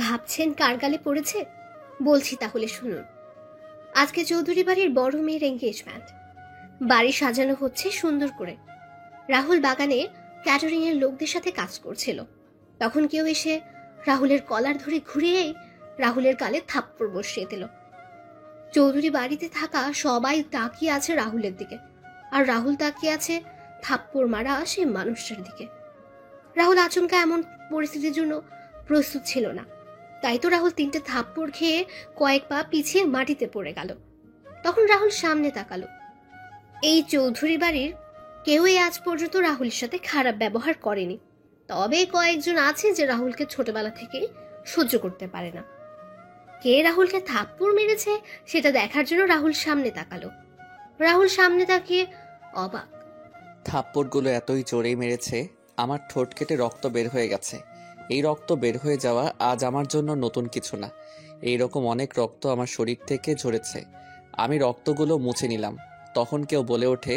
ভাবছেন কার গালে পড়েছে? বলছি তাহলে শুনুন। আজকে চৌধুরী বাড়ির বড় মেয়ের এঙ্গেজমেন্ট। বাড়ি সাজানো হচ্ছে সুন্দর করে। রাহুল বাগানে ক্যাটারিং এর লোকদের সাথে কাজ করছিল। তখন কেউ এসে রাহুলের কলার ধরে ঘুরিয়েই রাহুলের গালে থাপ্পড় বসিয়ে দিল। চৌধুরী বাড়িতে থাকা সবাই তাকিয়ে আছে রাহুলের দিকে, আর রাহুল তাকিয়ে আছে থাপ্পড় মারা সেই মানুষটার দিকে। রাহুল আচমকা এমন পরিস্থিতির জন্য প্রস্তুত ছিল না, তাই তো রাহুল 3টে থাপ্পড় খেয়ে কয়েক পা পিছিয়ে মাটিতে পড়ে গেল। তখন রাহুল সামনে তাকালো। এই চৌধুরী বাড়ির কেউই আজ পর্যন্ত রাহুলের সাথে খারাপ ব্যবহার করেনি, তবে কয়েকজন আছে যে রাহুলকে ছোটবেলা থেকে সহ্য করতে পারে না। কে রাহুলকে থাপ্পড় মেরেছে সেটা দেখার জন্য রাহুল সামনে তাকালো। রাহুল সামনে তাকিয়ে অবাক। থাপ্পড়গুলো এতই জোরে মেরেছে, আমার ঠোঁট কেটে রক্ত বের হয়ে গেছে। এই রক্ত বের হয়ে যাওয়া আজ আমার জন্য নতুন কিছু না। এই রকম অনেক রক্ত আমার শরীর থেকে ঝরেছে। আমি রক্তগুলো মুছে নিলাম। তখন কেউ বলে ওঠে,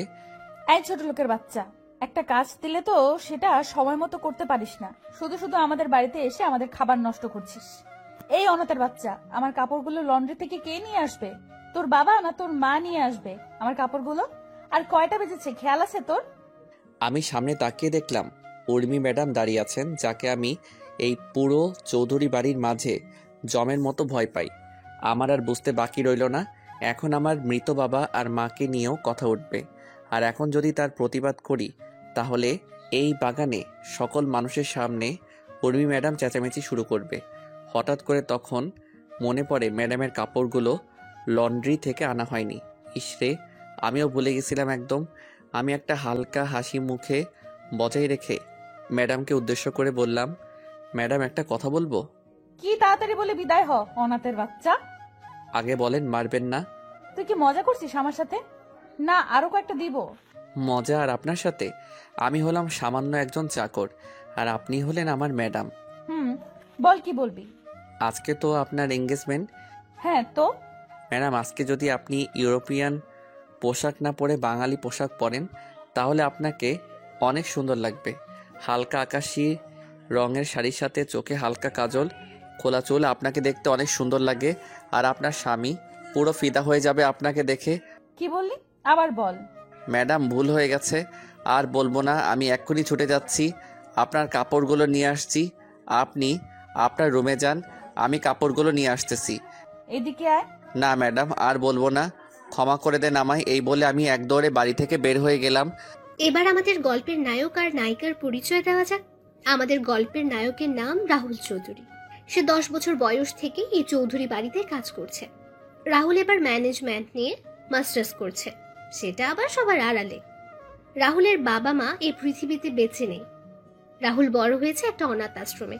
এই ছোট লোকের বাচ্চা, একটা কাজ দিলে তো সেটা সময় মতো করতে পারিস না, শুধু শুধু আমাদের বাড়িতে এসে আমাদের খাবার নষ্ট করছিস। এই অনাথের বাচ্চা, আমার কাপড়গুলো লন্ড্রি থেকে কে নিয়ে আসবে? তোর বাবা না তোর মা নিয়ে আসবে আমার কাপড়গুলো? আর কয়টা বেজেছে খেয়াল আছে তোর? আমি সামনে তাকিয়ে দেখলাম উর্মি ম্যাডাম দাঁড়িয়ে আছেন, যাকে আমি এই পুরো চৌধুরী বাড়ির মাঝে জমের মতো ভয় পাই। আমার আর বুঝতে বাকি রইল না, এখন আমার মৃত বাবা আর মাকে নিয়েও কথা উঠবে। আর এখন যদি তার প্রতিবাদ করি, তাহলে এই বাগানে সকল মানুষের সামনে উর্মি ম্যাডাম চেঁচামেচি শুরু করবে। হঠাৎ করে তখন মনে পড়ে ম্যাডামের কাপড়গুলো লন্ড্রি থেকে আনা হয়নি। ইসরে, আমিও ভুলে গেছিলাম একদম। আমি একটা হালকা হাসি মুখে বজায় রেখে ম্যাডামকে উদ্দেশ্য করে বললাম, ম্যাডাম একটা কথা বলবো? কি তাড়াতাড়ি বলে বিদায় হ অনাথের বাচ্চা। আগে বলেন, মারবেন না? তুই কি মজা করছিস আমার সাথে? না আরো কয়েকটা দিব। মজা আর আপনার সাথে? আমি হলাম সামান্য একজন চাকর, আর আপনি হলেন আমার ম্যাডাম। বল কি বলবি? আজকে তো আপনার এঙ্গেজমেন্ট। হ্যাঁ তো? ম্যাডাম, আজকে যদি আপনি ইউরোপিয়ান পোশাক না পরে বাঙালি পোশাক পরেন, তাহলে আপনাকে অনেক সুন্দর লাগবে। হালকা আকাশি রঙের শাড়ির সাথে চোখে হালকা কাজল, খোলা চুল, আপনাকে দেখতে অনেক সুন্দর লাগে। আর আপনার স্বামী পুরো ফিদা হয়ে যাবে আপনাকে দেখে। কি বললি? আবার বল। ম্যাডাম, ভুল হয়ে গেছে, আর বলবো না। আমি এক্ষুনি ছুটে যাচ্ছি, আপনার কাপড়গুলো নিয়ে আসছি। আপনি আপনার রুমে যান, আমি কাপড়গুলো নিয়ে আসতেছি। এদিকে আয়। না ম্যাডাম, আর বলবো না, ক্ষমা করে দেন আমায়। এই বলে আমি এক দৌড়ে বাড়ি থেকে বের হয়ে গেলাম। এবার আমাদের গল্পের নায়ক আর নায়িকার পরিচয় দেওয়া যাক। আমাদের গল্পের নায়কের নাম রাহুল চৌধুরী। সে 10 বছর বয়স থেকে এই চৌধুরী বাড়িতে কাজ করছে। রাহুল এবার ম্যানেজমেন্ট নিয়ে মাস্টার্স করছে, সেটা আবার সবার আড়ালে। রাহুলের বাবা মা এই পৃথিবীতে বেঁচে নেই। রাহুল বড় হয়েছে একটা অনাথ আশ্রমে।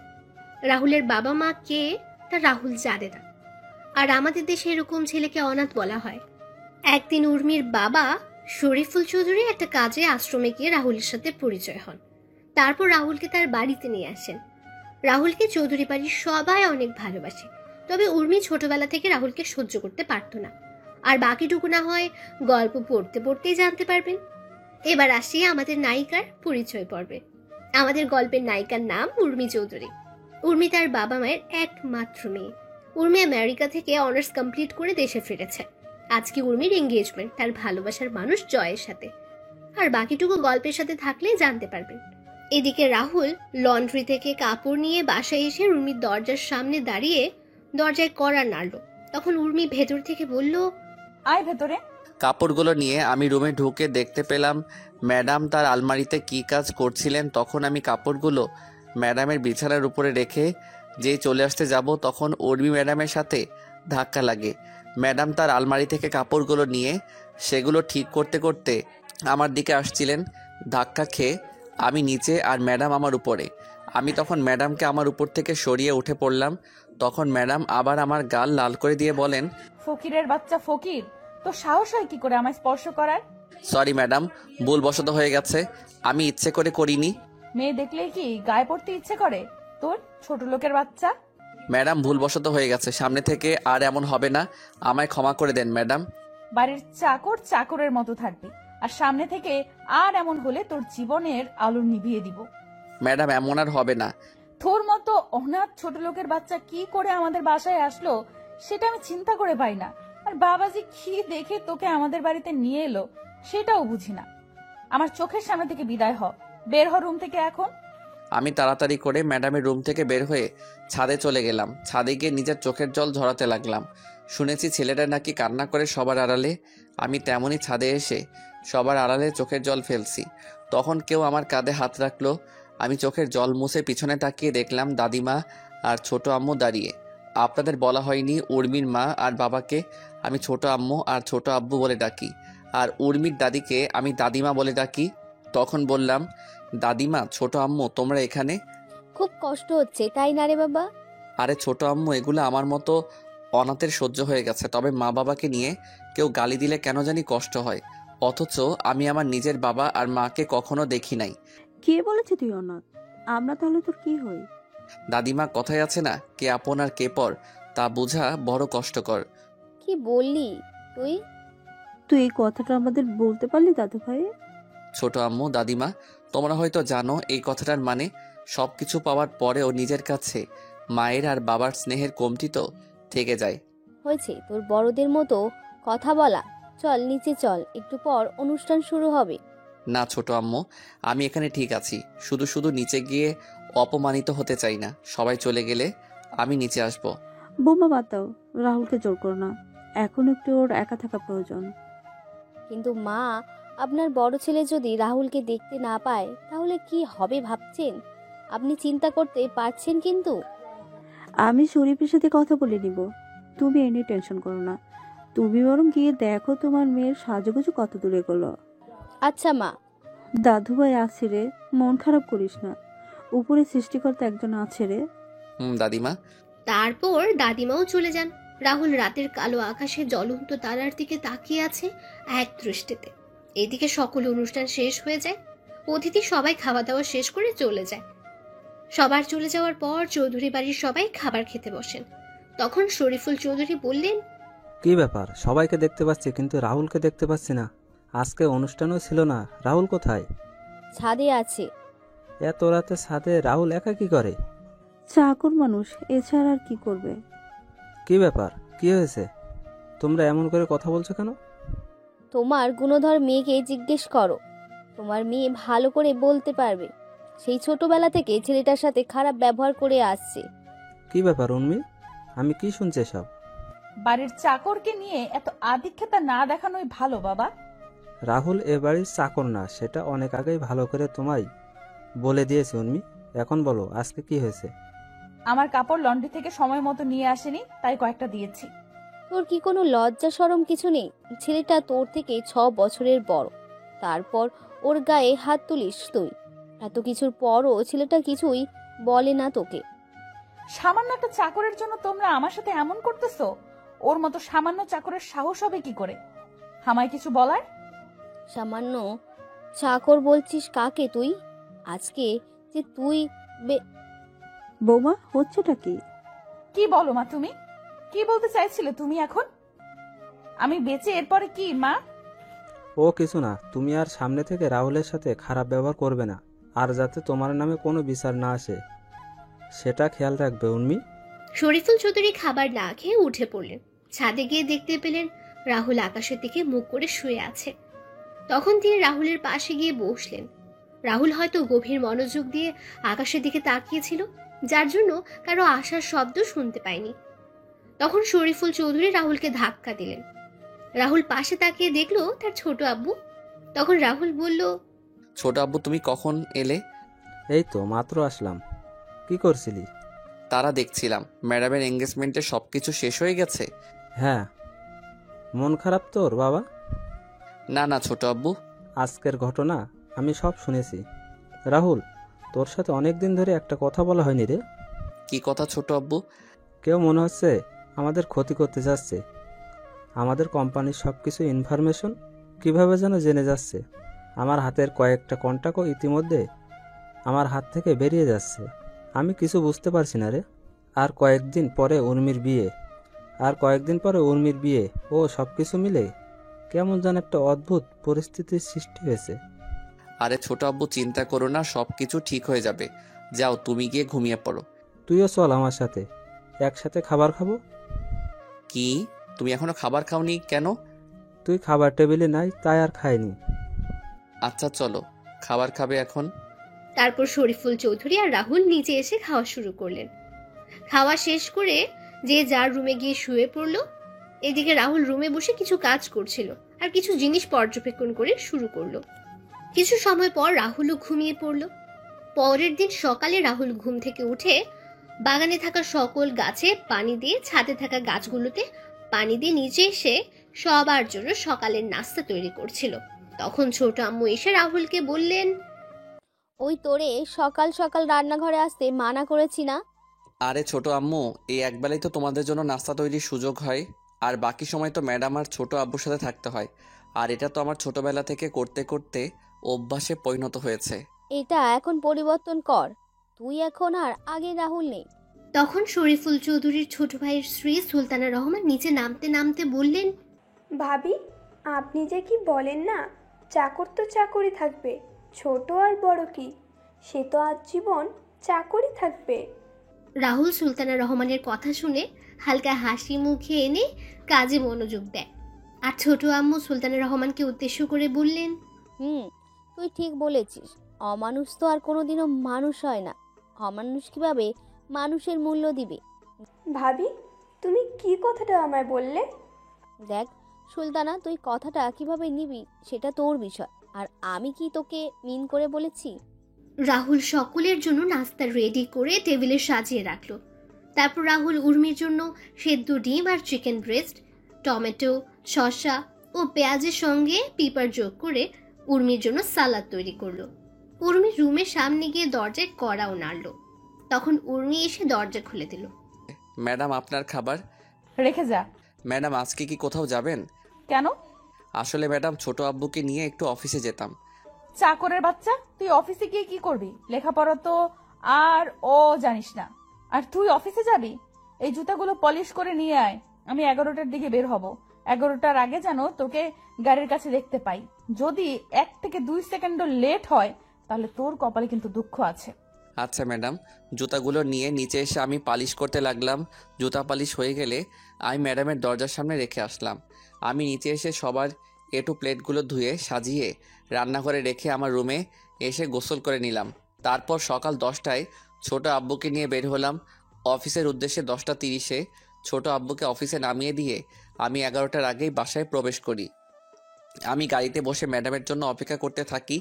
রাহুলের বাবা মা কে তা রাহুল জানে না, আর আমাদের দেশে এরকম ছেলেকে অনাথ বলা হয়। একদিন উর্মির বাবা শরীফুল চৌধুরী একটা কাজে আশ্রমে গিয়ে রাহুলের সাথে পরিচয় হন। তারপর রাহুলকে তার বাড়িতে নিয়ে আসেন। রাহুলকে চৌধুরী বাড়ির সবাই অনেক ভালোবাসে, তবে উর্মি ছোটবেলা থেকে রাহুলকে সহ্য করতে পারতো না। আর বাকিটুকু না হয় গল্প পড়তে পড়তেই জানতে পারবেন। এবার আসি আমাদের নায়িকার পরিচয় পর্বে। আমাদের গল্পের নায়িকার নাম উর্মি চৌধুরী। উর্মি তার বাবা মায়ের একমাত্র মেয়ে। উর্মি আমেরিকা থেকে অনার্স কমপ্লিট করে দেশে ফিরেছে। আজকে উর্মির এঙ্গেজমেন্ট তার ভালোবাসার মানুষ জয়ের সাথে। আর বাকিটুকু গল্পের সাথে থাকলে জানতে পারবেন। এদিকে রাহুল লন্ড্রি থেকে কাপড় নিয়ে বাসায় এসে উর্মির দরজার সামনে দাঁড়িয়ে দরজায় কড়া নাড়ল। তখন উর্মি ভেতর থেকে বলল, আয় ভেতরে। কাপড়গুলো নিয়ে আমি রুমে ঢুকে দেখতে পেলাম ম্যাডাম তার আলমারিতে কি কাজ করছিলেন। তখন আমি কাপড়গুলো ম্যাডামের বিছানার উপরে রেখে যেই চলে আসতে যাব, তখন উর্মি ম্যাডামের সাথে ধাক্কা লাগে। ম্যাডাম তার আলমারি থেকে কাপড়গুলো নিয়ে সেগুলো ঠিক করতে করতে আমার দিকে আসছিলেন। ধাক্কা খেয়ে আমি নিচে আর ম্যাডাম আমার উপরে। আমি তখন ম্যাডামকে আমার উপর থেকে সরিয়ে উঠে পড়লাম। তখন ম্যাডাম আবার আমার গাল লাল করে দিয়ে বলেন, ফকিরের বাচ্চা ফকির, তো সাহস হয় কি করে আমায় স্পর্শ করার? সরি ম্যাডাম, ভুলবশত হয়ে গেছে, আমি ইচ্ছে করে করিনি। মেয়ে দেখলেই কি গায়ে পড়তে ইচ্ছে করে তোর, ছোট লোকের বাচ্চা? ম্যাডাম, ভুলবশত হয়ে গেছে, সামনে থেকে আর এমন হবে না, আমায় ক্ষমা করে দেন ম্যাডাম। বাড়ির চাকর চাকরের মতো থাকবি, আর সামনে থেকে আর এমন হলে তোর জীবনের আলো নিভিয়ে দিব। ম্যাডাম, এমন আর হবে না। তোর মতো মতো অনাথ ছোট লোকের বাচ্চা কি করে আমাদের বাসায় আসলো সেটা আমি চিন্তা করে পাই না। আর বাবাজি কি দেখে তোকে আমাদের বাড়িতে নিয়ে এলো সেটাও বুঝি না। আমার চোখের সামনে থেকে বিদায় হ, বের হ রুম থেকে এখন। আমি তাড়াতাড়ি করে ম্যাডামের রুম থেকে বের হয়ে ছাদে চলে গেলাম। ছাদে গিয়ে নিজের চোখের জল ঝরাতে লাগলাম। শুনেছি ছেলেটা নাকি কান্না করে সবার আড়ালে। আমি তেমনই ছাদে এসে সবার আড়ালে চোখের জল ফেলছি। তখন কেউ আমার কাঁধে হাত রাখলো। আমি চোখের জল মুছে পিছনে তাকিয়ে দেখলাম দাদিমা আর ছোট আম্মু দাঁড়িয়ে। আপনাদের বলা হয়নি উর্মির মা আর বাবাকে আমি ছোট আম্মু আর ছোট আব্বু বলে ডাকি, আর উর্মির দাদিকে আমি দাদিমা বলে ডাকি। তখন বললাম, দাদিমা, ছোট আম্মু, তোমরা এখানে? খুব কষ্ট হচ্ছে তাই না রে বাবা? আরে ছোট আম্মু, এগুলো আমার মতো অনাথের সহ্য হয়ে গেছে, তবে মা বাবাকে নিয়ে কেউ গালি দিলে কেন জানি কষ্ট হয়। অথচ আমি আমার নিজের বাবা আর মাকে কখনো দেখি নাই। কে বলেছে তুই অনাথ? আমরা তাহলে তোর কি হই? দাদিমা, কথায় আছে না, কে আপন আর কে পর, তা বোঝা বড় কষ্টকর। কি বললি তুই? তুই এই কথাটা আমাদের বলতে পারলি দাদু ভাই? ছোট আম্মু, দাদিমা, তোমরা হয়তো জানো এই কথাটার মানে। সবকিছু পাওয়ার পরেও নিজের কাছে মায়ের আর বাবার স্নেহের কমতি তো থেকে যায়। হয়েছে তোর বড়দের মতো কথা বলা। চল নিচে চল, একটু পর অনুষ্ঠান শুরু হবে। না ছোট আম্মু, আমি এখানে ঠিক আছি। শুধু শুধু নিচে গিয়ে অপমানিত হতে চাই না। সবাই চলে গেলে আমি নিচে আসব। বোমা বাদ দাও, রাহুলকে জোর করো না। এখন একটু ওর একা থাকা প্রয়োজন। কিন্তু মা, আপনার বড় ছেলে যদি রাহুলকে দেখতে না পায় তাহলে কি হবে ভাবছেন? আপনি চিন্তা করতে পারছেন কিন্তু। আমি শরীফের সাথে কথা বলে নিব, তুমি এ নিয়ে টেনশন করো না। তুমি বরং গিয়ে দেখো তোমার মেয়ের সাজুগুজু কত দূরে গেলো। আচ্ছা মা। দাদু ভাই আছে রে, মন খারাপ করিস না। উপরে সৃষ্টিকর্তা একজন আছে রে। দাদিমা। তারপর দাদিমাও চলে যান। রাহুল রাতের কালো আকাশে জ্বলন্ত তারার দিকে তাকিয়ে আছে এক দৃষ্টিতে। এদিকে সকল অনুষ্ঠান শেষ হয়ে যায়। অতিথি সবাই খাওয়া দাওয়া শেষ করে চলে যায়। সবার চলে যাওয়ার পর চৌধুরী বাড়ির সবাই খাবার খেতে বসেন। তখন শরীফুল চৌধুরী বললেন, কি ব্যাপার, সবাইকে দেখতে পাচ্ছি কিন্তু রাহুলকে দেখতে পাচ্ছি না। আজকে অনুষ্ঠানও ছিল না, রাহুল কোথায়? ছাদে আছে। এত রাতে ছাদে রাহুল একা কি করে? চাকর মানুষ, এছাড়া আর কি করবে? কি ব্যাপার, কি হয়েছে? তোমরা এমন করে কথা বলছো কেন? তোমার গুণধর মেয়েকে জিজ্ঞেস করো, তোমার মেয়ে ভালো করে বলতে পারবে। সেই ছোটবেলা থেকে ছেলেটার সাথে খারাপ ব্যবহার করে আসছে। কি ব্যাপার উর্মি, আমি কি শুনছি সব? বাড়ির চাকরকে নিয়ে এত আদিক্ষেতা না দেখানোই ভালো বাবা। রাহুল এ বাড়ির চাকর না, সেটা অনেক আগেই ভালো করে তোমায় বলে দিয়েছি উর্মি। এখন বলো আজকে কি হয়েছে? আমার কাপড় লন্ড্রি থেকে সময় মতো নিয়ে আসেনি, তাই কয়েকটা দিয়েছি। তোর কি কোনো লজ্জা শরম কিছু নেই? ছেলেটা তোর থেকে 6 বছরের বড়, তারপর ওর গায়ে হাত তুলিস তুই। এত কিছুর পরও ছেলেটা কিছুই বলে না তোকে। সামান্য একটা চাকরের জন্য তোমরা আমার সাথে এমন করতেছো? ওর মতো সামান্য চাকরের সাহস হবে কি করে আমায় কিছু বলার? সামান্য চাকর বলছিস কাকে তুই? আজকে যে তুই বৌমা, হচ্ছেটা কি? কি বলো মা, তুমি কি বলতে চাইছিলে? তুমি এখন আমি বেঁচে এরপরে কি মা? ও কিছু না, তুমি আর সামনে থেকে রাহুলের সাথে খারাপ ব্যবহার করবে না, আর যাতে তোমার নামে কোনো বিচার না আসে সেটা খেয়াল রাখবে উর্মি। শরীফুল চৌধুরী খাবার না খেয়ে উঠে পড়লেন। ছাদে গিয়ে দেখতে পেলেন রাহুল আকাশের দিকে মুখ করে শুয়ে আছে। তখন তিনি রাহুলের পাশে গিয়ে বসলেন। রাহুল হয়তো গভীর মনোযোগ দিয়ে আকাশের দিকে তাকিয়েছিল, যার জন্য কারো আসার শব্দ শুনতে পায়নি। তখন শরীফুল চৌধুরী রাহুলকে ধাক্কা দিলেন। রাহুল পাশে তাকিয়ে দেখলো তার ছোট আব্বু। তখন রাহুল বলল, ছোট আব্বু, তুমি কখন এলে? এই তো মাত্র আসলাম। কি করছিলি? তারা দেখছিলাম। ম্যাডামের এঙ্গেজমেন্টে সবকিছু শেষ হয়ে গেছে? হ্যাঁ। মন খারাপ তোর বাবা? না না ছোট আব্বু। আজকের ঘটনা আমি সব শুনেছি। রাহুল, তোর সাথে অনেক দিন ধরে একটা কথা বলা হয়নি রে। কি কথা ছোট আব্বু? কেউ মনে হচ্ছে আমাদের ক্ষতি করতে যাচ্ছে। আমাদের কোম্পানির সব কিছু ইনফরমেশন কিভাবে যেন জেনে যাচ্ছে। আমার হাতের কয়েকটা কন্টাক্টও ইতিমধ্যে আমার হাত থেকে বেরিয়ে যাচ্ছে। আমি কিছু বুঝতে পারছি না রে। আর কয়েকদিন পরে উর্মির বিয়ে ও সব কিছু মিলে কেমন যেন একটা অদ্ভুত পরিস্থিতির সৃষ্টি হয়েছে। আরে ছোট আব্বু, চিন্তা করো না, সবকিছু ঠিক হয়ে যাবে। যাও, তুমি গিয়ে ঘুমিয়ে পড়ো। তুইও চল আমার সাথে, একসাথে খাবার খাবো। কি, তুমি এখনো খাবার খাওনি কেন? তুই খাবার টেবিলে নাই তাই আর খাইনি। আচ্ছা চলো, খাবার খাবে এখন? তারপর শরীফুল চৌধুরী আর রাহুল নিচে এসে খাওয়া শুরু করলেন। খাওয়া শেষ করে যে যার রুমে গিয়ে শুয়ে পড়ল। এদিকে রাহুল রুমে বসে কিছু কাজ করছিল আর কিছু জিনিস পর্যবেক্ষণ করে শুরু করলো। কিছু সময় পর রাহুলও ঘুমিয়ে পড়ল। পরের দিন সকালে রাহুল ঘুম থেকে উঠে বাগানে থাকা সকল গাছে পানি দিয়ে ছাদে থাকা গাছগুলোতে পানি দিয়ে নিচে এসে সবার জন্য সকালের নাস্তা তৈরি করছিল। তখন ছোট আম্মু এসে রাহুলকে বললেন, ওই তোরে সকাল সকাল রান্নাঘরে আসতে মানা করেছি না? আরে ছোট আম্মু, এই একবেলাই তো তোমাদের জন্য নাস্তা তৈরির সুযোগ হয়, আর বাকি সময় তো ম্যাডাম আর ছোট আব্বুর সাথে থাকতে হয়। আর এটা তো আমার ছোটবেলা থেকে করতে করতে অভ্যাসে পরিণত হয়েছে। এটা এখন পরিবর্তন কর, তুই এখন আর আগের রাহুল নেই। তখন শরীফুল চৌধুরীর ছোট ভাইয়ের স্ত্রী সুলতানা রহমান নিচে নামতে নামতে বললেন, ভাবি, আপনি যে কি বলেন না, চাকর তো চাকরি থাকবে, ছোট আর বড় কি, সে তো আজীবন চাকরি থাকবে। রাহুল সুলতানা রহমানের কথা শুনে হালকা হাসি মুখে এনে কাজে মনোযোগ দেয়। আর ছোট আম্মু সুলতানা রহমানকে উদ্দেশ্য করে বললেন, তুই ঠিক বলেছিস, অমানুষ তো আর কোনোদিনও মানুষ হয় না। অমানুষ কিভাবে মানুষের মূল্য দিবে? ভাবি, তুমি কি কথাটা আমায় বললে? দেখ সুলতানা, তুই কথাটা কিভাবে নিবি সেটা তোর বিষয়, আর আমি কি তোকে মিন করে বলেছি? রাহুল সকলের জন্য নাস্তা রেডি করে টেবিলে সাজিয়ে রাখলো। তারপর রাহুল উর্মির জন্য সেদ্ধ ডিম আর চিকেন ব্রেস্ট, টমেটো, শসা ও পেঁয়াজের সঙ্গে পিপার যোগ করে উর্মির জন্য সালাদ তৈরি করলো। উর্মির রুমের সামনে গিয়ে দরজায় কড়াও নাড়ল। তখন উর্মি এসে দরজা খুলে দিল। ম্যাডাম, আপনার খাবার। রেখে যা। ম্যাডাম, আজকে কি কোথাও যাবেন? কেন? আসলে ম্যাডাম, ছোট আব্বুকে নিয়ে একটু অফিসে যেতাম। চাকরের বাচ্চা, তুই অফিসে গিয়ে কি করবি? লেখাপড়া তো আর ও জানিস না, আর তুই অফিসে যাবি? এই জুতাগুলো পলিশ করে নিয়ে আয়, আমি 11টার দিকে বের হব। 11টার আগে যেন তোকে গাড়ির কাছে দেখতে পাই। যদি 1 থেকে 2 সেকেন্ডও লেট হয় তাহলে তোর কপালে কিন্তু দুঃখ আছে। আচ্ছা ম্যাডাম। জুতাগুলো নিয়ে নিচে এসে আমি পালিশ করতে লাগলাম। জুতা পালিশ হয়ে গেলে আমি ম্যাডামের দরজার সামনে রেখে আসলাম। আমি নিচে এসে সবার এটু প্লেটগুলো ধুয়ে সাজিয়ে রান্নাঘরে রেখে আমার রুমে এসে গোসল করে নিলাম। তারপর সকাল 10টায় ছোট আব্বুকে নিয়ে বের হলাম অফিসের উদ্দেশ্যে। 10টা 30-এ ছোট আব্বুকে অফিসে নামিয়ে দিয়ে আমি 11টার আগেই বাসায় প্রবেশ করি। আমি গাড়িতে বসে ম্যাডামের জন্য অপেক্ষা করতে থাকি।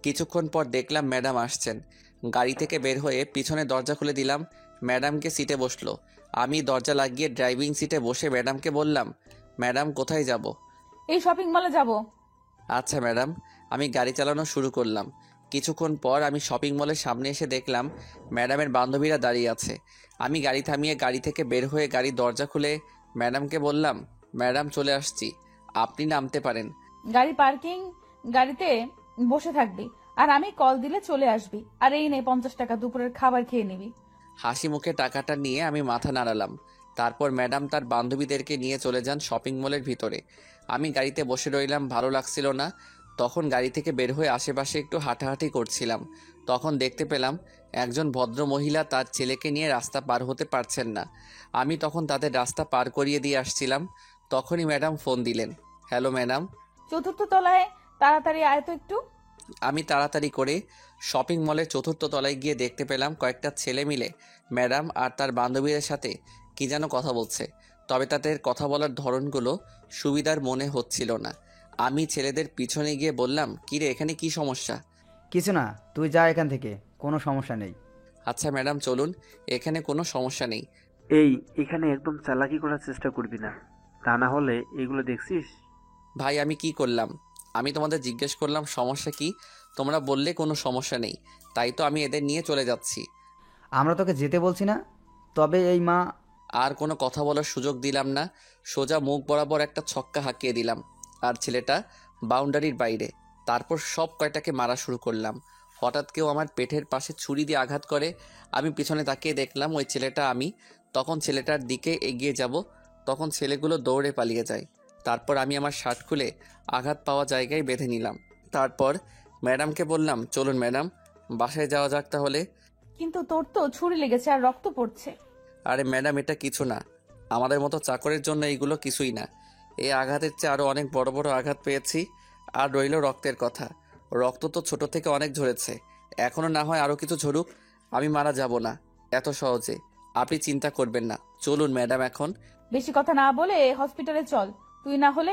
কিছুক্ষণ পর দেখলাম ম্যাডাম আসছেন। গাড়ি থেকে বের হয়ে পিছনে দরজা খুলে দিলাম। ম্যাডামকে সিটে বসলো। আমি দরজা লাগিয়ে ড্রাইভিং সিটে বসে ম্যাডামকে বললাম, ম্যাডাম কোথায় যাব? এই শপিং মলে যাব। আচ্ছা ম্যাডাম। আমি গাড়ি চালানো শুরু করলাম। কিছুক্ষণ পর আমি শপিং মলের সামনে এসে দেখলাম ম্যাডামের বান্ধবীরা দাঁড়িয়ে আছে। আমি গাড়ি থামিয়ে গাড়ি থেকে বের হয়ে গাড়ির দরজা খুলে ম্যাডামকে বললাম, ম্যাডাম চলে আসছি, আপনি নামতে পারেন। গাড়ি পার্কিং, গাড়িতে বসে থাকবি, আর আমি কল দিলে চলে আসবি। আর এই নে 50 টাকা, দুপুরের খাবার খেয়ে নিবি। হাসি মুখে টাকাটা নিয়ে আমি মাথা নাড়ালাম। তারপর ম্যাডাম তার বান্ধবীদেরকে নিয়ে চলে যান শপিং মলের ভিতরে। আমি গাড়িতে বসে রইলাম, ভালো লাগছিল না। তখন গাড়ি থেকে বের হয়ে আশেপাশে একটু হাঁটাহাঁটি করছিলাম। তখন দেখতে পেলাম একজন ভদ্র মহিলা তার ছেলেকে নিয়ে রাস্তা পার হতে পারছেন না। আমি তখন তাদের রাস্তা পার করিয়ে দিয়ে আসছিলাম। তখনই ম্যাডাম ফোন দিলেন। Hello madam. 4র্থ তলায়, তাড়াতাড়ি আয় তো একটু। আমি তাড়াতাড়ি করে শপিং মলের 4র্থ তলায় গিয়ে দেখতে পেলাম কয়েকটা ছেলে মিলে ম্যাডাম আর তার বান্ধবীদের সাথে কি যেন কথা বলছে। তবে তাদের কথা বলার ধরনগুলো সুবিধার মনে হচ্ছিল না। আমি ছেলেদের পিছনে গিয়ে বললাম, কিরে, এখানে কি সমস্যা? কিছু না, তুই যা এখান থেকে, কোনো সমস্যা নেই। আচ্ছা ম্যাডাম চলুন, এখানে কোনো সমস্যা নেই। এখানে একদম চালাকি করার চেষ্টা করবি না, তা না হলে এগুলো দেখছিস। ভাই, আমি কি করলাম? আমি তোমাদের জিজ্ঞেস করলাম সমস্যা কি, তোমরা বললে কোনো সমস্যা নেই, তাই তো আমি এদের নিয়ে চলে যাচ্ছি। আমরা তোকে যেতে বলছি না, তবে এই মা। আর কোনো কথা বলার সুযোগ দিলাম না। সোজা মুখ বরাবর একটা ছক্কা হাঁকিয়ে দিলাম আর ছেলেটা বাউন্ডারির বাইরে। তারপর সব কয়টাকে মারা শুরু করলাম। হঠাৎ কেউ আমার পেটের পাশে ছুরি দিয়ে আঘাত করে। আমি পিছনে তাকিয়ে দেখলাম ওই ছেলেটা আমি। তখন ছেলেটার দিকে এগিয়ে যাব, তখন ছেলেগুলো দৌড়ে পালিয়ে যায়। তারপর আমি আমার শার্ট খুলে আঘাত পাওয়া জায়গায় বেঁধে নিলাম। তারপর ম্যাডামকে বললাম, চলুন ম্যাডাম, বাসায় যাওয়া যাক তাহলে। কিন্তু তোর তো ছুরি লেগেছে আর রক্ত পড়ছে। আরে ম্যাডাম, এটা কিছু না। আমাদের মতো চাকরের জন্য এইগুলো কিছুই না। এই আঘাতের চেয়ে আরও অনেক বড় বড় আঘাত পেয়েছি। আর রইল রক্তের কথা। রক্ত তো ছোট থেকে অনেক ঝরেছে, এখনও না হয় আরও কিছু ঝরুক। আমি মারা যাব না এত সহজে, আপনি চিন্তা করবেন না। চলুন ম্যাডাম এখন। বেশি কথা না বলে হসপিটালে চল, তুই না হলে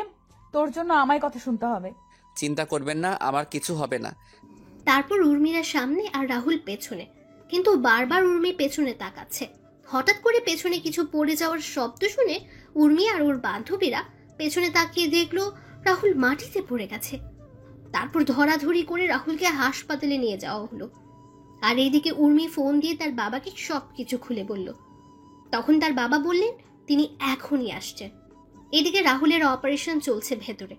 তোর জন্য আমায় কথা শুনতে হবে। চিন্তা করবেন না, আমার কিছু হবে না। তারপর উর্মিরা সামনে আর রাহুল পেছনে, কিন্তু বারবার উর্মি পেছনে তাকাচ্ছে। হঠাৎ করে পেছনে কিছু পড়ে যাওয়ার শব্দ শুনে উর্মি আর ওর বান্ধবীরা পেছনে তাকিয়ে দেখলো রাহুল মাটিতে পড়ে গেছে। তারপর ধরাধরি করে রাহুলকে হাসপাতালে নিয়ে যাওয়া হলো। আর এইদিকে উর্মি ফোন দিয়ে তার বাবাকে সবকিছু খুলে বলল। তখন তার বাবা বললেন তিনি এখনই আসছেন। এদিকে রাহুলের অপারেশন চলছে ভেতরে,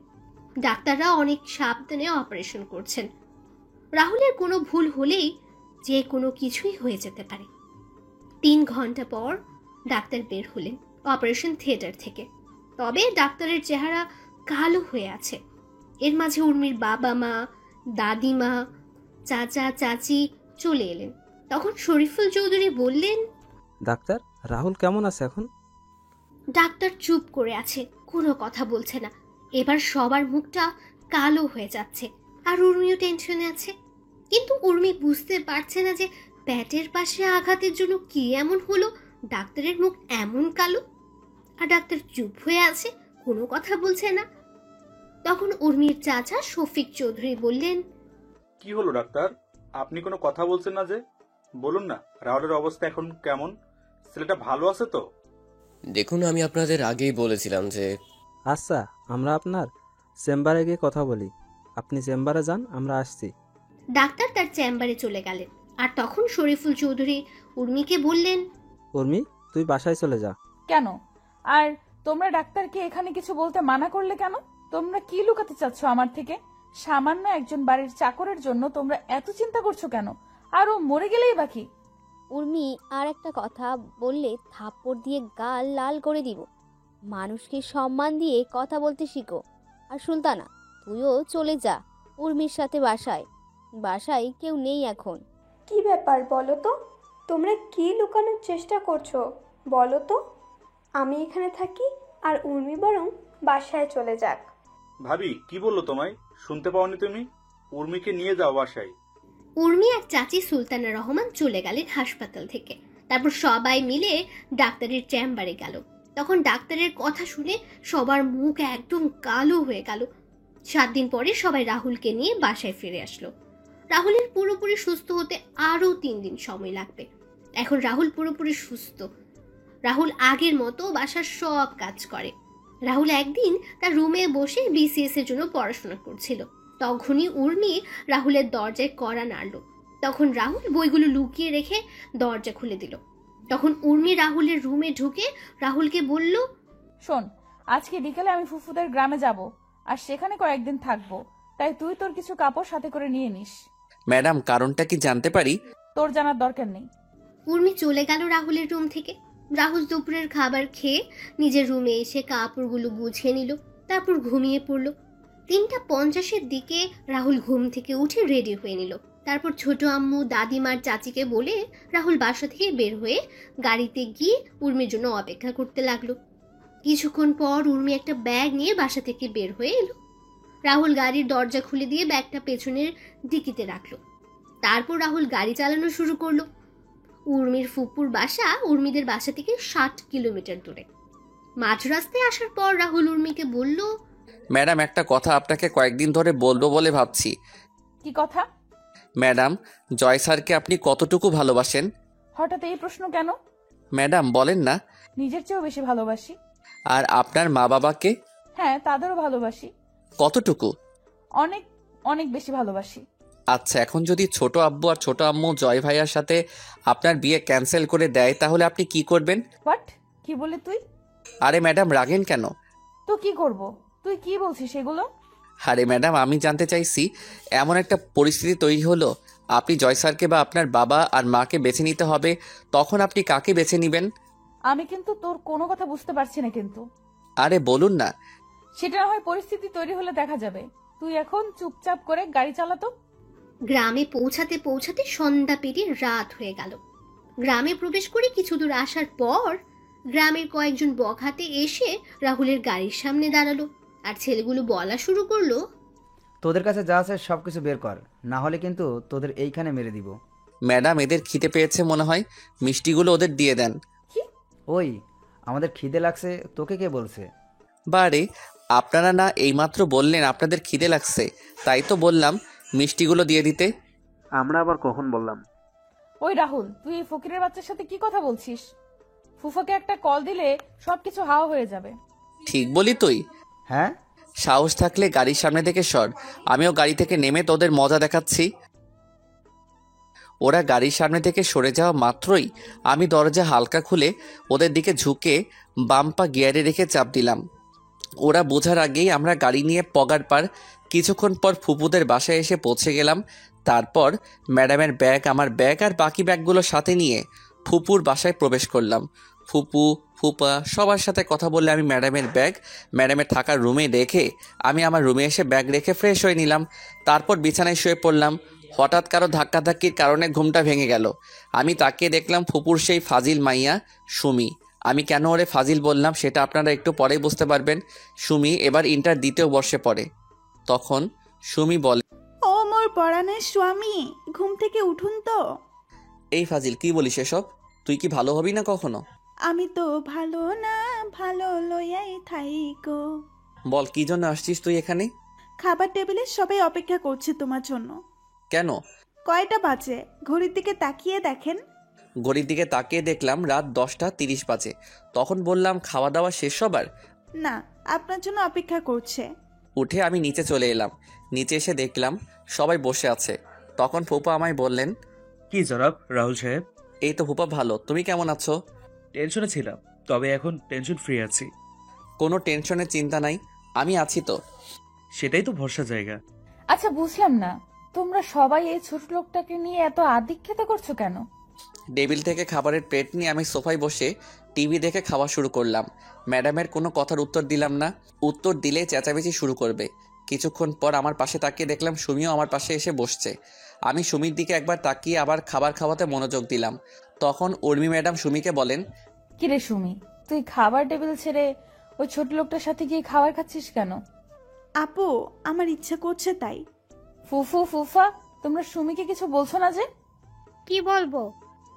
ডাক্তাররা অনেক সাবধানে অপারেশন করছেন। রাহুলের কোনো ভুল হলেই যে কোনো কিছুই হয়ে যেতে পারে। 3 ঘন্টা পর ডাক্তার বের হলেন অপারেশন থিয়েটার থেকে। তবে ডাক্তারের চেহারা কালো হয়ে আছে। এর মাঝে উর্মির বাবা মা, দাদিমা, চাচা চাচি চলে এলেন। তখন শরীফুল চৌধুরী বললেন, ডাক্তার, রাহুল কেমন আছে এখন? ডাক্তার চুপ করে আছে, কোনো কথা বলছে না। এবার সবার মুখটা কালো হয়ে যাচ্ছে, আর উর্মিও টেনশনে আছে। কিন্তু উর্মি বুঝতে পারছে না যে পেটের পাশে আঘাতের জন্য কি এমন হলো ডাক্তারের মুখ এমন কালো। আর ডাক্তার চুপ হয়ে আছে, কোনো কথা বলছে না। তখন উর্মির চাচা শফিক চৌধুরী বললেন, কি হলো ডাক্তার, আপনি কোনো কথা বলছেন না যে? বলুন না, রাহুলের অবস্থা এখন কেমন? ছেলেটা ভালো আছে তো? দেখুন, আমি আপনাদের আগেই বলেছিলাম যে আচ্ছা, আমরা আপনার চেম্বারে গিয়ে কথা বলি। আপনি চেম্বারে যান, আমরা আসছি। ডাক্তার তার চেম্বারে চলে গেলেন। আর তখন শরীফুল চৌধুরী উর্মিকে বললেন, উর্মি, তুই বাসায় চলে যা। কেন? আর তোমরা ডাক্তারকে এখানে কিছু বলতে মানা করলে কেন? তোমরা কি লুকাতে চাচ্ছ আমার থেকে? সামান্য একজন বাড়ির চাকরের জন্য তোমরা এত চিন্তা করছো কেন? আর ও মরে গেলেই বাকি। উর্মি আর একটা কথা বললে থাপ্পড় দিয়ে গাল লাল করে দিব। মানুষকে সম্মান দিয়ে কথা বলতে শিখো। আর সুলতানা, তুইও চলে যা উর্মির সাথে বাসায়। বাসায় কেউ নেই এখন। কি ব্যাপার বলো তো? তোমরা কি লুকানোর চেষ্টা করছো বলো তো? আমি এখানে থাকি আর উর্মি বরং বাসায় চলে যাক। ভাবি কি বললো তোমায়? শুনতে পাওনি তুমি? উর্মিকে নিয়ে যাও বাসায়। উর্মি আর চাচি সুলতানা রহমান চলে গেলেন হাসপাতাল থেকে। তারপর সবাই মিলে ডাক্তারের চেম্বারে গেল। তখন ডাক্তারের কথা শুনে সবার মুখ একদম কালো হয়ে গেল। 7 দিন পরে সবাই রাহুলকে নিয়ে বাসায় ফিরে আসলো। রাহুলের পুরোপুরি সুস্থ হতে আরো 3 দিন সময় লাগবে। এখন রাহুল পুরোপুরি সুস্থ। রাহুল আগের মতো বাসার সব কাজ করে। রাহুল একদিন তার রুমে বসে বিসিএস এর জন্য পড়াশোনা করছিল। তখনই উর্মি রাহুলের দরজায় কড়া নাড়ল। তখন রাহুল বইগুলো লুকিয়ে রেখে দরজা খুলে দিল। তখন উর্মি রাহুলের রুমে ঢুকে রাহুলকে বলল, শোন, আজকে বিকেলে আমি ফুফুদের গ্রামে যাব আর সেখানে কয়েকদিন থাকবো, তাই তুই তোর কিছু কাপড় সাথে করে নিয়ে নিস। ম্যাডাম, কারণটা কি জানতে পারি? তোর জানার দরকার নেই। উর্মি চলে গেল রাহুলের রুম থেকে। রাহুল দুপুরের খাবার খেয়ে নিজের রুমে এসে কাপড়গুলো গুছিয়ে নিল। তারপর ঘুমিয়ে পড়ল। 3:50 দিকে রাহুল ঘুম থেকে উঠে রেডি হয়ে নিল। তারপর ছোট আম্মু, দাদিমার, চাচিকে বলে রাহুল বাসা থেকে বের হয়ে গাড়িতে গিয়ে উর্মির জন্য অপেক্ষা করতে লাগলো। কিছুক্ষণ পর উর্মি একটা ব্যাগ নিয়ে বাসা থেকে বের হয়ে এলো। রাহুল গাড়ির দরজা খুলে দিয়ে ব্যাগটা পেছনের ডিকিতে রাখলো। তারপর রাহুল গাড়ি চালানো শুরু করলো। উর্মির ফুপুর বাসা উর্মিদের বাসা থেকে 60 কিলোমিটার দূরে। মাঝ রাস্তায় আসার পর রাহুল উর্মিকে বলল, ম্যাডাম, একটা কথা আপনাকে কয়েকদিন ধরে বলবো বলে ভাবছি। কি কথা? ম্যাডাম, জয় স্যারকে আপনি কতটুকু ভালোবাসেন? হঠাৎ এই প্রশ্ন কেন? ম্যাডাম বলেন না। নিজের চেয়েও বেশি ভালোবাসি। আর আপনার মা বাবাকে? হ্যাঁ, তাদেরও ভালোবাসি। কতটুকু? অনেক অনেক বেশি ভালোবাসি। আচ্ছা, এখন যদি ছোট আব্বু আর ছোট আম্মু জয় ভাইয়ার সাথে আপনার বিয়ে ক্যান্সেল করে দেয় তাহলে আপনি কি করবেন? হোয়াট? কি বলে তুই? আরে ম্যাডাম, রাগেন কেন? তো কি করব? তুই কি বলছিস এগুলো? আরে ম্যাডাম, আমি জানতে চাইছি, এমন একটা পরিস্থিতি তৈরি হলো আপনি জয় স্যারকে বা আপনার বাবা আর মাকে বেছে নিতে হবে, তখন আপনি কাকে বেছে নেবেন? আমি কিন্তু তোর কোনো কথা বুঝতে পারছি না কিন্তু। আরে বলুন না। সেটা না হয় পরিস্থিতি তৈরি হলে দেখা যাবে। তুই এখন চুপচাপ করে গাড়ি চালাতো। গ্রামে পৌঁছাতে পৌঁছাতে সন্ধ্যা পেরিয়ে রাত হয়ে গেল। গ্রামে প্রবেশ করে কিছু দূর আসার পর গ্রামের কয়েকজন বখাতে এসে রাহুলের গাড়ির সামনে দাঁড়ালো, আর ছেলেগুলো বলা শুরু করলো, তোদের কাছে যা আছে সব কিছু বের কর, না হলে কিন্তু তোদের এইখানে মেরে দিব। ম্যাডাম, এদের খিদে পেয়েছে মনে হয়, মিষ্টিগুলো ওদের দিয়ে দেন। ওই, আমাদের খিদে লাগছে তোকে কে বলছে? বারে, আপনারা না এইমাত্র বললেন আপনাদের খিদে লাগছে, তাই তো বললাম মিষ্টিগুলো দিয়ে দিতে। আমরা আবার কখন বললাম? ওই রাহুল, তুই এই ফকিরের বাচ্চার সাথে কি কথা বলছিস? ফুফাকে একটা কল দিলে সবকিছু হাওয়া হয়ে যাবে। ঠিক বলি তুই? হ্যাঁ, সাহস থাকলে গাড়ির সামনে থেকে সর, আমিও গাড়ি থেকে নেমে তোদের মজা দেখাচ্ছি। ওরা গাড়ির সামনে থেকে সরে যাওয়া মাত্রই আমি দরজা হালকা খুলে ওদের দিকে ঝুঁকে বাম পা গিয়ারে রেখে চাপ দিলাম। ওরা বোঝার আগেই আমরা গাড়ি নিয়ে পগার পার কিছুক্ষণ পর ফুপুদের বাসায় এসে পৌঁছে গেলাম। তারপর ম্যাডামের ব্যাগ, আমার ব্যাগ আর বাকি ব্যাগগুলো সাথে নিয়ে ফুপুর বাসায় প্রবেশ করলাম। ফুপু, ফুপা সবার সাথে কথা বললে আমি ম্যাডামের ব্যাগ ম্যাডামের থাকার রুমে রেখে আমি আমার রুমে এসে ব্যাগ রেখে ফ্রেশ হয়ে নিলাম। তারপর বিছানায় শুয়ে পড়লাম। হঠাৎ কারো ধাক্কাধাক্কির কারণে ঘুমটা ভেঙে গেল। আমি তাকিয়ে দেখলাম ফুপুর সেই ফাজিল মাইয়া সুমি। আমি কেন ওরে ফাজিল বললাম সেটা আপনারা একটু পরেই বুঝতে পারবেন। সুমি এবার ইন্টার দ্বিতীয় বর্ষে পড়ে। তখন সুমি বলে, ও মোর পরাণের স্বামী, ঘুম থেকে উঠুন তো। এই ফাজিল কি বলিস এসব? তুই কি ভালো হবি না কখনো? আমি তো ভালো না, ভালো লইয়াই থাইকো। বল কি জন্য আসছিস তুই এখানে? খাবার টেবিলে সবাই অপেক্ষা করছে তোমার জন্য। কেন? কয়টা বাজে ঘড়ির দিকে তাকিয়ে দেখেন। ঘড়ির দিকে তাকিয়ে দেখলাম রাত 10টা 30 বাজে। তখন বললাম খাওয়া দাওয়া শেষ সবার? না, আপনার জন্য অপেক্ষা করছে। উঠে আমি নিচে চলে এলাম। নিচে এসে দেখলাম সবাই বসে আছে। তখন ফুপা আমায় বললেন, কি জনাব রাহুল সাহেব? এই তো ফুপা ভালো, তুমি কেমন আছো? টেনশনে ছিলাম, তবে এখন টেনশন ফ্রি আছি। কোনো টেনশনের চিন্তা নাই, আমি আছি তো। সেটাই তো ভরসা জায়গা। আচ্ছা বুঝলাম না, তোমরা সবাই এই ছোট লোকটাকে নিয়ে এত আদিক্ষেতা করছো কেন? টেবিল থেকে খাবারের প্লেট নিয়ে আমি সোফায় বসে টিভি দেখে খাওয়া শুরু করলাম। ম্যাডামের কোনো কথার উত্তর দিলাম না, উত্তর দিলে চেঁচামেচি শুরু করবে। কিছুক্ষণ পর আমার পাশে তাকিয়ে দেখলাম সুমিও আমার পাশে এসে বসছে। আমি সুমির দিকে একবার তাকিয়ে আবার খাবার খাওয়াতে মনোযোগ দিলাম। তখন উর্মি ম্যাডাম সুমিকে বলেন, কিরে সুমি, তুই খাবার টেবিল ছেড়ে ওই ছোট লোকটার সাথে গিয়ে খাবার খাচ্ছিস কেন? আপু, আমার ইচ্ছা করছে তাই। ফুফু, ফুফা, তোমরা সুমিকে কিছু বলছো না যে? কি বলবো?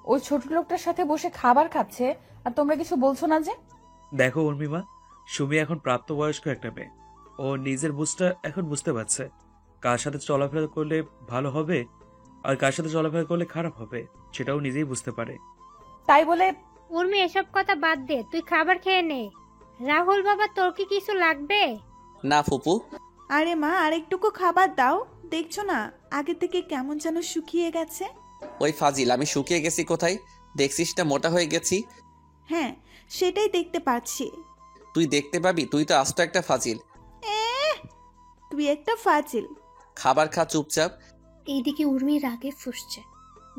ওই ছোট লোকটার সাথে বসে খাবার খাচ্ছে আর তোমরা কিছু বলছো না যে? দেখো উর্মিমা, সুমি এখন প্রাপ্তবয়স্ক একটা মেয়ে। ও নিজের বুঝটা এখন বুঝতে পারছে, কার সাথে চলাফেরা করলে ভালো হবে আর কার সাথে চলাফেরা করলে খারাপ হবে, সেটাও নিজেই বুঝতে পারে। তাই বলে উর্মি, এসব কথা বাদ দে, তুই খাবার খেয়ে নে। রাহুল বাবা, তোর কি কিছু লাগবে? না ফুপু। আরে মা, আরেকটুকু খাবার দাও। দেখছো না আগে থেকে কেমন যেন শুকিয়ে গেছে। ওই ফাজিল, আমি শুকিয়ে গেছি কোথায়? দেখছিস না মোটা হয়ে গেছি। হ্যাঁ, সেটাই দেখতে পাচ্ছি। তুই দেখতে পাবি, তুই তো আস্ত একটা ফাজিল। তুই একটা ফাজিল। খাবার খা চুপচাপ। এইদিকে উর্মি রাগে ফুঁসছে।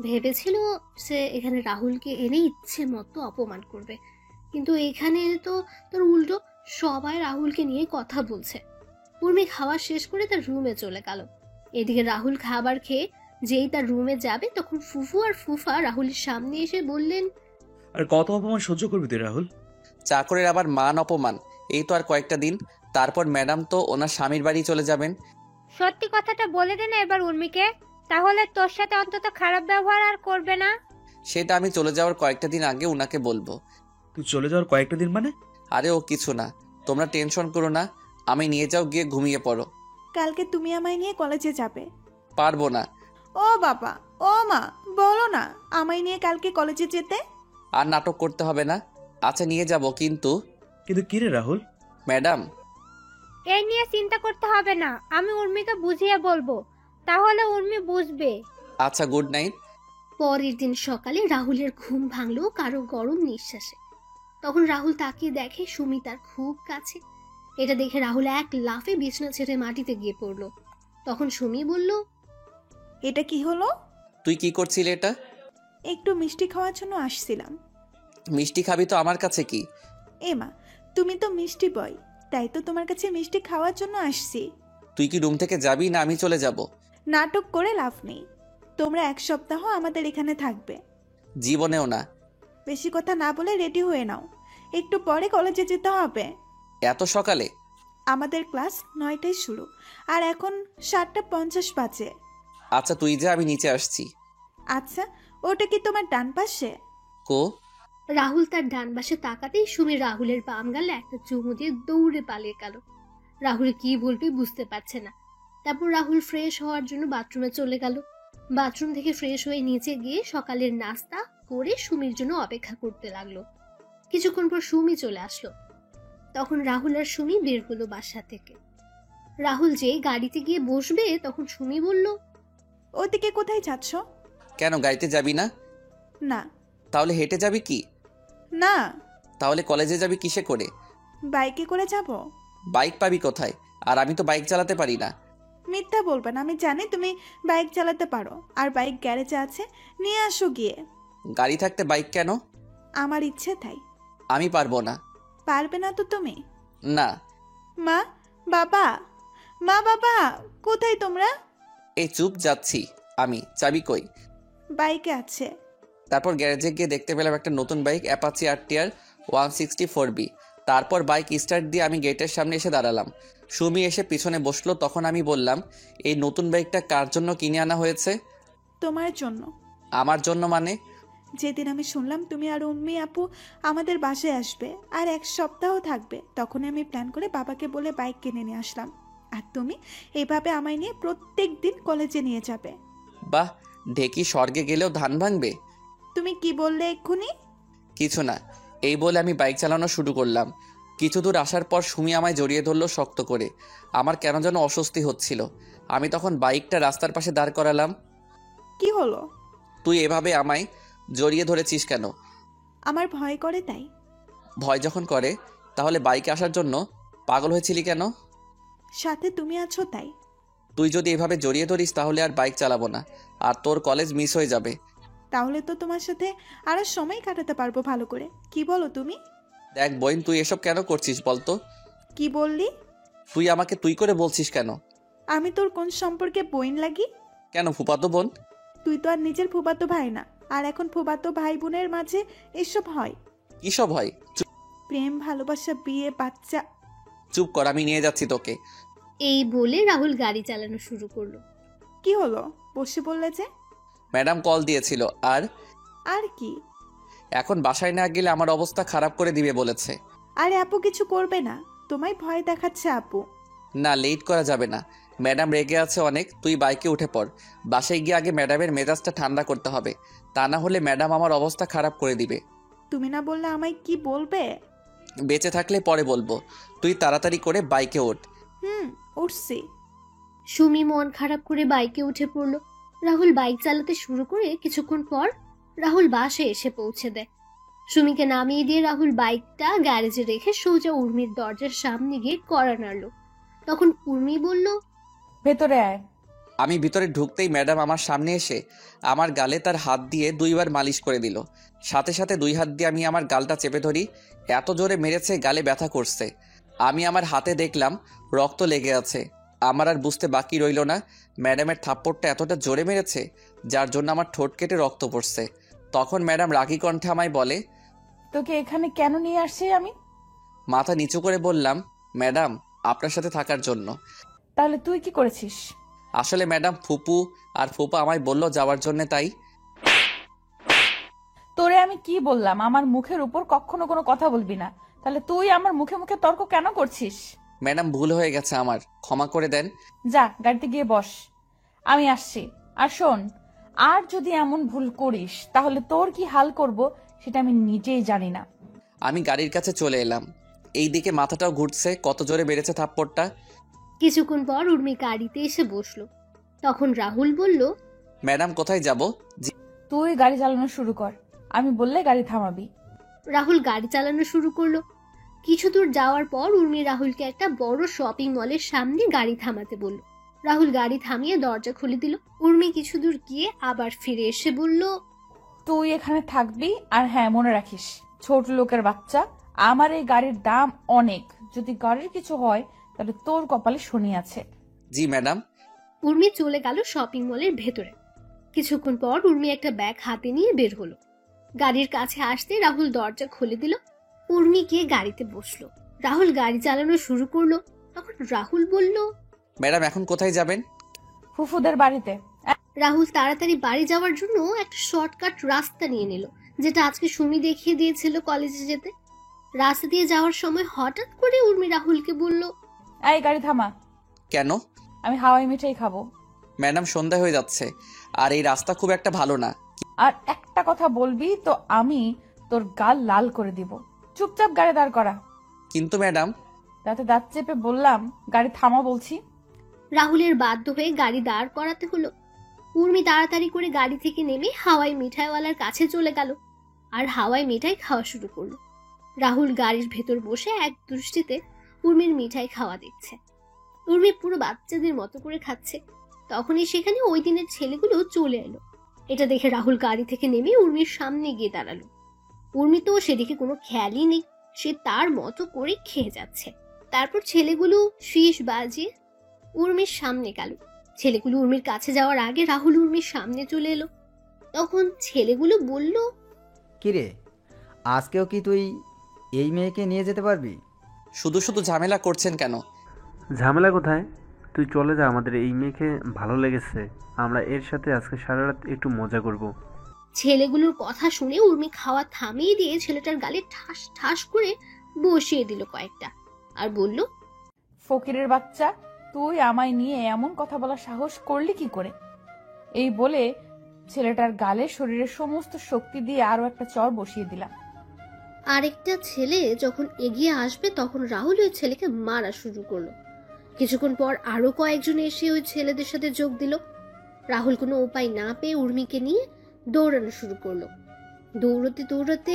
ভেবেছিল সে এখানে রাহুলকে এনে ইচ্ছে মতো অপমান করবে, কিন্তু এখানে তো তোর উল্টো সবাই রাহুলকে নিয়ে কথা বলছে। উর্মি খাওয়া শেষ করে তার রুমে চলে গেল। এদিকে রাহুল খাবার খেয়ে যেই তার রুমে যাবে তখন ফুফু আর ফুফা রাহুলের সামনে এসে বললেন, আর কত অপমান সহ্য করবি তুই রাহুল? চাকরের আবার মান অপমান, এই তো আর কয়েকটা দিন, তারপর ম্যাডাম তো ওনার স্বামীর বাড়ি চলে যাবেন। সত্যি কথাটা বলে দে না এবার উর্মিকে, তাহলে তোর সাথে অন্তত খারাপ ব্যবহার আর করবে না। সেটা আমি চলে যাওয়ার কয়েকটা দিন আগে ওনাকে বলবো। তুই চলে যাওয়ার কয়েকটা দিন মানে? আরে ও কিছু না, তোমরা টেনশন করো না, আমি নিয়ে যাও, গিয়ে ঘুমিয়ে পড়ো। কালকে তুমি আমায় নিয়ে কলেজে যাবে। পারবো না। ও বাবা, ও মা, বলো না আমায় নিয়ে কালকে কলেজে যেতে। আর নাটক করতে হবে না। আচ্ছা নিয়ে যাব, কিন্তু কি রে রাহুল? ম্যাডাম, এই নিয়ে চিন্তা করতে হবে না, আমি উর্মিকে বুঝিয়ে বলবো, তাহলে উর্মি বুঝবে। আচ্ছা গুড নাইট। পরের দিন সকালে রাহুলের ঘুম ভাঙলো কারো গরম নিঃশ্বাসে। তখন রাহুল তাকিয়ে দেখে সুমি তার খুব কাছে। এটা দেখে রাহুল এক লাফে বিছানা ছেড়ে মাটিতে গিয়ে পড়লো। তখন সুমি বলল, এটা কি হলো? তুই কি করছিলি এটা? একটু মিষ্টি খাওয়ার জন্য আসছিলাম। মিষ্টি খাবি তো আমার কাছে কি? এমা, তুমি তো মিষ্টি বয়, তাই তো তোমার কাছে মিষ্টি খাওয়ার জন্য আসছি। তুই কি রুম থেকে যাবি না আমি চলে যাব? নাটক করে লাভ নেই। তোমরা 1 সপ্তাহ আমাদের এখানে থাকবে। জীবনেও না। বেশি কথা না বলে রেডি হয়ে নাও, একটু পরে কলেজে যেতে হবে। এত সকালে? আমাদের ক্লাস 9টায় শুরু, আর এখন 7:50 বাজে। আচ্ছা তুই যা, আমি নিচে আসছি। আচ্ছা, ওটা কি তোমার ডান পাশে? কো? রাহুল তার ডান পাশে তাকাতেই সুমি রাহুলের বাম গালে একটা চুমু দিয়ে দৌড়ে পালিয়ে গেল। রাহুল কি বলবে বুঝতে পারছে না। তারপর রাহুল ফ্রেশ হওয়ার জন্য বাথরুমে চলে গেল। বাথরুম থেকে ফ্রেশ হয়ে নিচে গিয়ে সকালের নাস্তা করে সুমির জন্য অপেক্ষা করতে লাগলো। কিছুক্ষণ পর সুমি চলে আসলো। তখন রাহুল আর সুমি বের হলো বাসা থেকে। রাহুল যে গাড়িতে গিয়ে বসবে তখন সুমি বলল, ওদিকে কোথায় যাচ্ছ? কেন, গাড়িতে যাবি না? না। তাহলে হেঁটে যাবি কি? না। তাহলে কলেজে যাবি কিসে করে? বাইকে করে যাব। বাইক পাবি কোথায়? আর আমি তো বাইক চালাতে পারি না। মিথ্যা বলবে না, আমি জানি তুমি বাইক চালাতে পারো, আর বাইক গ্যারেজে আছে, নিয়ে আসো গিয়ে। গাড়ি থাকতে বাইক কেন? আমার ইচ্ছে তাই। আমি পারবো না। পারবে না তো তুমি? না। মা, বাবা, মা বাবা কোথায় তোমরা? এই চুপ, যাচ্ছি আমি। চাবি কই? বাইকে আছে। তারপর গ্যারেজে গিয়ে দেখতে পেলাম একটা নতুন বাইক, অ্যাপাচি RTR 164B। তারপর বাইক স্টার্ট দিয়ে আমি গেটের সামনে এসে দাঁড়ালাম। সুমি এসে পিছনে বসলো। তখন আমি বললাম, এই নতুন বাইকটা কার জন্য কিনে আনা হয়েছে? তোমার জন্য। আমার জন্য মানে? যেদিন আমি শুনলাম তুমি আর উম্মি আপু আমাদের বাসায় আসবে আর 1 সপ্তাহ থাকবে, তখনই আমি প্ল্যান করে বাবাকে বলে বাইক কিনে নিয়ে আসলাম। আর তুমি এইভাবে আমায় নিয়ে প্রত্যেক দিন কলেজে নিয়ে যাবে। বাহ, ঢেকি স্বর্গে গেলেও ধান ভাঙবে। তুমি কি বললে এক্ষুনি? কিছু না, এই বলে আমি বাইক চালানো শুরু করলাম। কিছু দূর আসার পর সুমি আমায় জড়িয়ে ধরলো শক্ত করে। আমার কেন যেন অস্বস্তি হচ্ছিল। আমি তখন বাইকটা রাস্তার পাশে দাঁড় করালাম। কি হলো? তুই এভাবে আমায় জড়িয়ে ধরেছিস কেন? আমার ভয় করে তাই। ভয় যখন করে তাহলে বাইকে আসার জন্য পাগল হয়েছিলি কেন? সাথে তুমি আছো তাই। তুই যদি এভাবে জড়িয়ে ধরিস তাহলে আর বাইক চালাবো না, আর তোর কলেজ মিস হয়ে যাবে। তাহলে তো তোমার সাথে আরো সময় কাটাতে পারবো ভালো করে। কি বলো তুমি? দেখ বোন, তুই এসব কেন করছিস বলতো? কি বললি? তুই আমাকে তুই করে বলছিস কেন? আমি তোর কোন সম্পর্কে বোন লাগি? কেন, ফুপাতো বোন? তুই তো আর নিজের ফুপাতো ভাই না, আর এখন ফুপাতো ভাই বোনের মাঝে এসব হয়? কিসব হয়? প্রেম, ভালোবাসা, বিয়ে, বাচ্চা। চুপ কর, আমি নিয়ে যাচ্ছি তোকে। এই বলে রাহুল গাড়ি চালানো শুরু করলো। কি হলো? বসে বললে যে? ম্যাডাম কল দিয়েছিল। আর কি? এখন বাসায় না গেলে আমার অবস্থা খারাপ করে দিবে বলেছে। আরে আপু কিছু করবে না, তোমায় ভয় দেখাচ্ছে আপু। না, লেট করা যাবে না। ম্যাডাম রেগে আছে অনেক। তুই বাইকে উঠে পড়। বাসায় গিয়ে আগে ম্যাডামের মেজাজটা ঠান্ডা করতে হবে, তা না হলে ম্যাডাম আমার অবস্থা খারাপ করে দিবে। তুমি না বললে আমায় কি বলবে? বেঁচে থাকলে পরে বলবো। তুই তাড়াতাড়ি করে বাইকে ওঠ। উঠছি। সুমি মন খারাপ করে বাইকে উঠে পড়লো। রাহুল বাইক চালাতে শুরু করে কিছুক্ষণ পর রাহুল বাসে এসে পৌঁছে দেয়। সুমিকে নামিয়ে দিয়ে রাহুল বাইকটা গ্যারেজে রেখে সোজা উর্মির দরজার সামনে গিয়ে কড়া নাড়ল। তখন উর্মি বলল, ভেতরে আয়। আমি ভিতরে ঢুকতেই ম্যাডাম আমার সামনে এসে আমার গালে তার হাত দিয়ে 2 বার মালিশ করে দিল। সাথে সাথে 2 হাত দিয়ে আমি আমার গালটা চেপে ধরি। এত জোরে মেরেছে, গালে ব্যথা করছে। আমি আমার হাতে দেখলাম রক্ত লেগে আছে। আমার আর বুঝতে বাকি রইল না ম্যাডামের থাপ্পড়টা এতটা জোরে মেরেছে যার জন্য আমার ঠোঁট কেটে রক্ত পড়ছে। তখন ম্যাডাম রাগী কণ্ঠে আমায় বলে, তোকে এখানে কেন নিয়ে আসছি আমি? মাথা নিচু করে বললাম, ম্যাডাম আপনার সাথে থাকার জন্য। তাহলে তুই কি করেছিস? আসলে ম্যাডাম ফুপু আর ফুপা আমায় বলল যাওয়ার জন্য, তাই। তোরে আমি কি বললাম আমার মুখের উপর কখনো কোনো কথা বলবি না? তাহলে তুই আমার মুখে মুখে তর্ক কেন করছিস? ম্যাডাম ভুল হয়ে গেছে আমার, ক্ষমা করে দেন। যা গাড়িতে গিয়ে বস, আমি আসছি। আর শোন, আর যদি এমন ভুল করিস তাহলে তোর কি হাল করব সেটা আমি নিজেই জানি না। আমি গাড়ির কাছে চলে এলাম। এই দিকে মাথাটাও ঘুরছে, কত জোরে বেড়েছে থাপ্পড়টা। কিছুক্ষণ পর উর্মি গাড়িতে এসে বসলো। তখন রাহুল বলল, ম্যাডাম কোথায় যাব? তুই গাড়ি চালানো শুরু কর, আমি বললে গাড়ি থামাবি। রাহুল গাড়ি চালানো শুরু করলো। কিছু দূর যাওয়ার পর উর্মি রাহুলকে একটা বড় শপিং মলের সামনে গাড়ি থামাতে বলল। রাহুল গাড়ি থামিয়ে দরজা খুলে দিল। উর্মি কিছু দূর গিয়ে আবার ফিরে এসে বলল, তুই এখানে থাকবি, আর হ্যাঁ মনে রাখিস ছোট লোকের বাচ্চা, আমার এই গাড়ির দাম অনেক। যদি গাড়ির কিছু হয় তাহলে তোর কপালে শনি আছে। জি ম্যাডাম। উর্মি চলে গেল শপিং মলের ভেতরে। কিছুক্ষণ পর উর্মি একটা ব্যাগ হাতে নিয়ে বের হলো। গাড়ির কাছে আসতে রাহুল দরজা খুলে দিল। উর্মি গিয়ে গাড়িতে বসলো। রাহুল গাড়ি চালানো শুরু করলো। তখন রাহুল বলল, ম্যাডাম এখন কোথায় যাবেন? ফুফুদের বাড়িতে। রাহুল তাড়াতাড়ি বাড়ি যাওয়ার জন্য একটা শর্টকাট রাস্তা নিয়ে নিল, যেটা আজকে সুমি দেখিয়ে দিয়েছিল কলেজে যেতে। রাস্তা দিয়ে যাওয়ার সময় হঠাৎ করে উর্মি রাহুলকে বলল, এই গাড়ি থামা। কেন? আমি হাওয়াই মিঠাই খাবো। ম্যাডাম সন্ধ্যা হয়ে যাচ্ছে, আর এই রাস্তা খুব একটা ভালো না। আর একটা কথা বলবি তো আমি তোর গাল লাল করে দিব। চুপচাপ গাড়ি দাঁড় করা। কিন্তু ম্যাডাম। দাঁতে দাঁত চেপে বললাম গাড়ি থামা বলছি। রাহুলের বাধ্য হয়ে গাড়ি দাঁড় করাতে হলো। উর্মি তাড়াতাড়ি করে গাড়ি থেকে নেমে হাওয়াই মিঠাইওয়ালার কাছে চলে গেল আর হাওয়াই মিঠাই খাওয়া শুরু করলো। রাহুল গাড়ির ভেতর বসে এক দৃষ্টিতে উর্মির মিঠাই খাওয়া দেখছে। উর্মি পুরো বাচ্চাদের মতো করে খাচ্ছে। তখনই সেখানে ওই দিনের ছেলেগুলো চলে এলো। এটা দেখে রাহুল গাড়ি থেকে নেমে উর্মির সামনে গিয়ে দাঁড়ালো। উর্মি তো সেদিকে কোনো খেয়ালই নেই, সে তার মতো করে খেয়ে যাচ্ছে। তারপর ছেলেগুলো শীষ বাজিয়ে উর্মির সামনে গেল। ছেলেগুলো উর্মির কাছে যাওয়ার আগে রাহুল উর্মির সামনে চলে এলো। তখন ছেলেগুলো বলল, কিরে, আজকেও কি তুই এই মেয়েকে নিয়ে যেতে পারবি? শুধু শুধু ঝামেলা করছেন কেন? ঝামেলা কোথায়? তুই চলে যা, আমাদের এই মেয়েকে ভালো লেগেছে, আমরা এর সাথে আজকে সারা রাত একটু মজা করব। ছেলেগুলোর কথা শুনে উর্মি খাওয়া থামিয়ে দিয়ে ছেলেটার গালে ঠাস ঠাস করে বসিয়ে দিল কয়েকটা, আর বলল, ফকিরের বাচ্চা, তুই আমায় নিয়ে এমন কথা বলার সাহস করলি কি করে? এই বলে ছেলেটার গালে শরীরের সমস্ত শক্তি দিয়ে আরো একটা চর বসিয়ে দিলাম। আরেকটা ছেলে যখন এগিয়ে আসবে তখন রাহুল ওই ছেলেকে মারা শুরু করলো। কিছুক্ষণ পর আরো কয়েকজন এসে ওই ছেলেদের সাথে যোগ দিল। রাহুল কোনো উপায় না পেয়ে উর্মিকে নিয়ে দৌড়ানো শুরু করলো। দৌড়তে দৌড়তে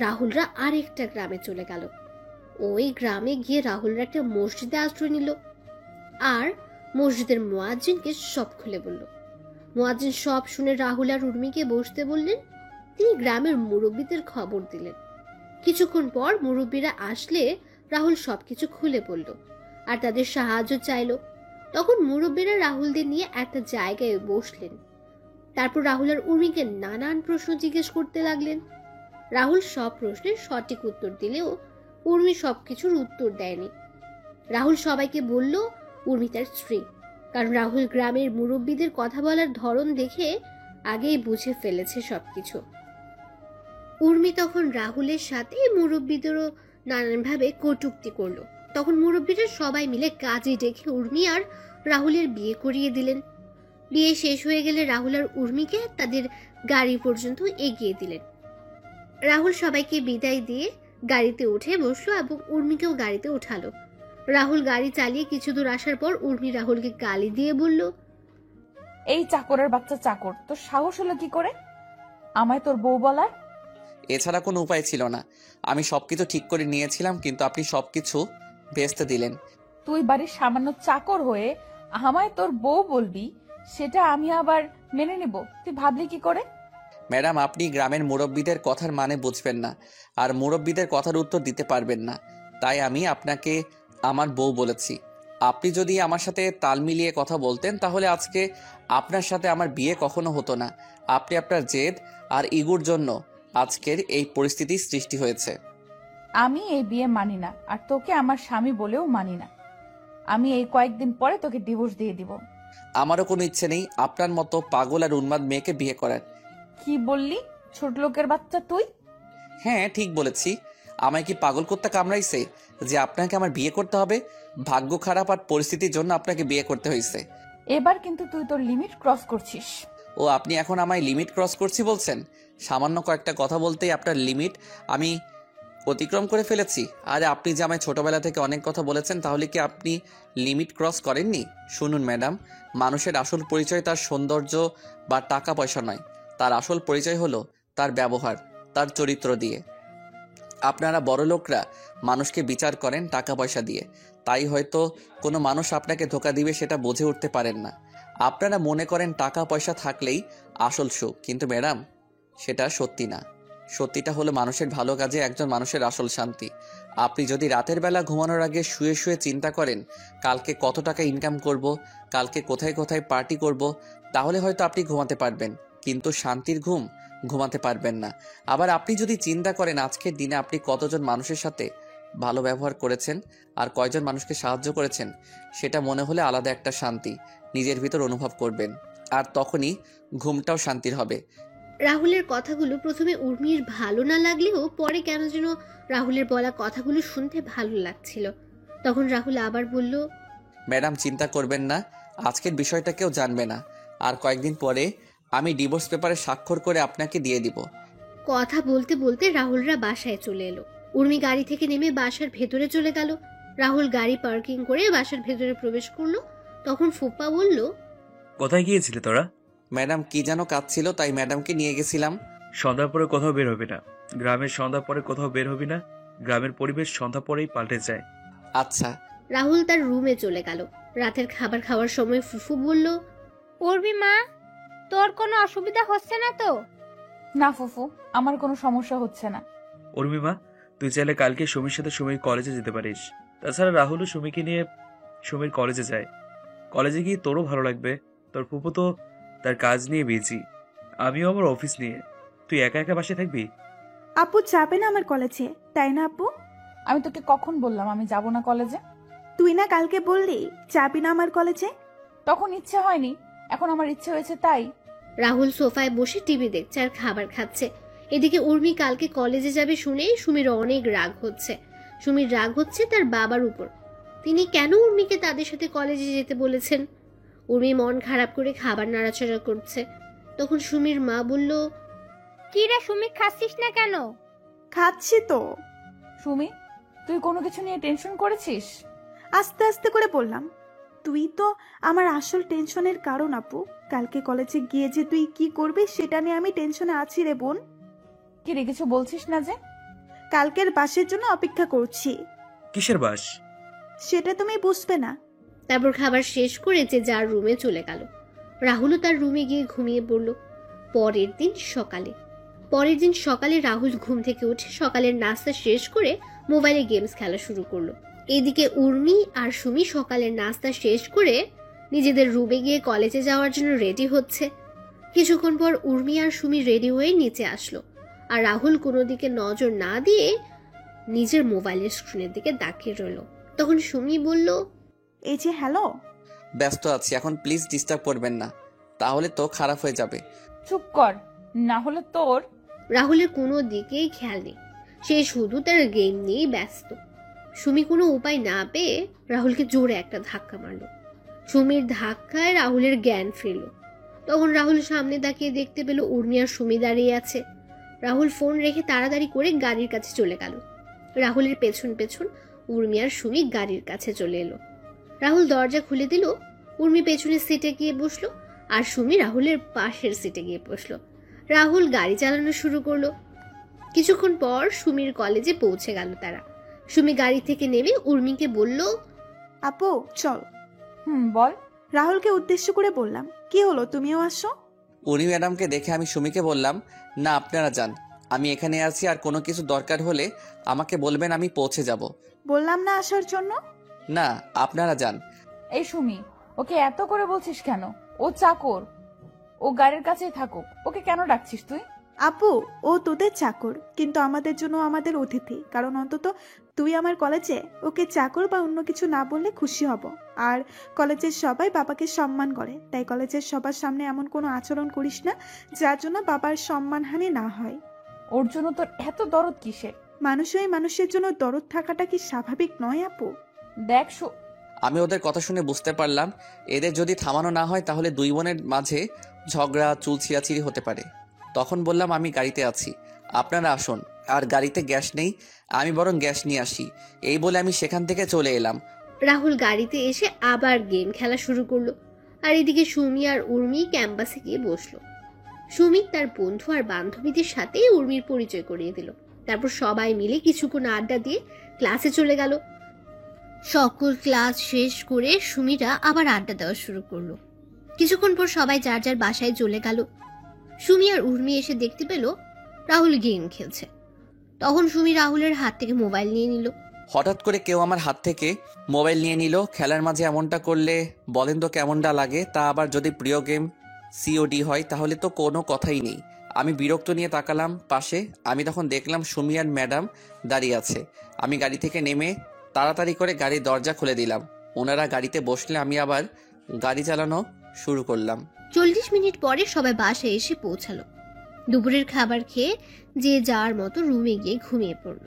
রাহুলরা আরেকটা গ্রামে চলে গেল। ওই গ্রামে গিয়ে রাহুলরা একটা মসজিদে আশ্রয় নিল আর মসজিদের মুয়াজ্জিনকে সব খুলে বলল। মুয়াজ্জিন সব শুনে রাহুল আর উর্মিকে বসতে বললেন। তিনি গ্রামের মুরব্বীদের খবর দিলেন। কিছুক্ষণ পর মুরব্বীরা আসলে রাহুল সবকিছু খুলে বলল আর তাদের সাহায্য চাইলো। তখন মুরব্বীরা রাহুলদের নিয়ে একটা জায়গায় বসলেন। তারপর রাহুল আর উর্মিকে নানান প্রশ্ন জিজ্ঞেস করতে লাগলেন। রাহুল সব প্রশ্নের সঠিক উত্তর দিলেও উর্মি সবকিছুর উত্তর দেয়নি। রাহুল সবাইকে বলল উর্মি তার স্ত্রী, কারণ রাহুল গ্রামের মুরব্বীদের কথা বলার ধরন দেখে আগেই বুঝে ফেলেছে সবকিছু। উর্মি তখন রাহুলের সাথে মুরব্বীদেরও নানানভাবে কটূক্তি করলো। তখন মুরব্বীরা সবাই মিলে কাজে ডেকে উর্মি আর রাহুলের বিয়ে করিয়ে দিলেন। বিয়ে শেষ হয়ে গেলে রাহুল আর উর্মিকে তাদের গাড়ি পর্যন্ত এগিয়ে দিলেন। রাহুল সবাইকে বিদায় দিয়ে গাড়িতে উঠে বসলো এবং উর্মিকেও গাড়িতে উঠালো। রাহুল গাড়ি চালিয়ে কিছু দূর আসার পর উর্মি রাহুলকে গালি দিয়ে বলল, এই চাকরের বাচ্চা চাকর, তোর সাহস হলো কি করে আমায় তোর বউ বলার? এছাড়া কোনো উপায় ছিল না। আমি সবকিছু ঠিক করে নিয়েছিলাম, কিন্তু আপনি সবকিছু ভেস্তে দিলেন। তুই বাড়ির সামান্য চাকর হয়ে আমায় তোর বউ বলবি, সেটা আমি আবার মেনে নেব? তুই ভাবলি কি করে? ম্যাডাম, আপনি গ্রামের মুরব্বীদের কথার মানে বুঝবেন না আর মুরব্বীদের কথার উত্তর দিতে পারবেন না, তাই আমি আপনাকে আমার বউ বলেছি। আপনি যদি আমার সাথে তাল মিলিয়ে কথা বলতেন তাহলে আজকে আপনার সাথে আমার বিয়ে কখনো হতো না। আপনি আপনার জেদ আর ইগুর জন্য আজকের এই পরিস্থিতি সৃষ্টি হয়েছে। আমি এই বিয়ে মানি না, আর তোকে আমার স্বামী বলেও মানি না। আমি এই কয়েকদিন পরে তোকে ডিভোর্স দিয়ে দিব। আমারও কোনো ইচ্ছে নেই আপনার মতো পাগল আর উন্মাদ মেয়েকে বিয়ে করার। কি বললি ছোট লোকের বাচ্চা তুই? হ্যাঁ, ঠিক বলেছি। আমায় কি পাগল করতে কামড়াইছে যে আপনাকে আমার বিয়ে করতে হবে? ভাগ্য খারাপ আর পরিস্থিতির জন্য আপনাকে বিয়ে করতে হয়েছে। এবার কিন্তু তুই তোর লিমিট ক্রস করছিস। ও, আপনি এখন আমায় লিমিট ক্রস করছি বলছেন? সামান্য কয়েকটা কথা বলতেই আপনার লিমিট আমি অতিক্রম করে ফেলেছি? আরে আপনি যে আমায় ছোটবেলা থেকে অনেক কথা বলেছেন, তাহলে কি আপনি লিমিট ক্রস করেননি? শুনুন ম্যাডাম, মানুষের আসল পরিচয় তার সৌন্দর্য বা টাকা পয়সা নয়, তার আসল পরিচয় হলো তার ব্যবহার, তার চরিত্র দিয়ে। আপনারা বড় লোকরা মানুষকে বিচার করেন টাকা পয়সা দিয়ে, তাই হয়তো কোনো মানুষ আপনাকে ধোঁকা দিবে সেটা বুঝে উঠতে পারেন না। আপনারা মনে করেন টাকা পয়সা থাকলেই আসল সুখ, কিন্তু ম্যাডাম সেটা সত্যি না। সত্যিটা হলো মানুষের ভালো কাজে একজন মানুষের আসল শান্তি। আপনি যদি রাতের বেলা ঘুমানোর আগে শুয়ে শুয়ে চিন্তা করেন কালকে কত টাকা ইনকাম করব, কালকে কোথায় কোথায় পার্টি করব, তাহলে হয়তো আপনি ঘুমাতে পারবেন, কিন্তু শান্তির ঘুম ঘুমাতে পারবেন না। আবার আপনি যদি চিন্তা করেন আজকের দিনে আপনি কতজন মানুষের সাথে ভালো ব্যবহার করেছেন আর কয়জন মানুষকে সাহায্য করেছেন, সেটা মনে হলে আলাদা একটা শান্তি নিজের ভিতর অনুভব করবেন, আর তখনই ঘুমটাও শান্তির হবে। রাহুলের কথাগুলো প্রথমে উর্মির ভালো না লাগলেও পরে কেন যেন রাহুলের বলা কথাগুলো শুনতে ভালো লাগছিল। তখন রাহুল আবার বলল, ম্যাডাম চিন্তা করবেন না, আজকের বিষয়টা কেউ জানবে না, আর কয়েকদিন পরে আমি ডিভোর্স পেপারে স্বাক্ষর করে আপনাকে দিয়ে দিব। কথা বলতে বলতে রাহুলরা বাসায় চলে এলো। উর্মি গাড়ি থেকে নেমে বাসার ভেতরে চলে গেল। রাহুল গাড়ি পার্কিং করে বাসার ভেতরে প্রবেশ করলো। তখন ফুপ্পা বলল, কোথায় গিয়েছিলে তোরা? ম্যাডাম কি যেন কাজ ছিল, তাই ম্যাডামকে নিয়ে গেছিলাম। সন্ধ্যার পরে কোথাও বের হবি না, গ্রামের সন্ধ্যার পরে কোথাও বের হবি না, গ্রামের পরিবেশ সন্ধ্যা পরেই পাল্টে যায়। আচ্ছা। রাহুল তার রুমে চলে গেল। রাতের খাবার খাওয়ার সময় ফুফু বলল, উর্মি মা, তোর কোনো অসুবিধা হচ্ছে না তো? না ফুফু, আমার কোনো সমস্যা হচ্ছে না। উর্মিমা, তুই চাইলে কালকে সুমির সাথে সুমির কলেজে যেতে পারিস। তাছাড়া রাহুলও সুমিকে নিয়ে সুমির কলেজে যায়। কলেজে গিয়ে তোরও ভালো লাগবে। তোর ফুপু তো তার কাজ নিয়ে বিজি, আমিও আমার অফিস নিয়ে। তুই একা একা বাসে থাকবি? আপু যাবে না আমার কলেজে, তাই না আপু? আমি তোকে কখন বললাম আমি যাব না কলেজে? তুই না কালকে বললি যাবি না আমার কলেজে। তখন ইচ্ছে হয়নি, এখন আমার ইচ্ছে হয়েছে তাই। রাহুল সোফায় বসে টিভি দেখছে আর খাবার খাচ্ছে। এদিকে উর্মি কালকে কলেজে যাবে শুনে সুমির অনেক রাগ হচ্ছে। সুমির রাগ হচ্ছে তার বাবার উপর। তিনি কেন উর্মিকে তাদের সাথে কলেজে যেতে বলেছেন? উর্মি মন খারাপ করে খাবার নাড়াচাড়া করছে। তখন সুমির মা বলল, কি রে সুমি, খাচ্ছিস না কেন? খাচ্ছি তো। সুমি, তুই কোনো কিছু নিয়ে টেনশন করেছিস? আস্তে আস্তে করে বললাম, তুই তো আমার আসল টেনশনের কারণ আপু। কালকে কলেজে গিয়ে যে তুই কি করবি সেটা নিয়ে আমি টেনশনে আছি রে বোন। কি রে, কিছু বলছিস না যে? কালকের বাসের জন্য অপেক্ষা করছি। কিসের বাস? সেটা তুমি বুঝবে না। তারপর খাবার শেষ করে যে যার রুমে চলে গেল। রাহুলও তার রুমে গিয়ে ঘুমিয়ে পড়ল। পরের দিন সকালে রাহুল ঘুম থেকে উঠে সকালের নাস্তা শেষ করে মোবাইলে গেমস খেলা শুরু করলো। এদিকে উর্মি আর সুমি সকালের নাস্তা শেষ করে নিজেদের রুমে গিয়ে কলেজে যাওয়ার জন্য রেডি হচ্ছে। কিছুক্ষণ পর উর্মি আর সুমি রেডি হয়ে নিচে আসলো, আর রাহুল কোনো দিকে নজর না দিয়ে নিজের মোবাইলের স্ক্রিনের দিকে তাকিয়ে রইল। তখন সুমি বলল, এই যে হ্যালো। ব্যস্ত আছি, এখন প্লিজ ডিস্টার্ব করবেন না, তাহলে তো খারাপ হয়ে যাবে। চুপ কর, না হলে তোর। রাহুলের কোনো দিকেই খেয়াল নেই, সে শুধু তার গেম নিয়েই ব্যস্ত। সুমি কোনো উপায় না পেয়ে রাহুলকে জোরে একটা ধাক্কা মারলো। সুমির ধাক্কায় রাহুলের জ্ঞান ফিরল। তখন রাহুল সামনে তাকিয়ে দেখতে পেল উর্মি আর সুমি দাঁড়িয়ে আছে। রাহুল ফোন রেখে তাড়াতাড়ি করে গাড়ির কাছে চলে গেল। রাহুলের পেছন পেছন উর্মি আর সুমি গাড়ির কাছে চলে এলো। রাহুল দরজা খুলে দিল। উর্মি পেছনের সিটে গিয়ে বসলো আর সুমি রাহুলের পাশের সিটে গিয়ে বসলো। রাহুল গাড়ি চালানো শুরু করলো। কিছুক্ষণ পর সুমির কলেজে পৌঁছে গেল তারা। সুমি গাড়ি থেকে নেমে উর্মিকে বলল, আপু চল। বল। রাহুলকে উদ্দেশ্য করে বললাম, কি হলো তুমিও আসো? উর্মি ম্যাডামকে দেখে আমি সুমিকে বললাম, না আপনারা যান, আমি এখানে আছি, আর কোনো কিছু দরকার হলে আমাকে বলবেন, আমি পৌঁছে যাব। বললাম না আসার জন্য। না আপনারা যান। এই সুমি, ওকে এত করে বলছিস কেন? ও চাকর, ও গাড়ির কাছেই থাকুক, ওকে কেন ডাকছিস তুই? আপু ও তোদের চাকর, কিন্তু আমাদের জন্য আমাদের অতিথি। কারণ অন্তত তুই আমার কলেজে ওকে চাকর বা অন্য কিছু না বললে খুশি হব। আর কলেজের সবাই বাবাকে সম্মান করে, তাই কলেজের সবার সামনে এমন কোনো আচরণ করিস না যার জন্য বাবার সম্মানহানি না হয়। ওর জন্য তোর এত দরদ কিসের? মানুষই মানুষের জন্য দরদ থাকাটা কি স্বাভাবিক নয় আপু? দেখ আমি ওদের কথা শুনে বুঝতে পারলাম এদের যদি থামানো না হয় তাহলে দুই বোনের মাঝে ঝগড়া চুল ছিঁড়াছিঁড়ি হতে পারে। তখন বললাম, আমি গাড়িতে আছি, আপনারা আসুন, আর গাড়িতে গ্যাস নেই, আমি বরং গ্যাস নিয়ে আসি। এই বলে আমি সেখান থেকে চলে এলাম। রাহুল গাড়িতে এসে আবার গেম খেলা শুরু করলো। আর এদিকে সুমি আর উর্মি ক্যাম্পাসে গিয়ে বসলো। সুমি তার বন্ধু আর বান্ধবীদের সাথে উর্মির পরিচয় করিয়ে দিল। তারপর সবাই মিলে কিছুক্ষণ আড্ডা দিয়ে ক্লাসে চলে গেল। সকল ক্লাস শেষ করে সুমিরা আবার আড্ডা দেওয়া শুরু করলো। কিছুক্ষণ পর সবাই যার যার বাসায় চলে গেল। সুমি আর উর্মি এসে দেখতে পেল রাহুল গেম খেলছে। তখন সুমি রাহুলের হাত থেকে মোবাইল নিয়ে নিল। হঠাৎ করে কেউ আমার হাত থেকে মোবাইল নিয়ে নিল। খেলার মাঝে এমনটা করলে বলেন তো কেমনটা লাগে? তা আবার যদি প্রিয় গেম সিওডি হয় তাহলে তো কোনো কথাই নেই। আমি বিরক্ত নিয়ে তাকালাম পাশে। আমি তখন দেখলাম সুমি আর ম্যাডাম দাঁড়িয়ে আছে। আমি গাড়ি থেকে নেমে তাড়াতাড়ি করে গাড়ির দরজা খুলে দিলাম। ওনারা গাড়িতে বসলে আমি আবার গাড়ি চালানো শুরু করলাম। 40 মিনিট পরে সবাই বাসায় এসে পৌঁছালো। দুপুরের খাবার খেয়ে যে যার মতো রুমে গিয়ে ঘুমিয়ে পড়ল।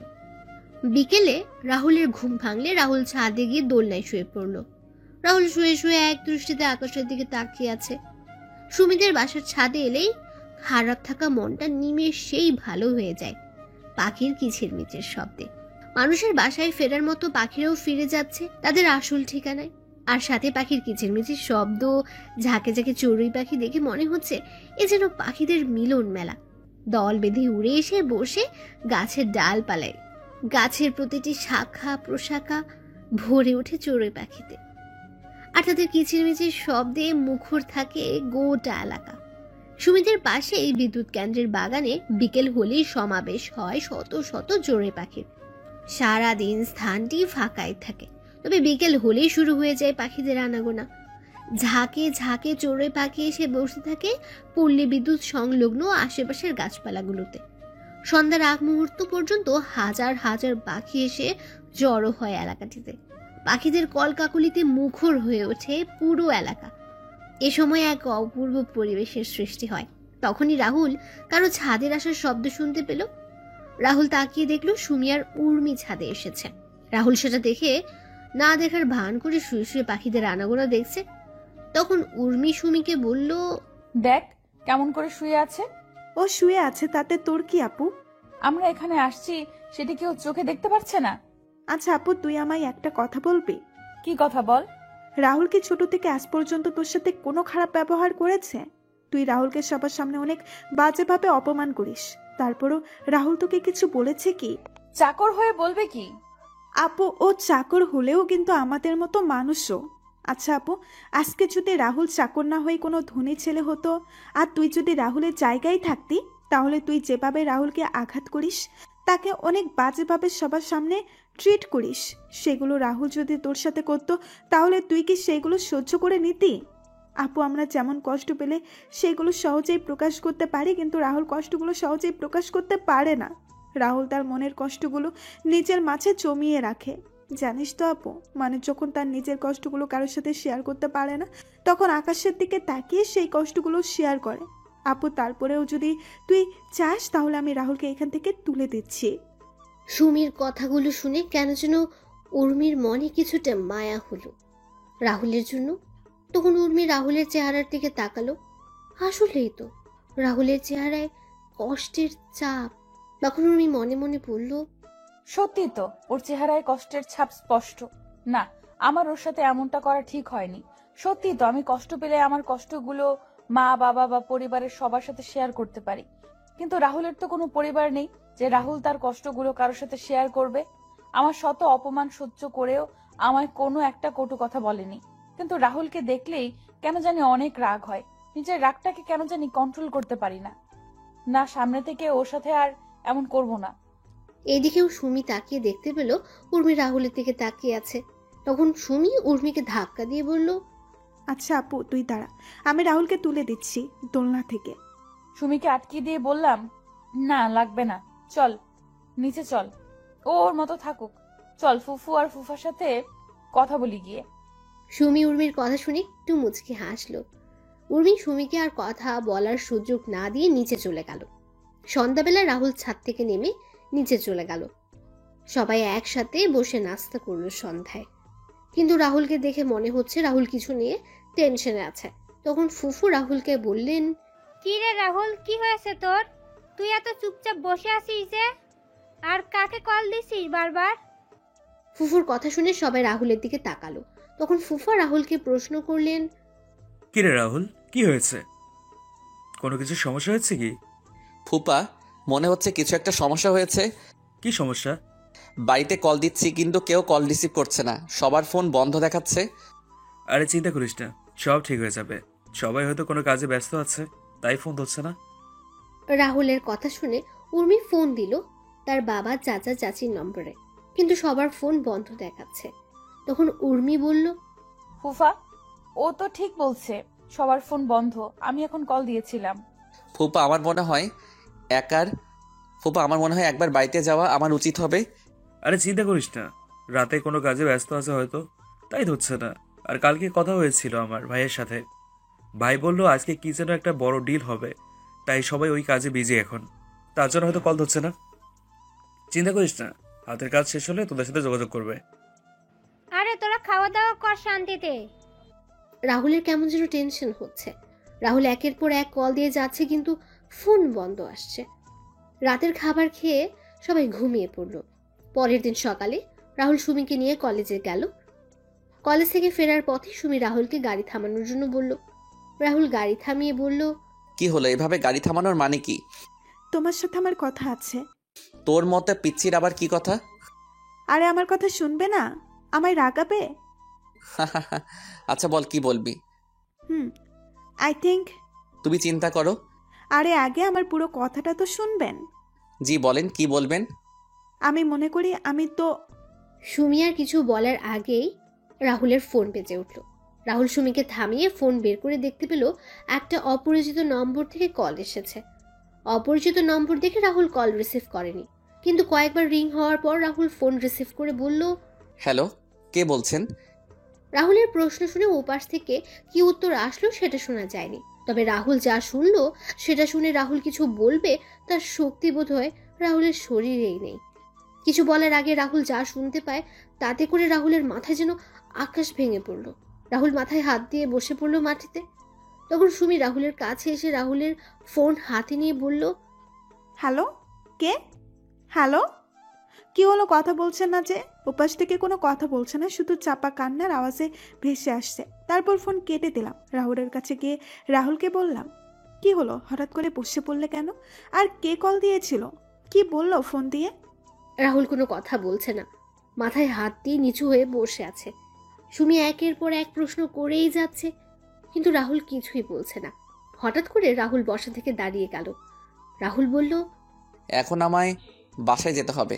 বিকেলে রাহুলের ঘুম ভাঙলে রাহুল ছাদে গিয়ে দোলনায় শুয়ে পড়ল। রাহুল শুয়ে শুয়ে এক দৃষ্টিতে আকাশের দিকে তাকিয়ে আছে। সুমিদের বাসার ছাদে এলেই খারাপ থাকা মনটা নিমেষেই ভালো হয়ে যায় পাখির কিচিরমিচির শব্দে। মানুষের বাসায় ফেরার মতো পাখিরাও ফিরে যাচ্ছে তাদের আসল ঠিকানায়। আর সাথে পাখির কিচিরমিচির শব্দ, ঝাঁকে ঝাঁকে চড়ুই পাখি দেখে মনে হচ্ছে এ যেন পাখিদের মিলন মেলা। দল বেঁধে উড়ে এসে বসে গাছের ডালপালায়। গাছের প্রতিটি শাখা প্রশাখা ভরে ওঠে চড়ুই পাখিতে। আর তাদের কিচিরমিচির শব্দে মুখর থাকে গোটা এলাকা। সুমিদের পাশে এই বিদ্যুৎ কেন্দ্রের বাগানে বিকেল হলেই সমাবেশ হয় শত শত চড়ুই পাখির। সারাদিন স্থানটি ফাঁকাই থাকে, তবে বিকেল হলেই শুরু হয়ে যায় পাখিদের আনাগোনা। ঝাঁকে ঝাঁকে চড়ুই পাখি এসে বসে থাকে পল্লী বিদ্যুৎ সংলগ্ন আশেপাশের গাছপালাগুলোতে। সন্ধ্যার আগ মুহূর্ত পর্যন্ত হাজার হাজার পাখি এসে জড়ো হয় এলাকাটিতে। পাখিদের কলকাকলিতে মুখর হয়ে ওঠে পুরো এলাকা। এ সময় এক অপূর্ব পরিবেশের সৃষ্টি হয়। তখনই রাহুল কারো ছাদের আসার শব্দ শুনতে পেল। রাহুল তাকিয়ে দেখলো সুমি আর উর্মি ছাদে এসেছে। রাহুল সেটা দেখে না দেখার ভান করে শুয়ে শুয়ে পাখিদের আনাগোনা দেখছে। তখন উর্মি সুমিকে বলল, দেখ কেমন করে শুয়ে আছে। ও শুয়ে আছে তাতে তোর কি আপু? আমরা এখানে আসছি সেটা কেউ চোখে দেখতে পাচ্ছে না। আচ্ছা আপু, তুই আমায় একটা কথা বলবি? কি কথা বল। রাহুল কি ছোট থেকে আজ পর্যন্ত তোর সাথে কোনো খারাপ ব্যবহার করেছে? তুই রাহুলকে সবার সামনে অনেক বাজেভাবে অপমান করিস, তারপরও রাহুল তোকে কিছু বলেছে কি? চাকর হয়ে বলবে কি? আপু, ও চাকর হলেও কিন্তু আমাদের মতো মানুষও। আচ্ছা আপু, আজকে যদি রাহুল চাকর না হয়ে কোনো ধনী ছেলে হতো আর তুই যদি রাহুলের জায়গায় থাকতি, তাহলে তুই যেভাবে রাহুলকে আঘাত করিস, তাকে অনেক বাজেভাবে সবার সামনে ট্রিট করিস, সেগুলো রাহুল যদি তোর সাথে করতো তাহলে তুই কি সেগুলো সহ্য করে নিতি? আপু, আমরা যেমন কষ্ট পেলে সেগুলো সহজেই প্রকাশ করতে পারি, কিন্তু রাহুল কষ্টগুলো সহজেই প্রকাশ করতে পারে না। রাহুল তার মনের কষ্টগুলো নিজের মাঝে জমিয়ে রাখে। জানিস তো আপু, মানুষ যখন তার নিজের কষ্টগুলো কারোর সাথে শেয়ার করতে পারে না, তখন আকাশের দিকে তাকিয়ে সেই কষ্টগুলো শেয়ার করে। আপু, তারপরেও যদি তুই চাস তাহলে আমি রাহুলকে এখান থেকে তুলে দিচ্ছি। সুমির কথাগুলো শুনে কেন যেন উর্মির মনে কিছুটা মায়া হলো রাহুলের জন্য। তখন উর্মি রাহুলের চেহারার দিকে তাকালো। আসলেই তো রাহুলের চেহারায় কষ্টের চাপ। তখন উর্মি মনে মনে বলল, সত্যি তো, ওর চেহারায় কষ্টের ছাপ স্পষ্ট। না, আমার ওর সাথে এমনটা করা ঠিক হয়নি। সত্যি তো, আমি কষ্ট পেলে আমার কষ্টগুলো মা বাবা বা পরিবারের সবার সাথে শেয়ার করতে পারি, কিন্তু রাহুলের তো কোনো পরিবার নেই যে রাহুল তার কষ্টগুলো কারোর সাথে শেয়ার করবে। আমার শত অপমান সহ্য করেও আমায় কোনো একটা কটু কথা বলেনি, কিন্তু রাহুলকে দেখলেই কেন জানি অনেক রাগ হয়। নিজের রাগটাকে কেন জানি কন্ট্রোল করতে পারি না। না, সামনে থেকে ওর সাথে আর এমন করব না। এদিকেও সুমি তাকিয়ে দেখতে পেল উর্মি রাহুলের দিকে তাকিয়ে আছে। তখন সুমি উর্মিকে ধাক্কা দিয়ে বলল, আচ্ছা আপু, তুই দাঁড়া, আমি রাহুলকে তুলে দিচ্ছি দোলনা থেকে। সুমিকে আটকে দিয়ে বললাম, না লাগবে না, চল নিচে চল, ও ওর মতো থাকুক। চল ফুফু আর ফুফার সাথে কথা বলি গিয়ে। সুমি উর্মির কথা শুনে একটু মুচকি হাসলো। উর্মি সুমিকে আর কথা বলার সুযোগ না দিয়ে নিচে চলে গেল। সন্ধ্যাবেলা রাহুল ছাদ থেকে নেমে নিচে চলে গেল। সবাই একসাথে বসে নাস্তা করলো সন্ধ্যায়। কিন্তু রাহুলকে দেখে মনে হচ্ছে রাহুল কিছু নিয়ে টেনশনে আছে। তখন ফুফু রাহুলকে বললেন, কি রে রাহুল, কি হয়েছে তোর? তুই এত চুপচাপ বসে আছিস যে, আর কাকে কল দিছিস বারবার? ফুফুর কথা শুনে সবাই রাহুলের দিকে তাকালো। তখন ফুফা রাহুলকে প্রশ্ন করলেন, কি রে রাহুল, কি হয়েছে? কোনো কিছু সমস্যা হয়েছে কি? ফুপা, মনে হচ্ছে কিছু একটা সমস্যা হয়েছে। কি সমস্যা? বাড়িতে কল দিচ্ছি কিন্তু কেউ কল রিসিভ করছে না, সবার ফোন বন্ধ দেখাচ্ছে। আরে চিন্তা করিস না, সব ঠিক হয়ে যাবে। সবাই হয়তো কোনো কাজে ব্যস্ত আছে, তাই ফোন ধরছে না। রাহুলের কথা শুনে উর্মি ফোন দিল তার বাবা চাচা চাচির নম্বরে, কিন্তু সবার ফোন বন্ধ দেখাচ্ছে। তখন উর্মি বলল, ফুফা, ও তো ঠিক বলছে, সবার ফোন বন্ধ। আমি এখন কল দিয়েছিলাম। ফুপা আমার মনে হয় একবার বাড়িতে যাওয়া আমার উচিত হবে। আরে চিন্তা করিস না, রাতে কোনো কাজে ব্যস্ত আছে হয়তো, তাই ধরছে না। আর কালকে কথা হয়েছিল আমার ভাইয়ের সাথে, ভাই বললো আজকে কি যেন একটা বড় ডিল হবে, তাই সবাই ওই কাজে বিজি এখন, তার জন্য হয়তো কল ধরছে না। চিন্তা করিস না, হাতের কাজ শেষ হলে তোদের সাথে যোগাযোগ করবে। আরে তোরা খাওয়া দাওয়া কর শান্তিতে। রাহুলের কেমন যেন টেনশন হচ্ছে। রাহুল একের পর এক কল দিয়ে যাচ্ছে, কিন্তু ফোন বন্ধ আসছে। রাতের খাবার খেয়ে সবাই ঘুমিয়ে পড়ল। পরের দিন সকালে রাহুল সুমিকে নিয়ে কলেজে গেল। কলেজ থেকে ফেরার পথে সুমি রাহুলকে গাড়ি থামানোর জন্য বলল। রাহুল গাড়ি থামিয়ে বলল, কি হলো, এভাবে গাড়ি থামানোর মানে কি? তোমার সাথে আমার কথা আছে। তোর মতে পিচ্ছির আবার কি কথা? আরে আমার কথা শুনবে না? আমায় রাগাবে? আচ্ছা বল, কি বলবি? I think. তুমি চিন্তা করো। আরে আগে আমার পুরো কথাটা তো শুনবেন। জি বলেন, কি বলবেন? আমি মনে করি আমি তো। সুমি আর কিছু বলার আগেই রাহুলের ফোন বেজে উঠল। রাহুল সুমিকে থামিয়ে ফোন বের করে দেখতে পেল একটা অপরিচিত নম্বর থেকে কল এসেছে। অপরিচিত নম্বর দেখে রাহুল কল রিসিভ করেনি, কিন্তু কয়েকবার রিং হওয়ার পর রাহুল ফোন রিসিভ করে বলল, হ্যালো, কে বলছেন? রাহুলের প্রশ্ন শুনে ওপাশ থেকে কি উত্তর আসলো সেটা শোনা যায়নি, তবে রাহুল যা শুনলো সেটা শুনে রাহুল কিছু বলবে তার শক্তি বোধ হয় রাহুলের শরীরেই নেই। কিছু বলার আগে রাহুল যা শুনতে পায় তাতে করে রাহুলের মাথায় যেন আকাশ ভেঙে পড়ল। রাহুল মাথায় হাত দিয়ে বসে পড়ল মাটিতে। তখন সুমি রাহুলের কাছে এসে রাহুলের ফোন হাতে নিয়ে বলল, হ্যালো, কে? হ্যালো, কি হলো? কথা বলছে না যে? ওপাশ থেকে কোনো কথা বলছে না, শুধু চাপা কান্নার আওয়াজে ভেসে আসছে। তারপর ফোন কেটে দিলাম। রাহুলের কাছে গিয়ে রাহুলকে বললাম, কি হলো, হঠাৎ করে বসে পড়লে কেন? আর কে কল দিয়েছিল? কি বললো ফোন দিয়ে? রাহুল কোনো কথা বলছে না, মাথায় হাত দিয়ে নিচু হয়ে বসে আছে। সুমি একের পর এক প্রশ্ন করেই যাচ্ছে, কিন্তু রাহুল কিছুই বলছে না। হঠাৎ করে রাহুল বসা থেকে দাঁড়িয়ে গেল। রাহুল বলল, এখন আমায় বাসায় যেতে হবে।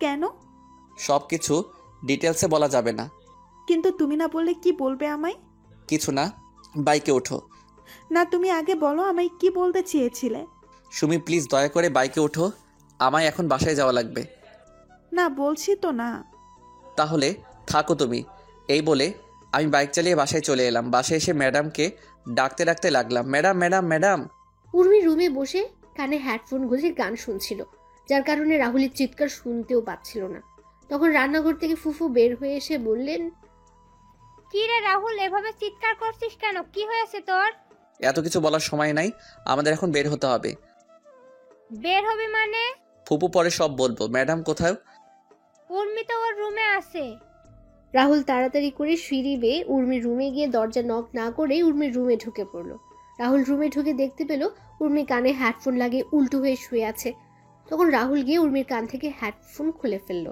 কেন? সব কিছু ডিটেলসে বলা যাবে না। কিন্তু তুমি না বললে কি বলবে আমায়? কিছু না, বাইকে ওঠো। না, তুমি আগে বলো আমায় কি বলতে চেয়েছিলে। সুমি প্লিজ দয়া করে বাইকে ওঠো, আমায় এখন বাসায় যাওয়া লাগবে। না, বলছি তো না। তাহলে থাকো তুমি। এই বলে আমি বাইক চালিয়ে বাসায় চলে এলাম। বাসায় এসে ম্যাডামকে ডাকতে ডাকতে লাগলাম, ম্যাডাম ম্যাডাম ম্যাডাম। উর্মি রুমে বসে কানে হেডফোন গুঁজে গান শুনছিল, যার কারণে রাহুলের চিৎকার শুনতেও পাচ্ছিল না। তখন রান্নাঘর থেকে ফুফু বের হয়ে এসে বললেন, কি রে রাহুল, এভাবে চিৎকার করছিস কেন? কি হয়েছে তোর? এত কিছু বলার সময় নাই, আমাদের এখন বের হতে হবে। বের হবি মানে? ফুপু পরে সব বলবো। ম্যাডাম কোথায়? উর্মি তো ওর রুমে আছে। রাহুল তাড়াতাড়ি করে সিঁড়ি বেয়ে উর্মির রুমে গিয়ে দরজা নক না করেই উর্মির রুমে ঢুকে পড়ল। রাহুল রুমে ঢুকে দেখতে পেল উর্মি কানে হেডফোন লাগিয়ে উল্টো হয়ে শুয়ে আছে। তখন রাহুল গিয়ে উর্মির কান থেকে হেডফোন খুলে ফেলল।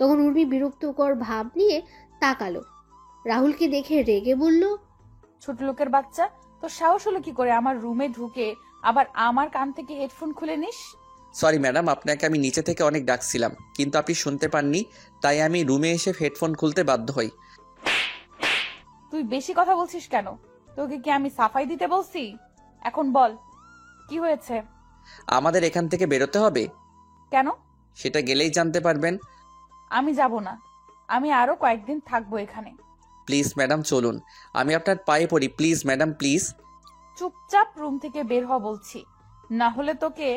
তখন উর্মি বিরক্তকর ভাব নিয়ে তাকালো। রাহুলকে দেখে রেগে বলল, ছোট লোকের বাচ্চা, তোর সাহস হলো কি করে আমার রুমে ঢুকে আবার আমার কান থেকে হেডফোন খুলে নিস? সরি ম্যাডাম, আপনাকে আমি নিচে থেকে অনেক ডাকছিলাম, কিন্তু আপনি শুনতে পাননি, তাই আমি রুমে এসে হেডফোন খুলতে বাধ্য হই। তুই বেশি কথা বলছিস কেন? তোকে কি আমি সাফাই দিতে বলছি? এখন বল, কি হয়েছে? আমাদের এখান থেকে বেরোতে হবে। কেন? সেটা গেলেই জানতে পারবেন। আমি যাব না, আমি আরো কয়েকদিন থাকবো এখানে। প্লিজ ম্যাডাম চলুন, আমি আপনার পায়ে পড়ি, প্লিজ ম্যাডাম প্লিজ। চুপচাপ রুম থেকে বের হ বলছি, না হলে তোকে।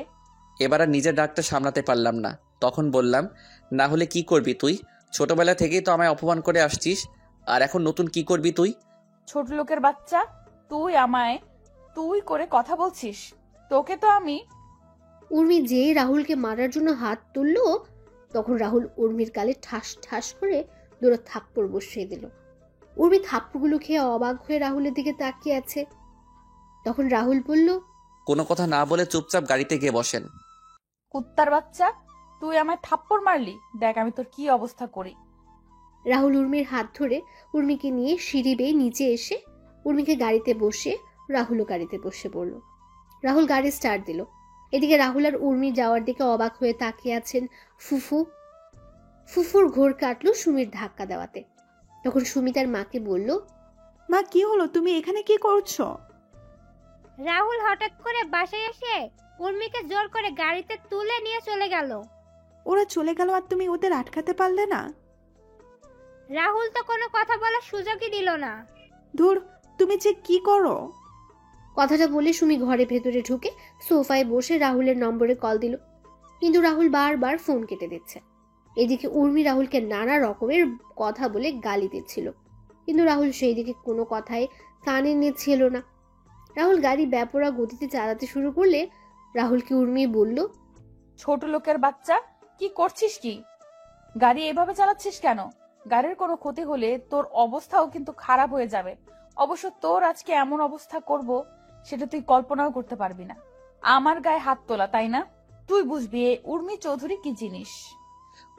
এবার আর নিজের ডাকটা সামলাতে পারলাম না, তখন বললাম, না হলে কি করবি তুই? ছোটবেলা থেকেই তো আমায় অপমান করে আসছিস, আর এখন নতুন কি করবি তুই? ছোট লোকের বাচ্চা, তুই আমায় তুই করে কথা বলছিস? তোকে তো আমি। উর্মি যেই রাহুলকে মারার জন্য হাত তুলল, তখন রাহুল উর্মির গালে ঠাস ঠাস করে দুটো থাপ্পড় বসিয়ে দিল। উর্মি থাপ্পড়গুলো খেয়ে অবাক হয়ে রাহুলের দিকে তাকিয়ে আছে। তখন রাহুল বলল, কোনো কথা না বলে চুপচাপ গাড়িতে গিয়ে বসেন। কুত্তার বাচ্চা, তুই আমায় থাপ্পড় মারলি, দেখ আমি তোর কি অবস্থা করি। রাহুল উর্মির হাত ধরে উর্মিকে নিয়ে সিঁড়ি বেয়ে নিচে এসে উর্মিকে গাড়িতে বসে রাহুলও গাড়িতে বসে পড়ল। রাহুল গাড়ি স্টার্ট দিল। এদিকে রাহুল আর উর্মি যাওয়ার দিকে অবাক হয়ে তাকিয়ে আছেন ফুফুর ঘোর কাটলো সুমির ধাক্কা দেওয়াতে। তখন সুমি তার মাকে বলল, মা কি হলো, তুমি এখানে কি করছো? রাহুল হঠাৎ করে বাসায় এসে উর্মিকে জোর করে গাড়িতে তুলে নিয়ে চলে গেল। ওরা চলে গেল আর তুমি ওদের আটকাতে পারলে না? রাহুল তো কোনো কথা বলার সুযোগই দিল না। ধুর, তুমি যে কি করো। কথাটা বলে সুমি ঘরে ভেতরে ঢুকে সোফায় বসে রাহুলের নম্বরে কল দিল, কিন্তু রাহুল বারবার ফোন কেটে দিচ্ছে। এদিকে উর্মি রাহুলকে নানা রকমের কথা বলে গালি দিচ্ছিল, কিন্তু রাহুল সেই দিকে কোনো কথাই কানে নিচ্ছিল না। রাহুল গাড়ি বেপরোয়া গতিতে চালাতে শুরু করলে রাহুলকে উর্মি বলল, ছোট লোকের বাচ্চা, কি করছিস কি? গাড়ি এভাবে চালাচ্ছিস কেন? গাড়ির কোনো ক্ষতি হলে তোর অবস্থাও কিন্তু খারাপ হয়ে যাবে। অবশ্য তোর আজকে এমন অবস্থা করব সেটা তুই কল্পনাও করতে পারবি না। আমার গায়ে হাত তোলা, তাই না? তুই বুঝবি এ উর্মি চৌধুরী কি জিনিস।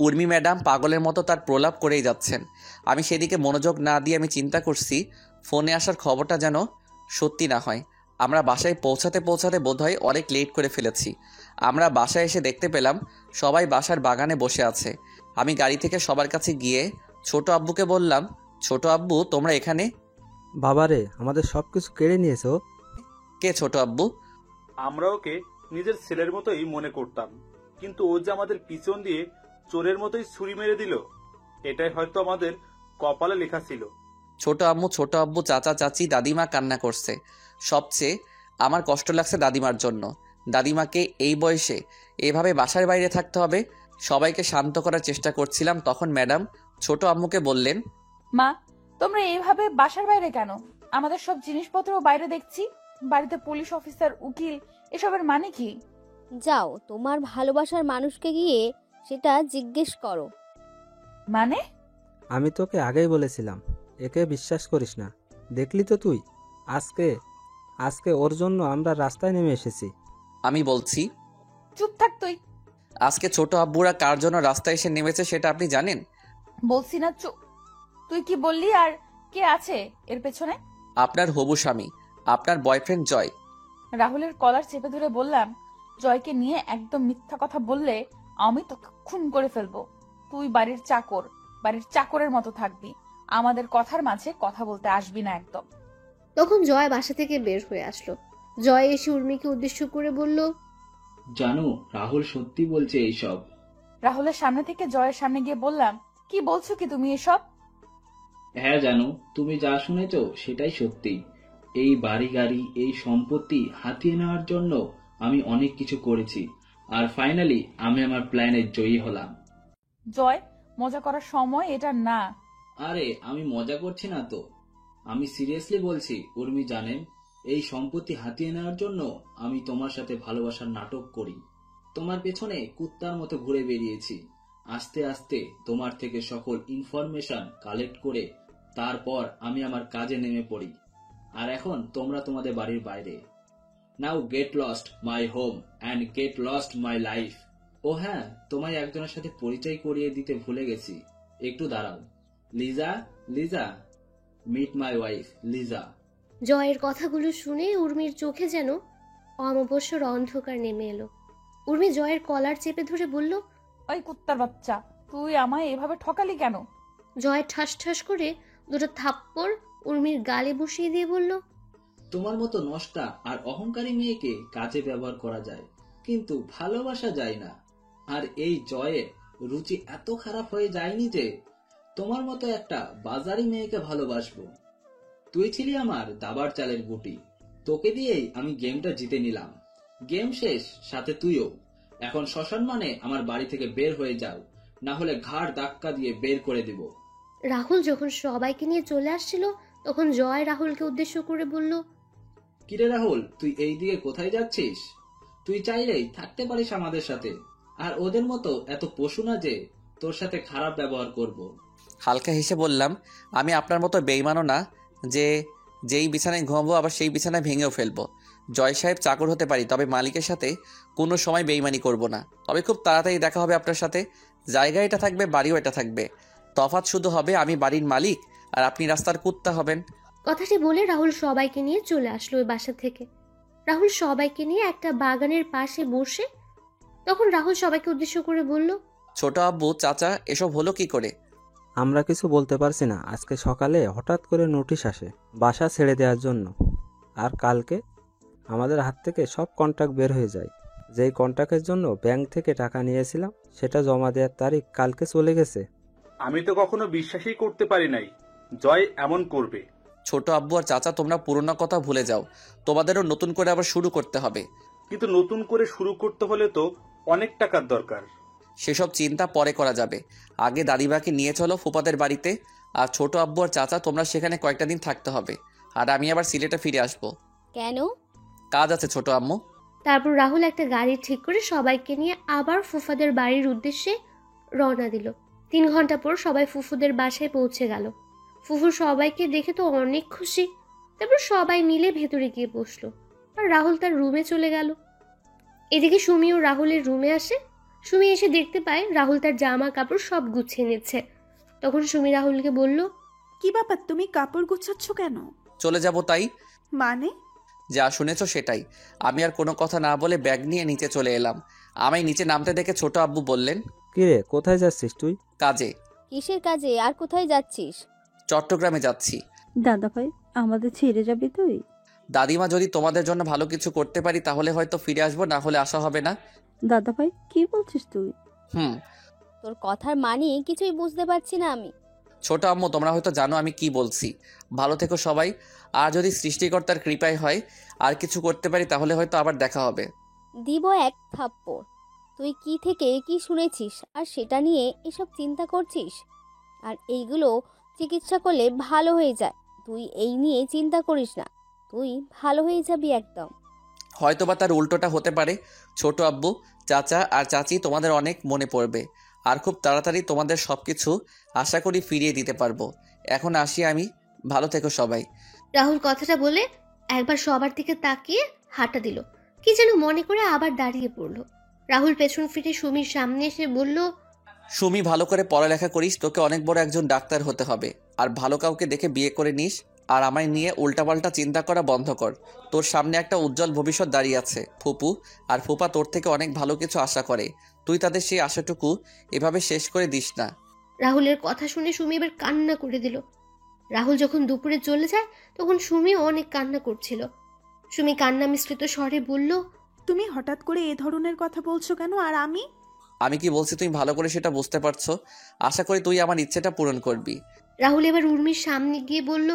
উর্মি ম্যাডাম পাগলের মতো তার প্রলাপ করেই যাচ্ছেন। আমি সেদিকে মনোযোগ না দিয়ে আমি চিন্তা করছি ফোনে আসার খবরটা যেন সত্যি না হয়। আমরা বাসায় পৌঁছাতে বোধহয় অনেক লেট করে ফেলেছি। আমরা বাসায় এসে দেখতে পেলাম সবাই বাসার বাগানে বসে আছে। আমি গাড়ি থেকে সবার কাছে গিয়ে ছোট আব্বুকে বললাম, ছোট আব্বু তোমরা এখানে? বাবারে, আমাদের সব কিছু কেড়ে নিয়েছো। কে ছোট আব্বু? আমরা ওকে নিজের ছেলের মতোই মনে করতাম, কিন্তু ও যে আমাদের পিছন দিয়ে চোরের মতোই ছুরি মেরে দিল, এটাই হয়তো আমাদের কপালে লেখা ছিল। ছোট আব্বু চাচা চাচি দাদিমা কান্না করছে। সবচেয়ে আমার কষ্ট লাগছে দাদিমার জন্য। দাদিমাকে এই বয়সে এভাবে বাসার বাইরে থাকতে হবে। সবাইকে শান্ত করার চেষ্টা করছিলাম, তখন ম্যাডাম ছোট আম্মুকে বললেন, মা, তোমরা এইভাবে বাসার বাইরে কেন? আমাদের সব জিনিসপত্র বাইরে দেখছি। বাড়িতে পুলিশ অফিসার, উকিল, এসবের মানে কি? যাও, তোমার ভালোবাসার মানুষকে গিয়ে সেটা জিজ্ঞেস করো। মানে? আমি তোকে আগেই বলেছিলাম একে বিশ্বাস করিস না। দেখলি তো তুই, আজকে ওর জন্য আমরা রাস্তায় নেমে এসেছি। আমি বলছি। চুপ থাক তুই। আজকে ছোট আব্বুরা কার জন্য রাস্তায় এসে নেমেছে সেটা আপনি জানেন? বলছি না চুপ। তুই কি বললি? আর কে আছে এর পেছনে? আপনার হবু স্বামী, আপনার বয়ফ্রেন্ড জয়। রাহুলের কলার চেপে ধরে বললাম, জয়কে নিয়ে একদম মিথ্যা কথা বললে আমি তোকে খুন করে ফেলবো। তুই বাড়ির চাকরের মতো থাকবি। আমাদের কথার মাঝে কথা বলতে আসবি না একদম। তখন জয় বাসা থেকে বের হয়ে আসলো। জয় এসে উর্মিকে উদ্দেশ্য করে বলল, জানো রাহুল সত্যি বলছে এইসব। রাহুলের সামনে থেকে জয়ের সামনে গিয়ে বললাম, কি বলছো কি তুমি এসব? হ্যাঁ জানো, তুমি যা শুনেছো সেটাই সত্যি। এই বাড়ি গাড়ি, এই সম্পত্তি হাতিয়ে নেওয়ার জন্য আমি অনেক কিছু করেছি, আর ফাইনালি আমি আমার প্ল্যানে জয়ী হলাম। জয়, মজা করার সময় এটা না। আরে আমি মজা করছি না তো, আমি সিরিয়াসলি বলছি। উর্মি জানেন, এই সম্পত্তি হাতিয়ে নেওয়ার জন্য আমি তোমার সাথে ভালোবাসার নাটক করি। তোমার পেছনে কুত্তার মতো ঘুরে বেরিয়েছি। আস্তে আস্তে তোমার থেকে সকল ইনফরমেশন কালেক্ট করে তারপর আমি আমার কাজে নেমে পড়ি। আর এখন তোমরা তোমাদের বাড়ির বাইরে। Now get lost my home and get lost my life. ও হ্যাঁ, তোমায় একজনের সাথে পরিচয় করিয়ে দিতে ভুলে গেছি, একটু দাঁড়াও। Liza, meet my wife Liza. জয়ের কথাগুলো শুনে উর্মির চোখে যেন অমাবস্যার অন্ধকার নেমে এলো। উর্মি জয়ের কলার চেপে ধরে বলল, ওই কুত্তার বাচ্চা, তুই আমায় এভাবে ঠকালি কেন? জয় ঠাস ঠাস করে দুটো থাপ্পড় উর্মির গালে বসিয়ে দিয়ে বলল, তোমার মতো নষ্টা আর অহংকারী মেয়েকে কাজে ব্যবহার করা যায়, কিন্তু ভালোবাসা যায় না। আর এই জয়ের রুচি এত খারাপ হয়ে যায়নি যে তোমার মতো একটা বাজারি মেয়েকে ভালোবাসবো। তুই ছিলি আমার দাবার চালের গুটি, তোকে দিয়েই আমি গেমটা জিতে নিলাম। গেম শেষ, সাথে তুইও। এখন সসম্মানে আমার বাড়ি থেকে বের হয়ে যাও, না হলে ঘাড় ধাক্কা দিয়ে বের করে দেব। রাহুল যখন সবাইকে নিয়ে চলে আসছিল তখন জয় রাহুলকে উদ্দেশ্য করে বলল, কিরে রাহুল, তুই এই দিকে কোথায় যাচ্ছিস? তুই চাইলেই থাকতে পারিস আমাদের সাথে, আর ওদের মতো এত পশু না যে তোর সাথে খারাপ ব্যবহার করব। হালকা হেসে বললাম, আমি আপনার মতো বেইমানও না যে যেই বিছানায় ঘুমাবো আবার সেই বিছানায় ভেঙেও ফেলবো। জয় সাহেব চাকর হতে পারি, তবে মালিকের সাথে কোনো সময় বেইমানি করব না। তবে খুব তাড়াতাড়ি দেখা হবে আপনার সাথে। জায়গা এটা থাকবে, বাড়িও এটা থাকবে। তফাৎ শুধু হবে আমি বাড়ির মালিক আর আপনি রাস্তার কুত্তা হবেন। কথাটি বলে রাহুল সবাইকে নিয়ে চলে আসলো ওই বাসা থেকে। রাহুল সবাইকে নিয়ে একটা বাগানের পাশে বসে। তখন রাহুল সবাইকে উদ্দেশ্য করে বলল, ছোট আব্বু, চাচা, এসব হলো কি করে? আমরা কিছু বলতে পারছি না। আজকে সকালে হঠাৎ করে নোটিশ আসে বাসা ছেড়ে দেওয়ার জন্য, আর কালকে আমাদের হাত থেকে সব কন্ট্রাক্ট বের হয়ে যায়। যেই কন্ট্রাক্টের জন্য ব্যাংক থেকে টাকা নিয়েছিলাম সেটা জমা দেওয়ার তারিখ কালকে চলে গেছে। আমি তো কখনো বিশ্বাসই করতে পারি নাই জয় এমন করবে। ছোট আব্বু আর চাচা, তোমরা পুরোনো কথা ভুলে যাও। তোমাদেরও নতুন করে আবার শুরু করতে হবে। কিন্তু নতুন করে শুরু করতে হলে তো অনেক টাকার দরকার। সেসব চিন্তা পরে করা যাবে। আগে দাদিমাকে নিয়ে চলো ফুপাদের বাড়িতে। আর ছোট আব্বু আর চাচা, তোমরা সেখানে কয়েকটা দিন থাকতে হবে। আর আমি আবার সিলেটে ফিরে আসবো। কেন? কাজ আছে ছোট আম্মু। তারপর রাহুল একটা গাড়ি ঠিক করে সবাইকে নিয়ে আবার ফুফাদের বাড়ির উদ্দেশ্যে রওনা দিল। 3 ঘন্টা পর সবাই ফুফুদের বাসায় পৌঁছে গেল। ফুফু সবাইকে দেখে তো অনেক খুশি। তারপর সবাই মিলে ভেতরে গিয়ে বসলো, আর রাহুল তার রুমে চলে গেল। এদিকে সুমিও রাহুলের রুমে আসে। সুমি এসে দেখতে পায় রাহুল তার জামা কাপড় সব গুছিয়ে নিচ্ছে। তখন সুমি রাহুলকে বলল, কি ব্যাপার, তুমি কাপড় গুছাচ্ছ কেন? চলে যাব তাই। মানে? যা শুনেছো সেটাই। আমি আর কোনো কথা না বলে ব্যাগ নিয়ে নিচে চলে এলাম। আমায় নিচে নামতে দেখে ছোট আব্বু বললেন, কিরে, কোথায় যাচ্ছিস তুই? কাজে। কিসের কাজে আর কোথায় যাচ্ছিস? চট্টগ্রামে যাচ্ছি। দাদা ভাই, আমাদের ছেড়ে যাবি তুই? দাদিমা, যদি তোমাদের জন্য ভালো কিছু করতে পারি তাহলে হয়তো ফিরে আসবো, না হলে আসা হবে না। দাদা ভাই, কি বলছিস তুই? তোর কথার মানে কিছুই বুঝতে পারছি না আমি। ছোট আম্মু, তোমরা হয়তো জানো আমি কি বলছি। ভালো থেকো সবাই। আর যদি সৃষ্টিকর্তার কৃপায় হয় আর কিছু করতে পারি তাহলে হয়তো আবার দেখা হবে। দিব এক থাপ্পড়। তুই কি থেকে কি শুনেছিস আর সেটা নিয়ে এসব চিন্তা করছিস? আর এইগুলো চিকিৎসা করলে ভালো হয়ে যায়। তুই এই নিয়ে চিন্তা করিস না, তুই ভালো হয়ে যাবি একদম। হয়তোবা তার উল্টোটা হতে পারে। ছোট আব্বু, চাচা আর চাচি, তোমাদের অনেক মনে পড়বে। আর খুব তাড়াতাড়ি তোমাদের সবকিছু আশা করি ফিরিয়ে দিতে পারবো। এখন আসি আমি। ভালো থেকো সবাই। রাহুল কথাটা বলে একবার সবার দিকে তাকিয়ে হাঁটা দিল। কি যেন মনে করে আবার দাঁড়িয়ে পড়ল। রাহুল পেছন ফিরে সুমির সামনে এসে বলল, সুমি, ভালো করে পড়ালেখা করিস। তোকে অনেক বড় একজন ডাক্তার হতে হবে। আর ভালো কাউকে দেখে বিয়ে করে নিস। আর আমায় নিয়ে উল্টাপাল্টা চিন্তা করা বন্ধ কর। তোর সামনে একটা উজ্জ্বল ভবিষ্যৎ দাঁড়িয়ে আছে। ফুপু আর ফুপা তোর থেকে অনেক ভালো কিছু আশা করে। তুই তাদের সেই আশাটুকু এভাবে শেষ করে দিস না। রাহুলের কথা শুনে সুমি এবার কান্না করে দিল। রাহুল যখন দুপুরে চলে যায় তখন সুমিও অনেক কান্না করছিল। সুমি কান্না মিশ্রিত স্বরে বলল, তুমি হঠাৎ করে এ ধরনের কথা বলছো কেন? আর আমি কি বলছি তুমি ভালো করে সেটা বুঝতে পারছো। আশা করি তুই আমার ইচ্ছেটা পূরণ করবি। রাহুল এবার উর্মির সামনে গিয়ে বলল,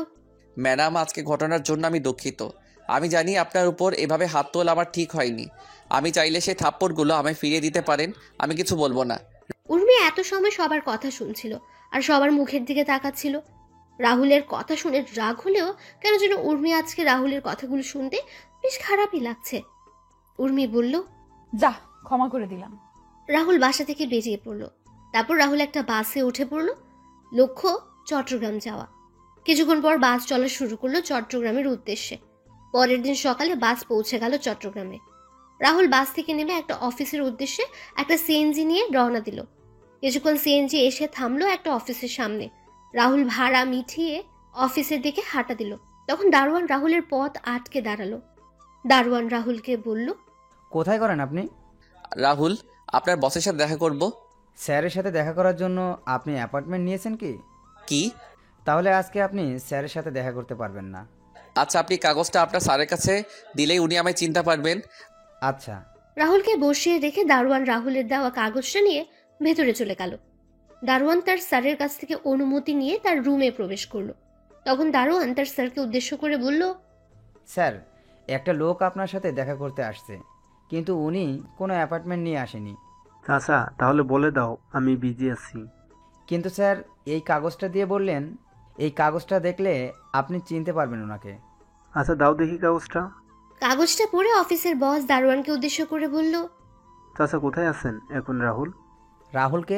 ম্যাডাম, আজকে ঘটনার জন্য আমি দুঃখিত। আমি জানি আপনার উপর এভাবে হাত তোলা আমার ঠিক হয়নি। আমি চাইলে সেই থাপ্পড়গুলো আমায় ফিরিয়ে দিতে পারেন। আমি কিছু বলবো না। উর্মি এত সময় সবার কথা শুনছিল আর সবার মুখের দিকে তাকাচ্ছিল। রাহুলের কথা শুনে রাগ হলেও কেন যেন উর্মি আজকে রাহুলের কথাগুলো শুনতে বেশ খারাপই লাগছে। উর্মি বলল, যা, ক্ষমা করে দিলাম। রাহুল বাসা থেকে বেরিয়ে পড়ল। তারপর রাহুল একটা বাসে উঠে পড়ল। লক্ষ্য চট্টগ্রাম যাওয়া। কিছুক্ষণ পর বাস চলা শুরু করলো চট্টগ্রামের উদ্দেশ্যে। পরের দিন সকালে বাস পৌঁছে গেল চট্টগ্রামে। রাহুল বাস থেকে নেমে একটা অফিসের উদ্দেশ্যে একটা সিএনজি নিয়ে রওনা দিল। কিছুক্ষণ সিএনজি এসে থামলো একটা অফিসের সামনে। রাহুল ভাড়া মিটিয়ে অফিসের দিকে হাঁটা দিল। তখন দারোয়ান রাহুলের পথ আটকে দাঁড়ালো। দারোয়ান রাহুলকে বলল, কোথায় করেন আপনি? রাহুল, আপনার বসের সাথে দেখা করব। স্যারের সাথে দেখা করার জন্য আপনি অ্যাপয়েন্টমেন্ট নিয়েছেন কি? কি? তাহলে আজকে আপনি স্যারের সাথে দেখা করতে পারবেন না। আচ্ছা, আপনি কাগজটা আপনার স্যারের কাছে দিলেই উনি আমায় চিনতে পারবেন। আচ্ছা। রাহুলকে বসিয়ে রেখে দারোয়ান রাহুলের দেওয়া কাগজটা নিয়ে ভেতরে চলে গেল। দারোয়ান তার স্যারের কাছ থেকে অনুমতি নিয়ে তার রুমে প্রবেশ করলো। তখন দারোয়ান তার স্যারকে উদ্দেশ্য করে বলল, স্যার, একটা লোক আপনার সাথে দেখা করতে আসছে, কিন্তু উনি কোনো অ্যাপয়েন্টমেন্ট নিয়ে আসেনি। চাচা, তাহলে বলে দাও আমি বিজি আছি। কিন্তু স্যার, এই কাগজটা দিয়ে বললেন, এই কাগজটা দেখলে আপনি চিনতে পারবেন ওনাকে। আচ্ছা, দাও দেখি কাগজটা। কাগজটা পড়ে অফিসের বস দারোয়ানকে উদ্দেশ্য করে বলল, চাচা, কোথায় আছেন এখন রাহুল? রাহুলকে?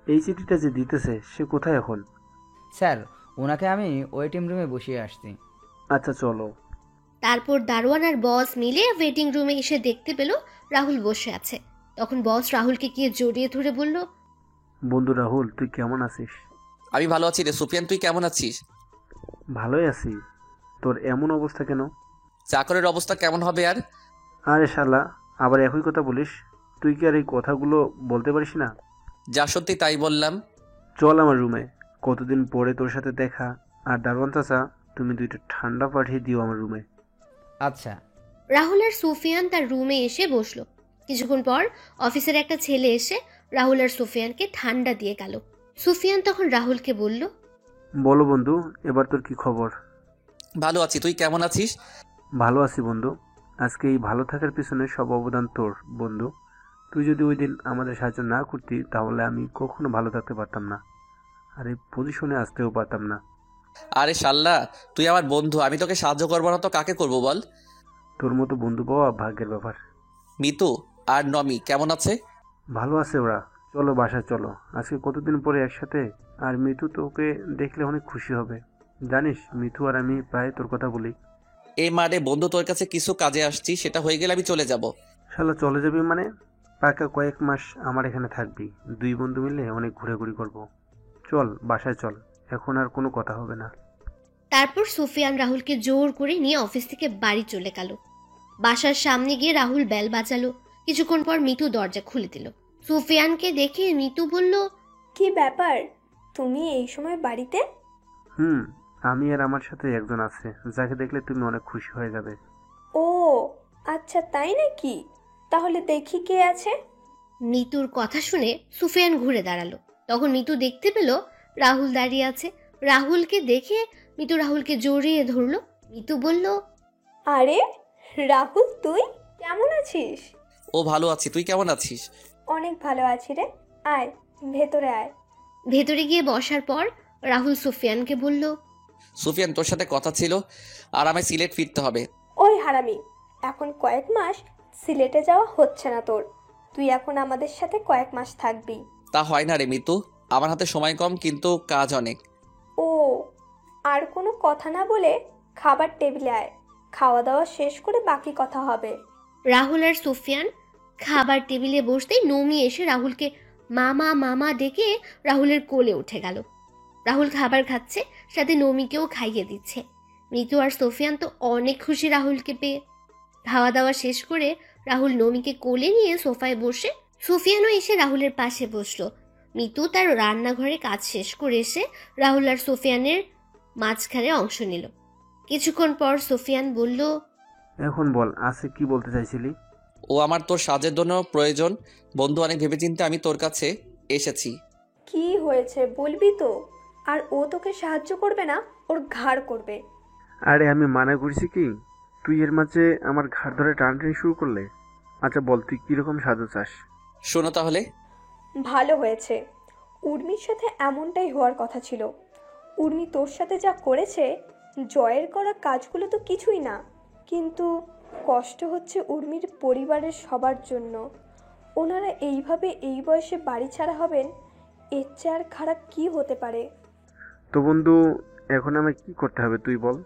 এই চিঠিটা যে দিতেছে সে কোথায় এখন? স্যার, ওনাকে আমি ওয়েটিং রুমে বসিয়ে আসছি। আচ্ছা, চলো। তারপর দারোয়ান আর বস মিলে ওয়েটিং রুমে এসে দেখতে পেল রাহুল বসে আছে। তখন বস রাহুলকে গিয়ে জড়িয়ে ধরে বলল, বন্ধু রাহুল, তুই কেমন আছিস? আমি ভালো আছি রে। সুফিয়ান, তুই কেমন আছিস? ভালোই আছি। তোর এমন অবস্থা কেন? চাকরের অবস্থা কেমন হবে আর? আরে শালা, আবার একই কথা বলিস? তুই কি আর এই কথাগুলো বলতে পারিস না? যা সত্যি তাই বললাম। চল আমার রুমে, কতদিন পরে তোর সাথে দেখা। আর দারোয়ান চাচা, তুমি 2টা ঠান্ডা পাঠিয়ে দিও আমার রুমে। আচ্ছা। রাহুল আর সুফিয়ান তার রুমে এসে বসলো। কিছুক্ষণ পর অফিসের একটা ছেলে এসে রাহুল আর সুফিয়ানকে ঠান্ডা দিয়ে গেল। সুফিয়ান তখন রাহুলকে বলল, বলো বন্ধু, এবার তোর কি খবর? ভালো আছি, তুই কেমন আছিস? ভালো আছি বন্ধু। আজকে এই ভালো থাকার পিছনে সব অবদান তোর বন্ধু। তুই যদি ওই দিন আমাদের সাহায্য না করতি তাহলে আমি কখনো ভালো থাকতে পারতাম না, আর এই পজিশনে আসতেও পারতাম না। আরে শাল্লা, তুই আমার বন্ধু, আমি তোকে সাহায্য করবো না তো কাকে করবো বল? তোর মতো বন্ধু পাওয়া ভাগ্যের ব্যাপার। মিতু আর নমি কেমন আছে? ভালো আছে ওরা। চলো বাসায় চলো, আজকে কতদিন পরে একসাথে। আর মিতু তোকে দেখলে অনেক খুশি হবে। জানিস, মিতু আর আমি প্রায় তোর কথা বলি। এই মারে বন্ধু, তোর কাছে কিছু কাজে আসছি, সেটা হয়ে গেলে আমি চলে যাব। শালা চলে যাবি মানে? পাকা কয়েক মাস আমার এখানে থাকবি। 2 বন্ধু মিলে অনেক ঘোরাঘুরি করব। চল বাসায় চল, এখন আর কোনো কথা হবে না। তারপর সুফিয়ান রাহুলকে জোর করে নিয়ে অফিস থেকে বাড়ি চলে গেল। বাসার সামনে গিয়ে রাহুল বেল বাজালো। কিছুক্ষণ পর মিতু দরজা খুলে দিল। সুফিয়ানকে দেখে মিতু বলল, কি ব্যাপার, তুমি এই সময় বাড়িতে? আমি আর আমার সাথে একজন আছে, যাকে দেখলে তুমি অনেক খুশি হয়ে যাবে। ও আচ্ছা, তাই নাকি? তাহলে দেখি কে আছে। মিতুর কথা শুনে সুফিয়ান ঘুরে দাঁড়ালো। তখন মিতু দেখতে পেল রাহুল দাঁড়িয়ে আছে। রাহুলকে দেখে মিতু রাহুলকে জড়িয়ে ধরলো। মিতু বলল, আরে রাহুল, তুই কেমন আছিস? ও ভালো আছি, তুই কেমন আছিস? অনেক ভালো আছি রে, আয় ভেতরে আয়। ভেতরে গিয়ে বসার পর রাহুল সুফিয়ানকে বলল, সুফিয়ান, তোর সাথে কথা ছিল, আর আমায় সিলেট ফিরতে হবে। ওই হারামি, এখন কয়েক মাস সিলেটে যাওয়া হচ্ছে না তোর। তুই এখন আমাদের সাথে কয়েক মাস থাকবি। তা হয় না রে মিতু, আমার হাতে সময় কম কিন্তু কাজ অনেক। ও, আর কোনো কথা না বলে খাবার টেবিলে আয়, খাওয়া দাওয়া শেষ করে বাকি কথা হবে। রাহুল আর সুফিয়ান খাবার টেবিলে বসতেই নমি এসে রাহুলকে মামা মামা ডেকে রাহুলের কোলে উঠে গেল। রাহুল খাবার খাচ্ছে, সাথে নমিকেও খাইয়ে দিচ্ছে। মিতু আর সুফিয়ান তো অনেক খুশি রাহুলকে পেয়ে। খাওয়া দাওয়া শেষ করে রাহুল নমিকে কোলে নিয়ে সোফায় বসে সুফিয়ানও এসে রাহুলের পাশে বসলো। মিতু তার রান্নাঘরে কাজ শেষ করে এসে রাহুল আর সুফিয়ানের মাঝখানে অংশ নিল। কিছুক্ষণ পর সুফিয়ান বলল, এখন বল, আছে কি বলতে চাইছিলি? ও আমার তোর সাহায্যের জন্য প্রয়োজন বন্ধু, অনেক ভেবেচিন্তে আমি তোর কাছে এসেছি। কি হয়েছে বলবি তো? আর ও তোকে সাহায্য করবে না, ওর ঘাড় করবে। আরে আমি মানা করছি কি? তুই এর মাঝে আমার ঘাড় ধরে টানাটানি শুরু করলে। আচ্ছা বল, তুই কিরকম সাহায্য চাস? শোনো তাহলে। ভালো হয়েছে, উর্মির সাথে এমনটাই হওয়ার কথা ছিল। উর্মি তোর সাথে যা করেছে, জয়ের করা কাজগুলো তো কিছুই না, কিন্তু কষ্ট হচ্ছে উর্মির পরিবারের সবার জন্য। ওনারা এইভাবে এই বয়সে বাড়ি ছাড়া হবেন, এর চেয়ে আর খারাপ কি হতে পারে? তো বন্ধু, এখন আমায় কি করতে হবে তুই বল।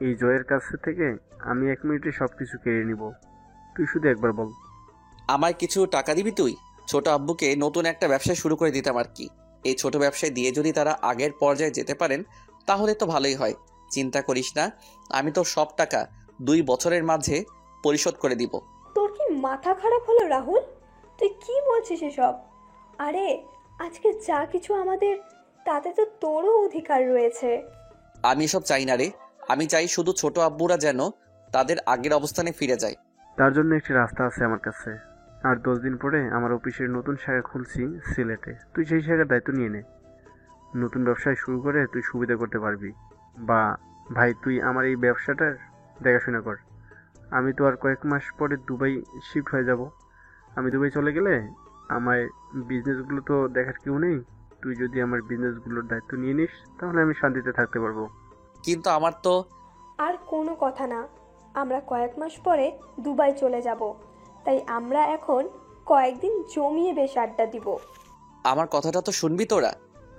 এই জয়ের কাছ থেকে আমি 1 মিনিটে সব কিছু কেড়ে নিব। তুই শুধু একবার বল। আমায় কিছু টাকা দিবি তুই? ছোট আব্বুকে নতুন একটা ব্যবসা শুরু করে দিতাম আর কি। এই ছোট ব্যবসায় দিয়ে যদি তারা আগের পর্যায়ে যেতে পারেন তাহলে তো ভালোই হয়। চিন্তা করিস না, আমি তো সব টাকা 2 বছরের মাঝে পরিশোধ করে দিব। তোর কি মাথা খারাপ হলো রাহুল? তুই কি বলছিস এসব? আরে আজকে যা কিছু আমাদের, তাতে তো তোরও অধিকার রয়েছে। আমি এসব চাই না রে, আমি চাই শুধু ছোট আব্বুরা যেন তাদের আগের অবস্থানে ফিরে যায়। তার জন্য একটি রাস্তা আছে আমার কাছে। আর 10 দিন পরে আমার অফিসের নতুন শাখা খুলছি সিলেটে। তুই সেই শাখার দায়িত্ব নিয়ে নে। নতুন ব্যবসায় শুরু করে তুই সুবিধা করতে পারবি। বা ভাই, তুই আমার এই ব্যবসাটার দেখাশোনা কর। আমি তো আর কয়েক মাস পরে দুবাই শিফট হয়ে যাব। আমি দুবাই চলে গেলে আমার বিজনেসগুলো তো দেখার কেউ নেই। তুই যদি আমার বিজনেসগুলোর দায়িত্ব নিয়ে নিস তাহলে আমি শান্তিতে থাকতে পারবো। কিন্তু আমার তো আর কোনো কথা না, আমরা কয়েক মাস পরে দুবাই চলে যাব, তাই আমরা এখন কয়েকদিন জমিয়ে বেশ আড্ডা দিব। আমার কথাটা তো শুনবি তোরা।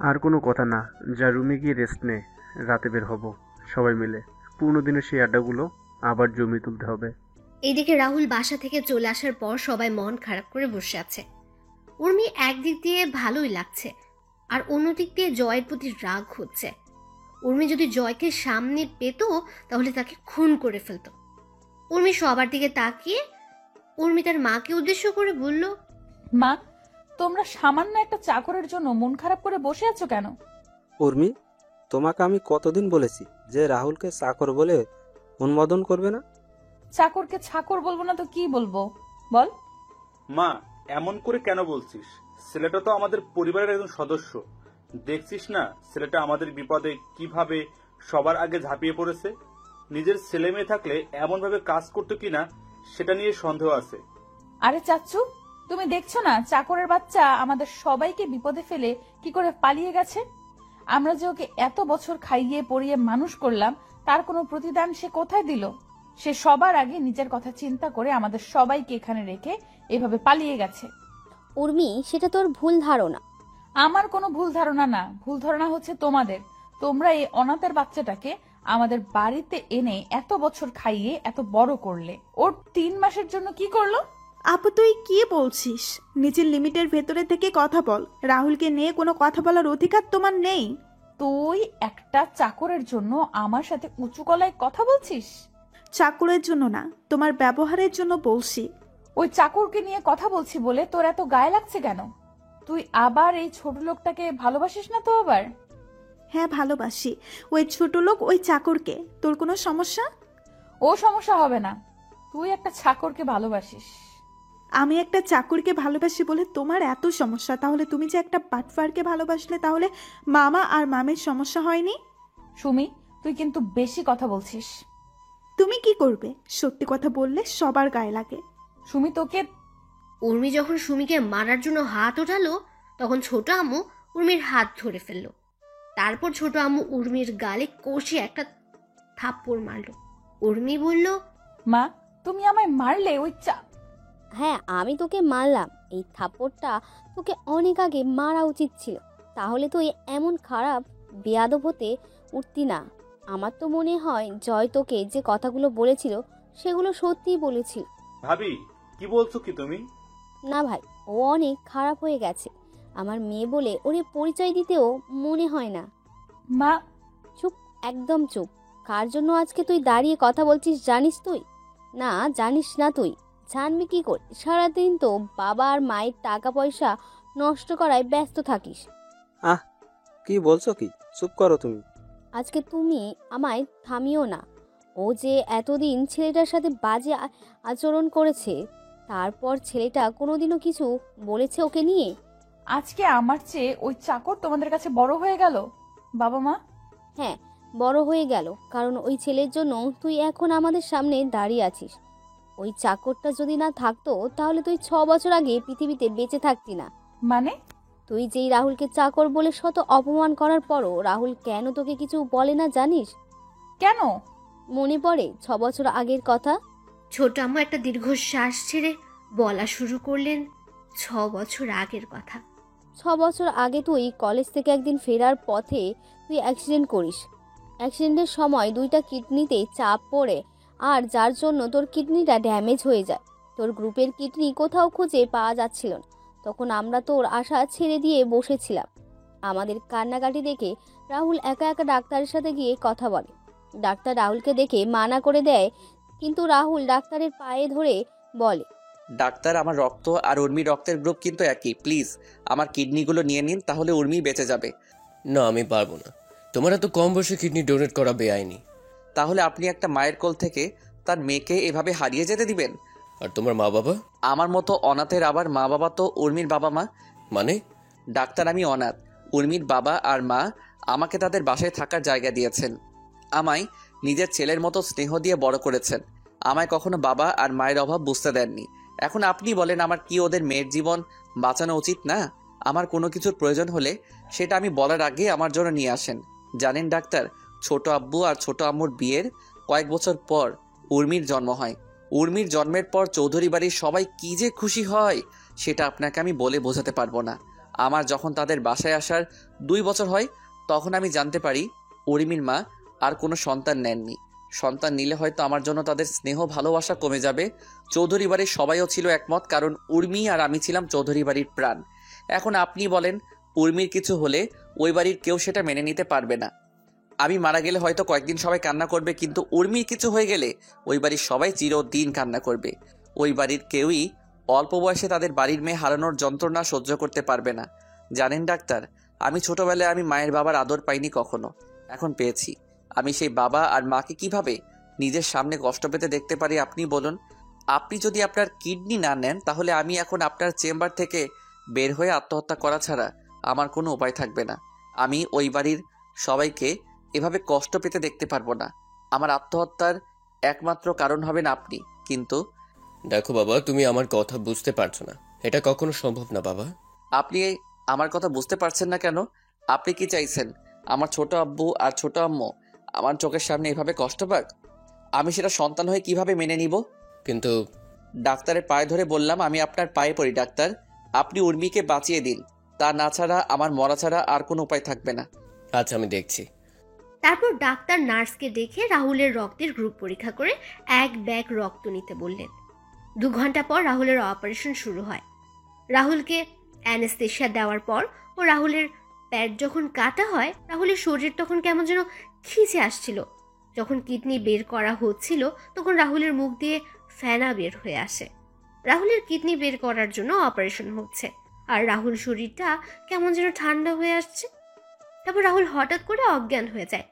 আর কোনো কথা না, যা রুমে গিয়ে রেস্ট নে। রাতে বের হব সবাই মিলে। পুরনো দিনের সেই আড্ডাগুলো আবার জমিয়ে তুলতে হবে। এইদিকে রাহুল বাসা থেকে চলে আসার পর সবাই মন খারাপ করে বসে আছে। উর্মি একদিক দিয়ে ভালোই লাগছে, আর অন্যদিক দিয়ে জয়ের প্রতি রাগ হচ্ছে। উর্মি যদি জয়কে সামনে পেত তাহলে তাকে খুন করে ফেলত। উর্মি সবার দিকে তাকিয়ে উর্মি তার মাকে উদ্দেশ্য করে বলল, মা, তোমরা সামান্য একটা চাকরের জন্য মন খারাপ করে বসে আছো কেন? উর্মি, তোমাকে আমি কতদিন বলেছি যে রাহুলকে চাকর বলে অনুমোদন করবে না? চাকরকে ছাকর বলবো না তো কি বলবো বল? মা, এমন করে কেন বলছিস? ছেলেটা তো আমাদের পরিবারের একজন সদস্য। দেখছিস না ছেলেটা আমাদের বিপদে কিভাবে সবার আগে ঝাঁপিয়ে পড়েছে। নিজের ছেলে মেয়ে থাকলে এমন ভাবে কাজ করতো কিনা সেটা নিয়ে সন্দেহ আছে। আরে চাচ্চু, তুমি দেখছো না চাকরের বাচ্চা আমাদের সবাইকে বিপদে ফেলে কি করে পালিয়ে গেছে? আমরা যে ওকে এত বছর খাইয়ে পরিয়ে মানুষ করলাম, তার কোনো প্রতিদান সে কোথায় দিল? সে সবার আগে নিজের কথা চিন্তা করে আমাদের সবাইকে এখানে রেখে এভাবে পালিয়ে গেছে। উর্মি, সেটা তোর ভুল ধারণা। আমার কোনো ভুল ধারণা না, ভুল ধারণা হচ্ছে তোমাদের। তোমরা এই অনাথের বাচ্চাটাকে আমাদের বাড়িতে এনে এত বছর খাইয়ে এত বড় করলে, ওর 3 মাসের জন্য কি করলো? আপু তুই কি বলছিস? নিজের লিমিটের ভেতরে থেকে কথা বল। রাহুলকে নিয়ে কোনো কথা বলার অধিকার তোমার নেই। তুই একটা চাকরের জন্য আমার সাথে উঁচু গলায় কথা বলছিস? চাকরের জন্য না, তোমার ব্যবহারের জন্য বলছি। ওই চাকরকে নিয়ে কথা বলছি বলে তোর এত গায়ে লাগছে কেন? তুই আবার এই ছোট লোকটাকে ভালোবাসিস না তো আবার? হ্যাঁ ভালোবাসি, ওই ছোট লোক ওই চাকরকে। তোর কোনো সমস্যা? ও সমস্যা হবে না, তুই একটা চাকরকে ভালোবাসিস। আমি একটা চাকরকে ভালোবাসি বলে তোমার এত সমস্যা? তাহলে তুমি যে একটা বাটফারকে ভালোবাসলে, তাহলে মামা আর মামের সমস্যা হয়নি? সুমি, তুই কিন্তু বেশি কথা বলছিস। তুমি কি করবে? সত্যি কথা বললে সবার গায়ে লাগে। সুমি, তোকে... উর্মি যখন সুমিকে মারার জন্য হাত ওঠালো, তখন ছোট আম্মু উর্মির হাত ধরে ফেললো। তারপর ছোট আম্মু উর্মির গালে কষে একটা থাপ্পড় মারলো। উর্মি বলল, মা, তুমি আমায় মারলে? হ্যাঁ, আমি তোকে মারলাম। এই থাপ্পড়টা তোকে অনেক আগে মারা উচিত ছিল, তাহলে তুই এমন খারাপ বেয়াদব হতে উঠতি না। আমার তো মনে হয় জয় তোকে যে কথাগুলো বলেছিল সেগুলো সত্যিই বলেছিল। ভাবি, কি বলছো কি তুমি? না ভাই, ও অনেক খারাপ হয়ে গেছে। আমার মেয়ে বলে ওরে পরিচয় দিতেও মনে হয় না। মা, চুপ, একদম চুপ। কার জন্য আজকে তুই দাঁড়িয়ে কথা বলছিস জানিস তুই? না, জানিস না তুই? জানবি কি করে? সারাদিন তো বাবা আর মায়ের টাকা পয়সা নষ্ট করায় ব্যস্ত থাকিস। কি বলছো কি? চুপ করো তুমি। আজকে তুমি আমায় থামিও না। ও যে এতদিন ছেলেটার সাথে বাজে আচরণ করেছে, তারপর ছেলেটা কোনোদিনও কিছু বলেছে ওকে নিয়ে? আজকে আমার চেয়ে ওই চাকর তোমাদের কাছে বড় হয়ে গেল? বাবা মা, হ্যাঁ, বড় হয়ে গেল, কারণ ওই ছেলের জন্য তুই এখন আমাদের সামনে দাঁড়িয়ে আছিস। ওই চাকরটা যদি না থাকতো তাহলে তুই 6 বছর আগে পৃথিবীতে বেঁচে থাকতি না। মানে? তুই যেই রাহুলকে চাকর বলে শত অপমান করার পরও রাহুল কেন তোকে কিছু বলে না জানিস? কেন? মনে পড়ে 6 বছর আগের কথা? ছোট আম্মু একটা দীর্ঘশ্বাস ছেড়ে বলা শুরু করলেন 6 বছর আগের কথা। 6 বছর আগে তুই কলেজ থেকে একদিন ফেরার পথে তুই অ্যাক্সিডেন্ট করিস। অ্যাক্সিডেন্টের সময় 2টা কিডনিতে চাপ পড়ে, আর যার জন্য তোর কিডনিটা ড্যামেজ হয়ে যায়। তোর গ্রুপের কিডনি কোথাও খুঁজে পাওয়া যাচ্ছিল না। তখন আমরা তোর আশা ছেড়ে দিয়ে বসেছিলাম। আমাদের কান্নাকাটি দেখে রাহুল একা একা ডাক্তারের সাথে গিয়ে কথা বলে। ডাক্তার রাহুলকে দেখে মানা করে দেয়, কিন্তু রাহুল ডাক্তারের পায়ে ধরে বলে, ডাক্তার, আমার রক্ত আর উর্মির রক্তের গ্রুপ কিন্তু একই। প্লিজ আমার কিডনিগুলো নিয়ে নিন, তাহলে উর্মি বেঁচে যাবে। না, আমি পারবো না। তোমার এত কম বয়সে কিডনি ডোনেট করা বেআইনি। তাহলে আপনি একটা মায়ের কোল থেকে তার মেয়েকে এভাবে হারিয়ে যেতে দিবেন? আর তোমার মা বাবা? আমার মতো অনাথের আবার মা বাবা তো উর্মির বাবা মা। মানে? ডাক্তার, আমি অনাথ। উর্মির বাবা আর মা আমাকে তাদের বাসায় থাকার জায়গা দিয়েছেন। আমায় নিজের ছেলের মতো স্নেহ দিয়ে বড় করেছেন। আমায় কখনো বাবা আর মায়ের অভাব বুঝতে দেননি। এখন আপনি বলেন, আমার কি ওদের মেয়ের জীবন বাঁচানো উচিত না? আমার কোনো কিছুর প্রয়োজন হলে সেটা আমি বলার আগে আমার জন্য নিয়ে আসেন। জানেন ডাক্তার, ছোট আব্বু আর ছোট আম্মুর বিয়ের কয়েক বছর পর উর্মির জন্ম হয়। উর্মির জন্মের পর চৌধুরী বাড়ির সবাই কি যে খুশি হয় সেটা আপনাকে আমি বলে বোঝাতে পারবো না। আমার যখন তাদের বাসায় আসার 2 বছর হয়, তখন আমি জানতে পারি উর্মির মা আর কোনো সন্তান নেননি। সন্তান নিলে হয়তো আমার জন্য তাদের স্নেহ ভালোবাসা কমে যাবে। চৌধুরী বাড়ির সবাইও ছিল একমত, কারণ উর্মি আর আমি ছিলাম চৌধুরী বাড়ির প্রাণ। এখন আপনি বলেন, উর্মির কিছু হলে ওই বাড়ির কেউ সেটা মেনে নিতে পারবে না। আমি মারা গেলে হয়তো কয়েকদিন সবাই কান্না করবে, কিন্তু উর্মির কিছু হয়ে গেলে ওই বাড়ির সবাই চিরদিন কান্না করবে। ওই বাড়ির কেউই অল্প বয়সে তাদের বাড়ির মেয়ে হারানোর যন্ত্রণা সহ্য করতে পারবে না। জানেন ডাক্তার, আমি ছোটবেলায় আমি মায়ের বাবার আদর পাইনি কখনো, এখন পেয়েছি। আমি সেই বাবা আর মাকে কিভাবে নিজের সামনে কষ্ট পেতে দেখতে পারি আপনি বলুন। আপনি যদি আপনার কিডনি না নেন তাহলে আমি এখন আপনার চেম্বার থেকে বের হয়ে আত্মহত্যা করা ছাড়া আমার কোনো উপায় থাকবে না। আমি ওই বাড়ির সবাইকে এভাবে কষ্ট পেতে দেখতে পারবো না। আমার আত্মহত্যার একমাত্র কারণ হবেন আপনি। কিন্তু দেখো বাবা, তুমি আমার কথা বুঝতে পারছো না, এটা কখনো সম্ভব না বাবা। আপনি আমার কথা বুঝতে পারছেন না কেন? আপনি কি চাইছেন আমার ছোট আব্বু আর ছোট আম্মু আমার চোখের সামনে এভাবে কষ্ট পাক? আমি সেটা সন্তান হয়ে কিভাবে মেনে নিব? কিন্তু ডাক্তারের পায়ে ধরে বললাম, আমি আপনার পায়ে পড়ি ডাক্তার, আপনি উর্মিকে বাঁচিয়ে দিন। তা না ছাড়া আমার মরা ছাড়া আর কোনো উপায় থাকবে না। আচ্ছা, আমি দেখছি। তারপর ডাক্তার নার্সকে ডেকে রাহুলের রক্তের গ্রুপ পরীক্ষা করে এক ব্যাগ রক্ত নিতে বললেন। 2 ঘন্টা পর রাহুলের অপারেশন শুরু হয়। রাহুলকে অ্যানেস্থেশিয়া দেওয়ার পর ও রাহুলের প্যাড যখন কাটা হয়, রাহুলের শরীর তখন কেমন যেন খিচে আসছিল। যখন কিডনি বের করা হচ্ছিল তখন রাহুলের মুখ দিয়ে ফেনা বের হয়ে আসে। রাহুলের কিডনি বের করার জন্য অপারেশন হচ্ছে, আর রাহুল শরীরটা কেমন যেন ঠান্ডা হয়ে আসছে। তারপর রাহুল হঠাৎ করে অজ্ঞান হয়ে যায়।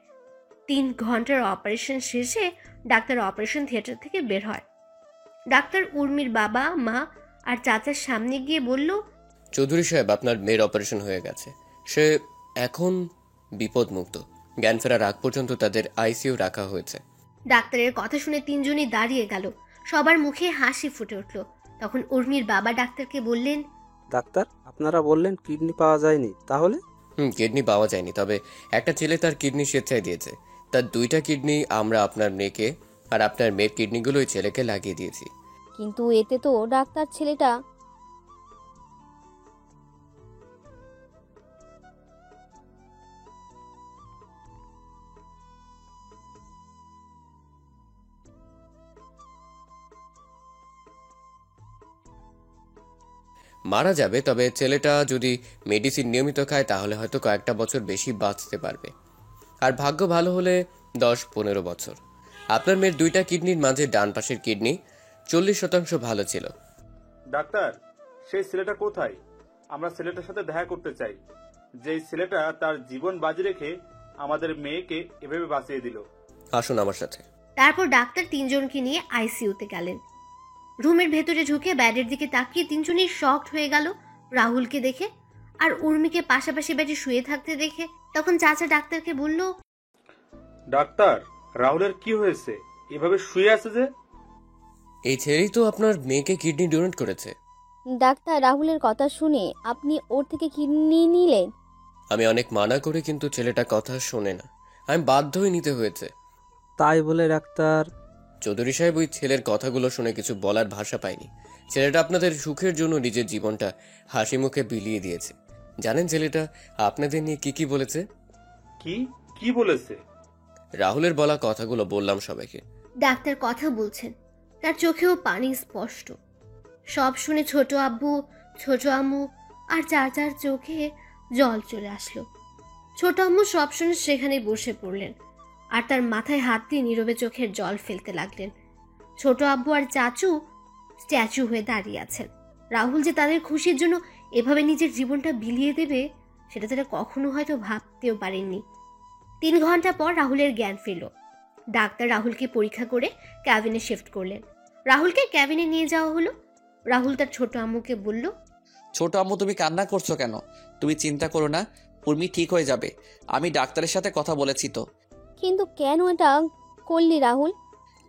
3 ঘন্টার অপারেশন শেষে ডাক্তার অপারেশন থিয়েটার থেকে বের হয়। ডাক্তার উর্মির বাবা, মা আর চাচার সামনে গিয়ে বলল, চৌধুরী সাহেব, আপনার মেয়ের অপারেশন হয়ে গেছে। সে এখন বিপদমুক্ত। জ্ঞান ফেরার আগ পর্যন্ত তাদের আইসিইউ রাখা হয়েছে। ডাক্তারের কথা শুনে 3 জনই দাঁড়িয়ে গেল। সবার মুখে হাসি ফুটে উঠল। তখন উর্মির বাবা ডাক্তারকে বললেন, ডাক্তার, আপনারা বললেন কিডনি পাওয়া যায়নি, তাহলে? কিডনি পাওয়া যায়নি, তবে একটা ছেলে তার কিডনি স্বেচ্ছায় দিয়েছে। তার 2টা কিডনি আমরা আপনার মেয়েকে আর আপনার মেয়ের কিডনিগুলো ওই ছেলেকে লাগিয়ে দিয়েছি। কিন্তু এতে তো ডাক্তার ছেলেটা মারা যাবে, তবে ছেলেটা যদি মেডিসিন নিয়মিত খায় তাহলে হয়তো কয়েকটা বছর বেশি বাঁচতে পারবে, আর ভাগ্য ভালো হলে 10-15 বছর। আপনার মেয়ের 2টা কিডনির মাঝে ডান পাশের কিডনি 40% ভালো ছিল। ডাক্তার, সেই ছেলেটা কোথায়? আমরা ছেলেটার সাথে দেখা করতে চাই, যেই ছেলেটা তার জীবন বাজি রেখে আমাদের মেয়েকে এভাবে বাঁচিয়ে দিল। আসুন আমার সাথে। তারপর ডাক্তার 3 জনকে নিয়ে আইসিইউতে গেলেন। রুমের ভেতরে ঢুকে ব্যাডের দিকে তাকিয়ে 3 জনই শকড হয়ে গেল রাহুলকে দেখে আর উর্মিকে পাশাপাশি বেডে শুয়ে থাকতে দেখে। তখন চাচা ডাক্তারকে বলল, ডাক্তার, রাহুলের কি হয়েছে? এভাবে শুয়ে আছে যে? এই ছেলেই তো আপনার মেয়েকে কিডনি ডোনেট করেছে। ডাক্তার, রাহুলের কথা শুনে আপনি ওর থেকে কিডনি নিলেন? আমি অনেক মানা করে কিন্তু ছেলেটা কথা শোনে না, আমি বাধ্য হয়ে নিতে হয়েছে। তাই বলে ডাক্তার? চৌধুরী সাহেব, ওই ছেলের কথাগুলো শুনে কিছু বলার ভাষা পাইনি। ছেলেটা আপনাদের সুখের জন্য নিজের জীবনটা হাসি মুখে বিলিয়ে দিয়েছে। জানেন ছেলেটা আপনাদের নিয়ে কি কি বলেছে? কি বলেছে? রাহুলের বলা কথাগুলো বললাম সবাইকে। ডাক্তার কথা বলছেন, তার চোখেও পানি স্পষ্ট। সব শুনে ছোট আব্বু, ছোট আম্মু আর চাচার চোখে জল চলে আসলো। ছোট আম্মু সব শুনে সেখানে বসে পড়লেন আর তার মাথায় হাত দিয়ে নীরবে চোখের জল ফেলতে লাগলেন। ছোট আব্বু আর চাচু স্ট্যাচু হয়ে দাঁড়িয়ে আছেন। রাহুল যে তাদের খুশির জন্য এভাবে নিজের জীবনটা বিলিয়ে দেবে সেটা তারা কখনো হয়তো ভাবতেও পারেননি। 3 ঘন্টা পর রাহুলের জ্ঞান ফিরল। ডাক্তার রাহুলকে পরীক্ষা করে ক্যাবিনে শিফট করলেন। রাহুলকে ক্যাবিনে নিয়ে যাওয়া হলো। রাহুল তার ছোট আম্মুকে বলল, ছোট আম্মু, তুমি কান্না করছো কেন? তুমি চিন্তা করো না, উর্মি ঠিক হয়ে যাবে। আমি ডাক্তারের সাথে কথা বলেছি তো। কিন্তু কেন এটা করলি রাহুল?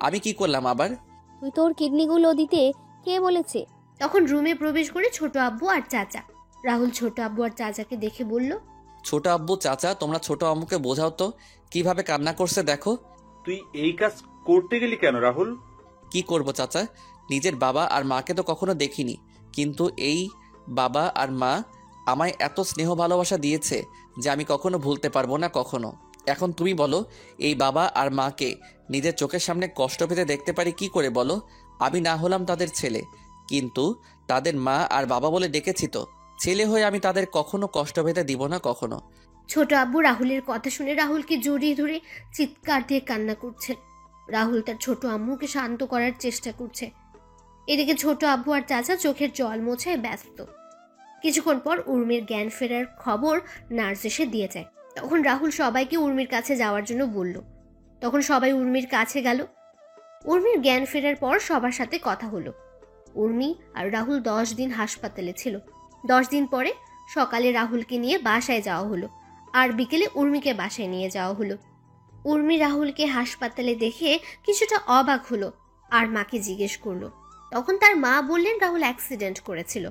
আমি কি করলাম আবার? তুই তোর কিডনিগুলো দিতে কে বলেছে? তখন রুমে প্রবেশ করে ছোট আব্বু আর চাচা। রাহুল ছোট আব্বু আর চাচাকে দেখে বলল, ছোট আব্বু, চাচা, তোমরা ছোট আম্মুকে বোঝাও তো কিভাবে কান্না করছে দেখো। তুই এই কাজ করতে গেলি কেন রাহুল? কি করব চাচা, নিজের বাবা আর মাকে তো কখনো দেখিনি, কিন্তু এই বাবা আর মা আমায় এত স্নেহ ভালোবাসা দিয়েছে যে আমি কখনো ভুলতে পারবো না কখনো। এখন তুমি বলো, এই বাবা আর মাকে নিজের চোখের সামনে কষ্ট পেতে দেখতে পারি কি করে বলো? আমি না হলাম তাদের ছেলে, কিন্তু তাদের মা আর বাবা বলে ডেকেছি তো। ছেলে হয়ে আমি তাদের কখনো কষ্ট পেতে দিব না কখনো। ছোট আব্বু রাহুলের কথা শুনে রাহুলকে জড়িয়ে ধরে চিৎকার দিয়ে কান্না করছে। রাহুল তার ছোট আম্মুকে শান্ত করার চেষ্টা করছে। এদিকে ছোট আব্বু আর চাচা চোখের জল মোছায় ব্যস্ত। কিছুক্ষণ পর উর্মির জ্ঞান ফেরার খবর নার্স এসে দিয়ে যায়। তখন রাহুল সবাইকে উর্মির কাছে যাওয়ার জন্য বলল। তখন সবাই উর্মির কাছে গেল। উর্মির জ্ঞান ফেরার পর সবার সাথে কথা হলো। উর্মি আর রাহুল 10 দিন হাসপাতালে ছিল। 10 দিন পরে সকালে রাহুলকে নিয়ে বাসায় যাওয়া হলো, আর বিকেলে উর্মিকে বাসায় নিয়ে যাওয়া হলো। উর্মি রাহুলকে হাসপাতালে দেখে কিছুটা অবাক হলো আর মাকে জিজ্ঞেস করলো। তখন তার মা বললেন রাহুল অ্যাক্সিডেন্ট করেছিল।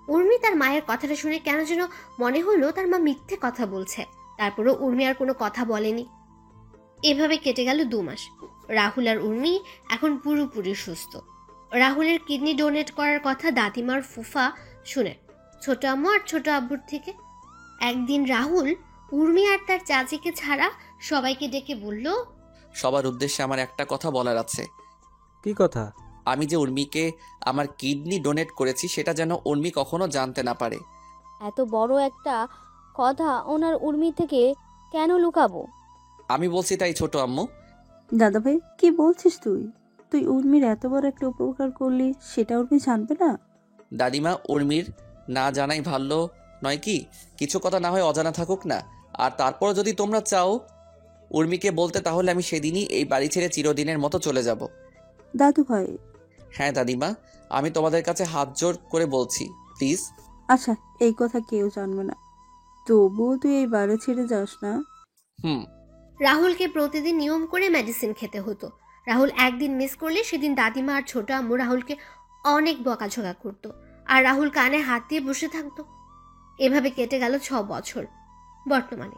উর্মি তার মায়ের কথাটা শুনে কেন যেন মনে হলো তার মা মিথ্যে কথা বলছে। তারপরও উর্মি আর কোনো কথা বলেনি। এভাবে কেটে গেল 2 মাস। রাহুল আর উর্মি এখন পুরোপুরি সুস্থ। রাহুলের কিডনি ডোনেট করার কথা দাদিমার ফুফা শুনে ছোট আম্মু আর ছোট আব্বুর থেকে। একদিন রাহুল উর্মি আর তার চাচিকে ছাড়া সবাইকে ডেকে বলল, সবার উদ্দেশ্যে আমার একটা কথা বলার আছে। কি কথা? আমি যে উর্মিকে আমার কিডনি ডোনেট করেছি সেটা যেন উর্মি কখনো জানতে না পারে। এত বড় একটা কথা ওনার উর্মি থেকে কেন লুকাবো? আমি বলছি তাই ছোট আম্মু। দাদা ভাই কি বলছিস তুই? তুই উর্মির এত বড় একটা উপকার করলি, সেটা উর্মি জানবে না? দাদিমা, উর্মির না জানাই ভালো নয় কি? কিছু কথা না হয় অজানা থাকুক না। আর তারপর যদি তোমরা চাও উর্মিকে বলতে, তাহলে আমি সেদিনই এই বাড়ি ছেড়ে চিরদিনের মতো চলে যাব। দাদু ভাই। হ্যাঁ দাদিমা, আমি তোমাদের কাছে হাত জোর করে বলছি, প্লিজ। আচ্ছা, এই কথা কেউ জানবে না, তবুও তুই এই বাড়ি ছেড়ে যাস না। রাহুলকে প্রতিদিন নিয়ম করে মেডিসিন খেতে হতো। রাহুল একদিন মিস করলে সেদিন দাদিমা আর ছোট আম্মু রাহুলকে অনেক বকাঝকা করত, আর রাহুল কানে হাত দিয়ে বসে থাকতো। এভাবে কেটে গেল 6 বছর। বর্তমানে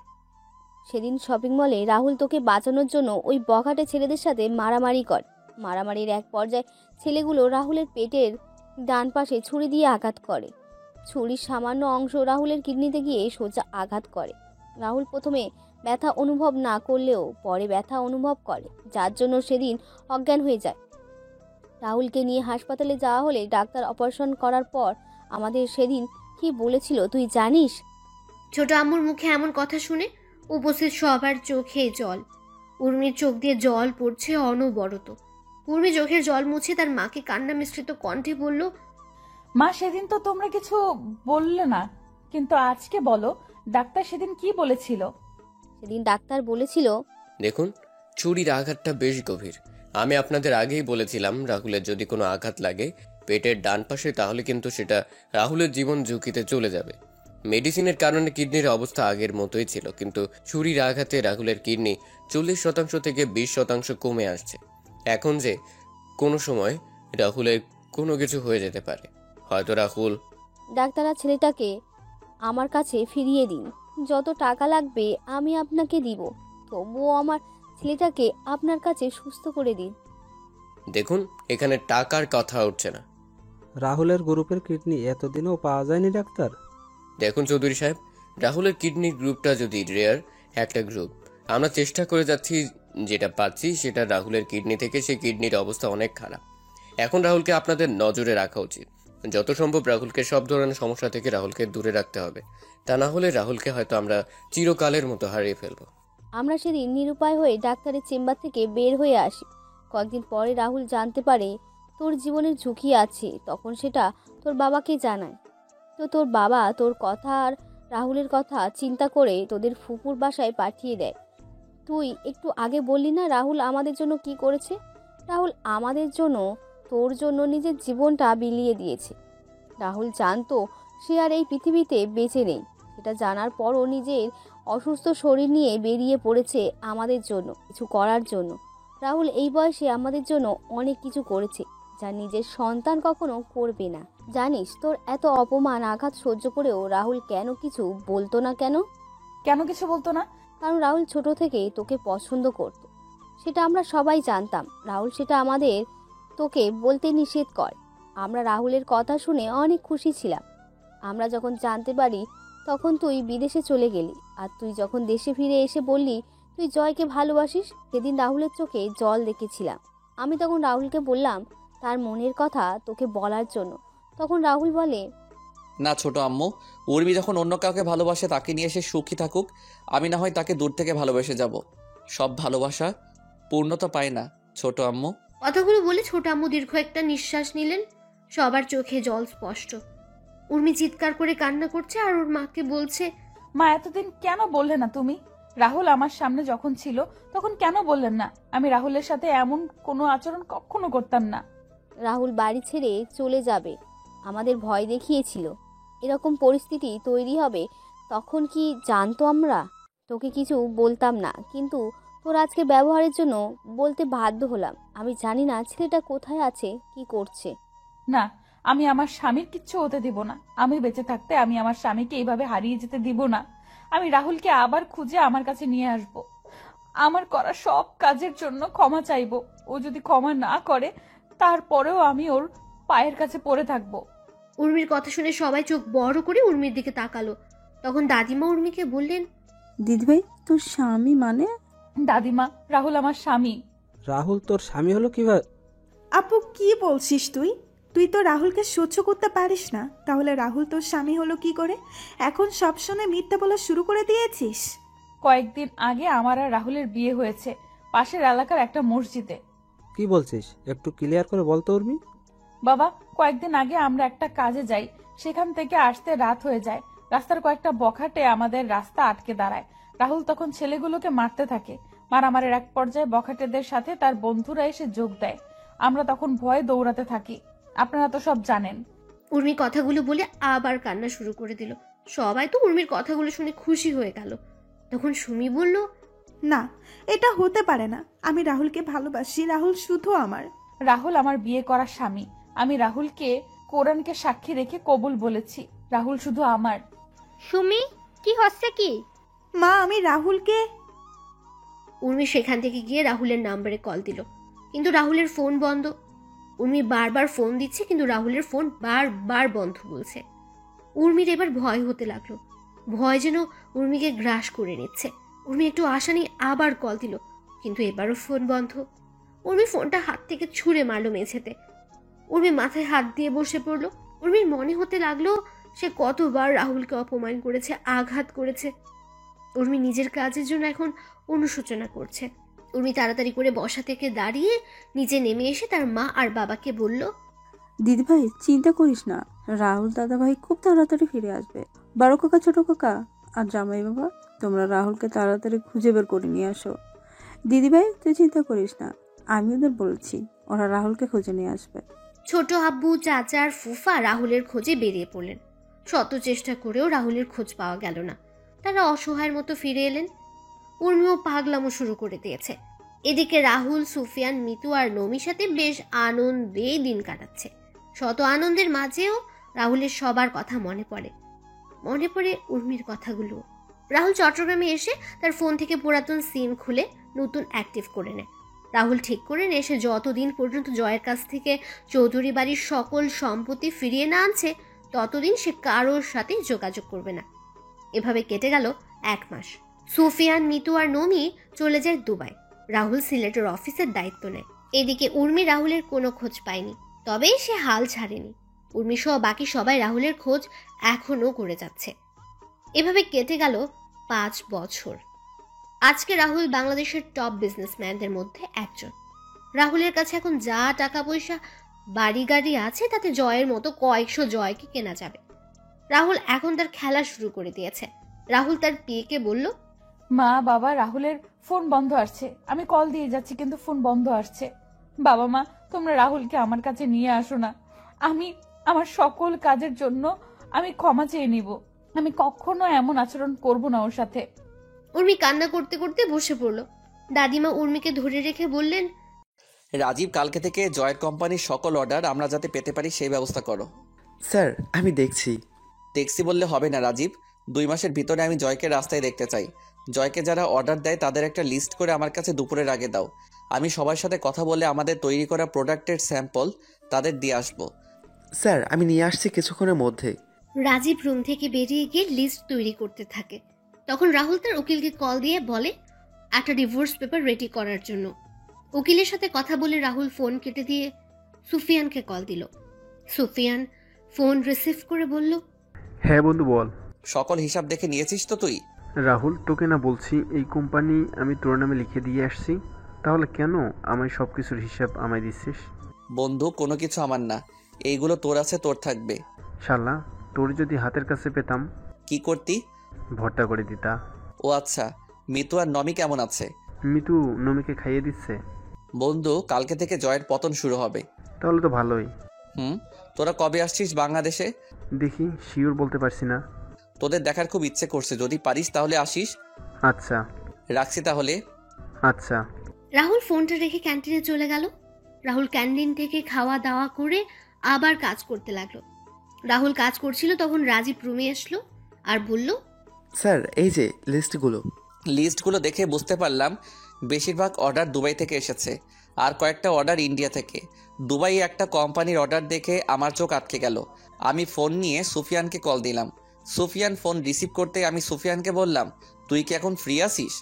সেদিন শপিং মলে রাহুল তোকে বাঁচানোর জন্য ওই বখাটে ছেলেদের সাথে মারামারি করে। মারামারির এক পর্যায়ে ছেলেগুলো রাহুলের পেটের ডান পাশে ছুরি দিয়ে আঘাত করে। ছুরির সামান্য অংশ রাহুলের কিডনিতে গিয়ে সোজা আঘাত করে। রাহুল প্রথমে ব্যথা অনুভব না করলেও পরে ব্যথা অনুভব করে, যার জন্য সেদিন অজ্ঞান হয়ে যায়। রাহুলকে নিয়ে হাসপাতালে যাওয়া হলে ডাক্তার অপারেশন করার পর আমাদের সেদিন কি বলেছিল তুই জানিস? ছোট আম্মুর মুখে এমন কথা শুনে উপস্থিত সবার চোখে জল। উর্মির চোখ দিয়ে জল পড়ছে অনবরত। উর্মি চোখের জল মুছে তার মাকে কান্না মিশ্রিত কণ্ঠে বলল, মা, সেদিন তো তোমরা কিছু বললে না, কিন্তু আজকে বলো ডাক্তার সেদিন কি বলেছিল? সেদিন ডাক্তার বলেছিল, দেখুন, ছুরির আঘাতটা বেশ গভীর। আমি আপনাদের আগেই বলেছিলাম রাহুলের যদি কোনো আঘাত লাগে পেটের ডান পাশে, তাহলে কিন্তু সেটা রাহুলের জীবন ঝুঁকিতে চলে যাবে। মেডিসিনের কারণে কিডনির অবস্থা আগের মতোই ছিল, কিন্তু ছুরির আঘাতে রাহুলের কিডনি 40% থেকে 20% কমে আসছে। এখন যে কোনো সময় রাহুলের কোনো কিছু হয়ে যেতে পারে। হয়তো রাহুল। ডাক্তাররা ছেলেটাকে আমার কাছে ফিরিয়ে দিন, যত টাকা লাগবে আমি আপনাকে দিব, তবুও আমার ছেলেটাকে আপনার কাছে সুস্থ করে দিন। দেখুন, এখানে টাকার কথা উঠছে না। রাহুলের গ্রুপের কিডনি এতদিনও পাওয়া যায়নি ডাক্তার। দেখুন চৌধুরী সাহেব, রাহুলের কিডনি গ্রুপটা যদি রেয়ার একটা গ্রুপ, আমরা চেষ্টা করে যাচ্ছি, যেটা পাচ্ছি সেটা রাহুলের কিডনি থেকে সেই কিডনির অবস্থা অনেক খারাপ। এখন রাহুলকে আপনাদের নজরে রাখা উচিত। যত সম্ভব রাহুলকে সব ধরনের সমস্যা থেকে রাহুলকে দূরে রাখতে হবে, তা না হলে রাহুলকে হয়তো আমরা চিরকালের মতো হারিয়ে ফেলবো। আমরা সেদিন নিরুপায় হয়ে ডাক্তারের চেম্বার থেকে বের হয়ে আসি। কয়েকদিন পরে রাহুল জানতে পারে তোর জীবনের ঝুঁকি আছে, তখন সেটা তোর বাবাকে জানায়। তো তোর বাবা তোর কথা আর রাহুলের কথা চিন্তা করে তোদের ফুপুর বাসায় পাঠিয়ে দেয়। তুই একটু আগে বললি না রাহুল আমাদের জন্য কি করেছে? রাহুল আমাদের জন্য, তোর জন্য নিজের জীবনটা বিলিয়ে দিয়েছে। রাহুল জানতো সে আর এই পৃথিবীতে বেঁচে নেই। সেটা জানার পরও নিজের অসুস্থ শরীর নিয়ে বেরিয়ে পড়েছে আমাদের জন্য কিছু করার জন্য। রাহুল এই বয়সে আমাদের জন্য অনেক কিছু করেছে, যা নিজের সন্তান কখনো করবে না। জানিস, তোর এত অপমান আঘাত সহ্য করেও রাহুল কেন কিছু বলতো না? কেন কিছু বলতো না? কারণ রাহুল ছোট থেকেই তোকে পছন্দ করত, সেটা আমরা সবাই জানতাম। রাহুল সেটা আমাদের তোকে বলতে নিষেধ করে। আমরা রাহুলের কথা শুনে অনেক খুশি ছিলাম। আমরা যখন জানতে পারি তখন তুই বিদেশে চলে গেলি, আর তুই যখন দেশে ফিরে এসে বললি তুই জয়কে ভালোবাসিস, সেদিন রাহুলের চোখে জল দেখেছিলাম। আমি তখন রাহুলকে বললাম তার মনের কথা তোকে বলার জন্য। তখন রাহুল বলে, না ছোট আম্মু, উর্মি যখন অন্য কাউকে ভালোবাসে তাকে নিয়ে সে সুখী থাকুক, আমি না হয় তাকে দূর থেকে ভালোবেসে যাব। সব ভালোবাসা পূর্ণতা পায় না ছোট আম্মু। কথাগুলো বলে ছোট আম্মু দীর্ঘ একটা নিঃশ্বাস নিলেন। সবার চোখে জল স্পষ্ট। উর্মি চিৎকার করে কান্না করছে আর ওর মাকে বলছে, মা এতদিন কেন বললে না তুমি? রাহুল আমার সামনে যখন ছিল তখন কেন বললেন না? আমি রাহুলের সাথে এমন কোনো আচরণ কখনো করতাম না। রাহুল বাড়ি ছেড়ে চলে যাবে আমাদের ভয় দেখিয়েছিল। এরকম পরিস্থিতি তৈরি হবে তখন কি জানতো আমরা? তোকে কিছু বলতাম না, কিন্তু তোর আজকে ব্যবহারের জন্য বলতে বাধ্য হলাম। আমি জানি না ছেলেটা কোথায় আছে, কি করছে। না, আমি আমার স্বামীর কিচ্ছু হতে দিব না। আমি বেঁচে থাকতে আমি আমার স্বামীকে এইভাবে হারিয়ে যেতে দিব না। আমি রাহুলকে আবার খুঁজে আমার কাছে নিয়ে আসব। আমার করা সব কাজের জন্য ক্ষমা চাইবো। ও যদি ক্ষমা না করে তারপরেও আমি ওর পায়ের কাছে পড়ে থাকবো। উর্মির কথা শুনে সবাই চোখ বড় করে উর্মির দিকে তাকালো। তখন দাদিমা উর্মিকে বললেন, দিদিভাই তোর স্বামী মানে? দাদিমা, রাহুল আমার স্বামী। রাহুল তোর স্বামী হলো কিভাবে? আপু কি বলছিস তুই? তুই তো রাহুলকে সহ্য করতে পারিস না, তাহলে রাহুল তোর স্বামী হলো কি করে? এখন সব শুনে মিথ্যা বলা শুরু করে দিয়েছিস। কয়েকদিন আগে আমার আর রাহুলের বিয়ে হয়েছে পাশের এলাকার একটা মসজিদে। কি বলছিস, একটু ক্লিয়ার করে বলতো উর্মি। বাবা, কয়েকদিন আগে আমরা একটা কাজে যাই, সেখান থেকে আসতে রাত হয়ে যায়। রাস্তার কয়েকটা বখাটে আমাদের রাস্তা আটকে দাঁড়ায়। রাহুল তখন ছেলেগুলোকে মারতে থাকে। মারামারির এক পর্যায়ে বখাটেদের সাথে তার বন্ধুরা এসে যোগ দেয়। আমরা তখন ভয়ে দৌড়াতে থাকি। আপনারা তো সব জানেন। উর্মি কথাগুলো বলে আবার কান্না শুরু করে দিল। সবাই তো উর্মির কথাগুলো শুনে খুশি হয়ে গেল। তখন সুমি বলল, না, এটা হতে পারে না। আমি রাহুলকে ভালোবাসি, রাহুল শুধু আমার। রাহুল আমার বিয়ে করা স্বামী। আমি রাহুলকে কোরআনকে সাক্ষী রেখে কবুল বলেছি। রাহুল শুধু আমার। সুমি, কি হচ্ছে কি? মা, আমি রাহুলকে। উর্মি সেখান থেকে গিয়ে রাহুলের নাম্বারে কল দিল, কিন্তু রাহুলের ফোন বন্ধ। উর্মি বারবার ফোন দিচ্ছে, কিন্তু রাহুলের ফোন বারবার বন্ধ বলছে। উর্মির এবার ভয় হতে লাগলো। ভয় যেন উর্মিকে গ্রাস করে নিচ্ছে। উর্মি একটু আশা নিয়ে আবার কল দিল, কিন্তু এবারও ফোন বন্ধ। উর্মি ফোনটা হাত থেকে ছুঁড়ে মারলো মেঝেতে। উর্মি মাথায় হাত দিয়ে বসে পড়লো। উর্মির মনে হতে লাগলো সে কতবার রাহুলকে অপমান করেছে, আঘাত করেছে। উর্মি নিজের কাজের জন্য এখন অনুশোচনা করছে। উর্মি তাড়াতাড়ি করে বসা থেকে দাঁড়িয়ে নিচে নেমে এসে তার মা আর বাবাকে বলল, দিদিভাই চিন্তা করিস না, রাহুল দাদাভাই খুব তাড়াতাড়ি ফিরে আসবে। বড় কাকা, ছোট কাকা আর জামাই বাবা, তোমরা রাহুলকে তাড়াতাড়ি খুঁজে বের করে নিয়ে আসো। দিদিভাই তুই চিন্তা করিস না, আমি ওদের বলছি, ওরা রাহুলকে খুঁজে নিয়ে আসবে। ছোট আব্বু, চাচা আর ফুফা রাহুলের খোঁজে বেরিয়ে পড়লেন। শত চেষ্টা করেও রাহুলের খোঁজ পাওয়া গেল না। তারা অসহায়ের মতো ফিরে এলেন। উর্মিও পাগলামো শুরু করে দিয়েছে। এদিকে রাহুল, সুফিয়ান, মিতু আর নমির সাথে বেশ আনন্দে দিন কাটাচ্ছে। শত আনন্দের মাঝেও রাহুলের সবার কথা মনে পড়ে উর্মির কথাগুলো। রাহুল চট্টগ্রামে এসে তার ফোন থেকে পুরাতন সিম খুলে নতুন অ্যাক্টিভ করে নেয়। রাহুল ঠিক করে নেয় সে যতদিন পর্যন্ত জয়ের কাছ থেকে চৌধুরী বাড়ির সকল সম্পত্তি ফিরিয়ে না আনছে ততদিন সে কারোর সাথে যোগাযোগ করবে না। এভাবে কেটে গেল 1 মাস। সুফিয়ান, মিতু আর নমি চলে যায় দুবাই। রাহুল সিলেটের অফিসের দায়িত্ব নেয়। এদিকে উর্মি রাহুলের কোনো খোঁজ পায়নি, তবে সে হাল ছাড়েনি। উর্মি সহ বাকি সবাই রাহুলের খোঁজ এখনো করে যাচ্ছে। এভাবে কেটে গেল 5 বছর। আজকে রাহুল বাংলাদেশের টপ বিজনেসম্যানদের মধ্যে একজন। রাহুলের কাছে এখন যা টাকা পয়সা, বাড়ি গাড়ি আছে তাতে জয়ের মতো কয়েকশো জয়কে কেনা যাবে। রাহুল এখন তার খেলা শুরু করে দিয়েছে। রাহুল তার পিএকে বলল, মা, বাবা, রাহুলের ফোন বন্ধ আসছে। আমি কল দিয়ে যাচ্ছি কিন্তু ফোন বন্ধ আসছে। বাবা, মা, তোমরা রাহুলকে আমার কাছে নিয়ে আসো না। আমি আমার সকল কাজের জন্য আমি ক্ষমা চেয়ে নিব। আমি কখনো এমন আচরণ করব না ওর সাথে। উর্মি কান্না করতে করতে বসে পড়ল। দাদিমা উর্মিকে ধরে রেখে বললেন, রাজীব, কালকে থেকে জয়ের কোম্পানির সকল অর্ডার আমরা যাতে পেতে পারি সেই ব্যবস্থা করো। স্যার আমি দেখছি। দেখছি বললে হবে না রাজীব, 2 মাসের ভিতরে আমি জয়কে রাস্তায় দেখতে চাই। জয়কে যারা অর্ডার দেয় তাদের একটা লিস্ট করে আমার কাছে দুপুরের আগে দাও। আমি সবার সাথে কথা বলে আমাদের তৈরি করা প্রোডাক্টের স্যাম্পল তাদের দিয়ে আসবো। স্যার আমি নিয়ে আসছি কিছুক্ষণের মধ্যে। রাজীব রুম থেকে বেরিয়ে গিয়ে লিস্ট তৈরি করতে থাকে। তখন রাহুল তার উকিলকে কল দিয়ে বলে একটা ডিভোর্স পেপার রেডি করার জন্য। উকিলের সাথে কথা বলে রাহুল ফোন কেটে দিয়ে সুফিয়ানকে কল দিল। সুফিয়ান ফোন রিসিভ করে বলল, হ্যাঁ বন্ধু বল। সকল হিসাব দেখে নিয়েছিস তো তুই? রাহুল, তোকে না বলছি এই কোম্পানি আমি তোর নামে লিখে দিয়ে আসছি, তাহলে কেন আমায় সব কিছুর হিসাব আমায় দিচ্ছিস? বন্ধু, কোনো কিছু আমার না, এইগুলো তোর আছে, তোর থাকবে। শালা, তোর যদি হাতের কাছে পেতাম। কি করতি? ভর্তা করে দিতা। ও আচ্ছা, মিতু আর নমি কেমন আছে? মিতু নমিকে খাইয়ে দিচ্ছে। বন্ধু, কালকে থেকে জয়ের পতন শুরু হবে। তাহলে তো ভালোই। তোরা কবে আসছিস বাংলাদেশে? দেখি, শিওর বলতে পারছি না। তোদের দেখার খুব ইচ্ছে করছে, যদি পারিস তাহলে আসিস। আচ্ছা, রাখছি তাহলে। আচ্ছা। রাহুল ফোনটা রেখে ক্যান্টিনে চলে গেল। রাহুল ক্যান্টিন থেকে খাওয়া দাওয়া করে আবার কাজ করতে লাগলো। রাহুল কাজ করছিল তখন রাজীব রুমে আসলো আর বলল, স্যার এই যে লিস্টগুলো দেখে বুঝতে পারলাম বেশিরভাগ অর্ডার দুবাই থেকে এসেছে, আর কয়েকটা অর্ডার ইন্ডিয়া থেকে। দুবাই একটা কোম্পানির অর্ডার দেখে আমার চোখ আটকে গেল। আমি ফোন নিয়ে সুফিয়ানকে কল দিলাম। সুফিয়ান ফোন রিসিভ করতে আমি সুফিয়ানকে বললাম, তুই কি এখন ফ্রি আছিস?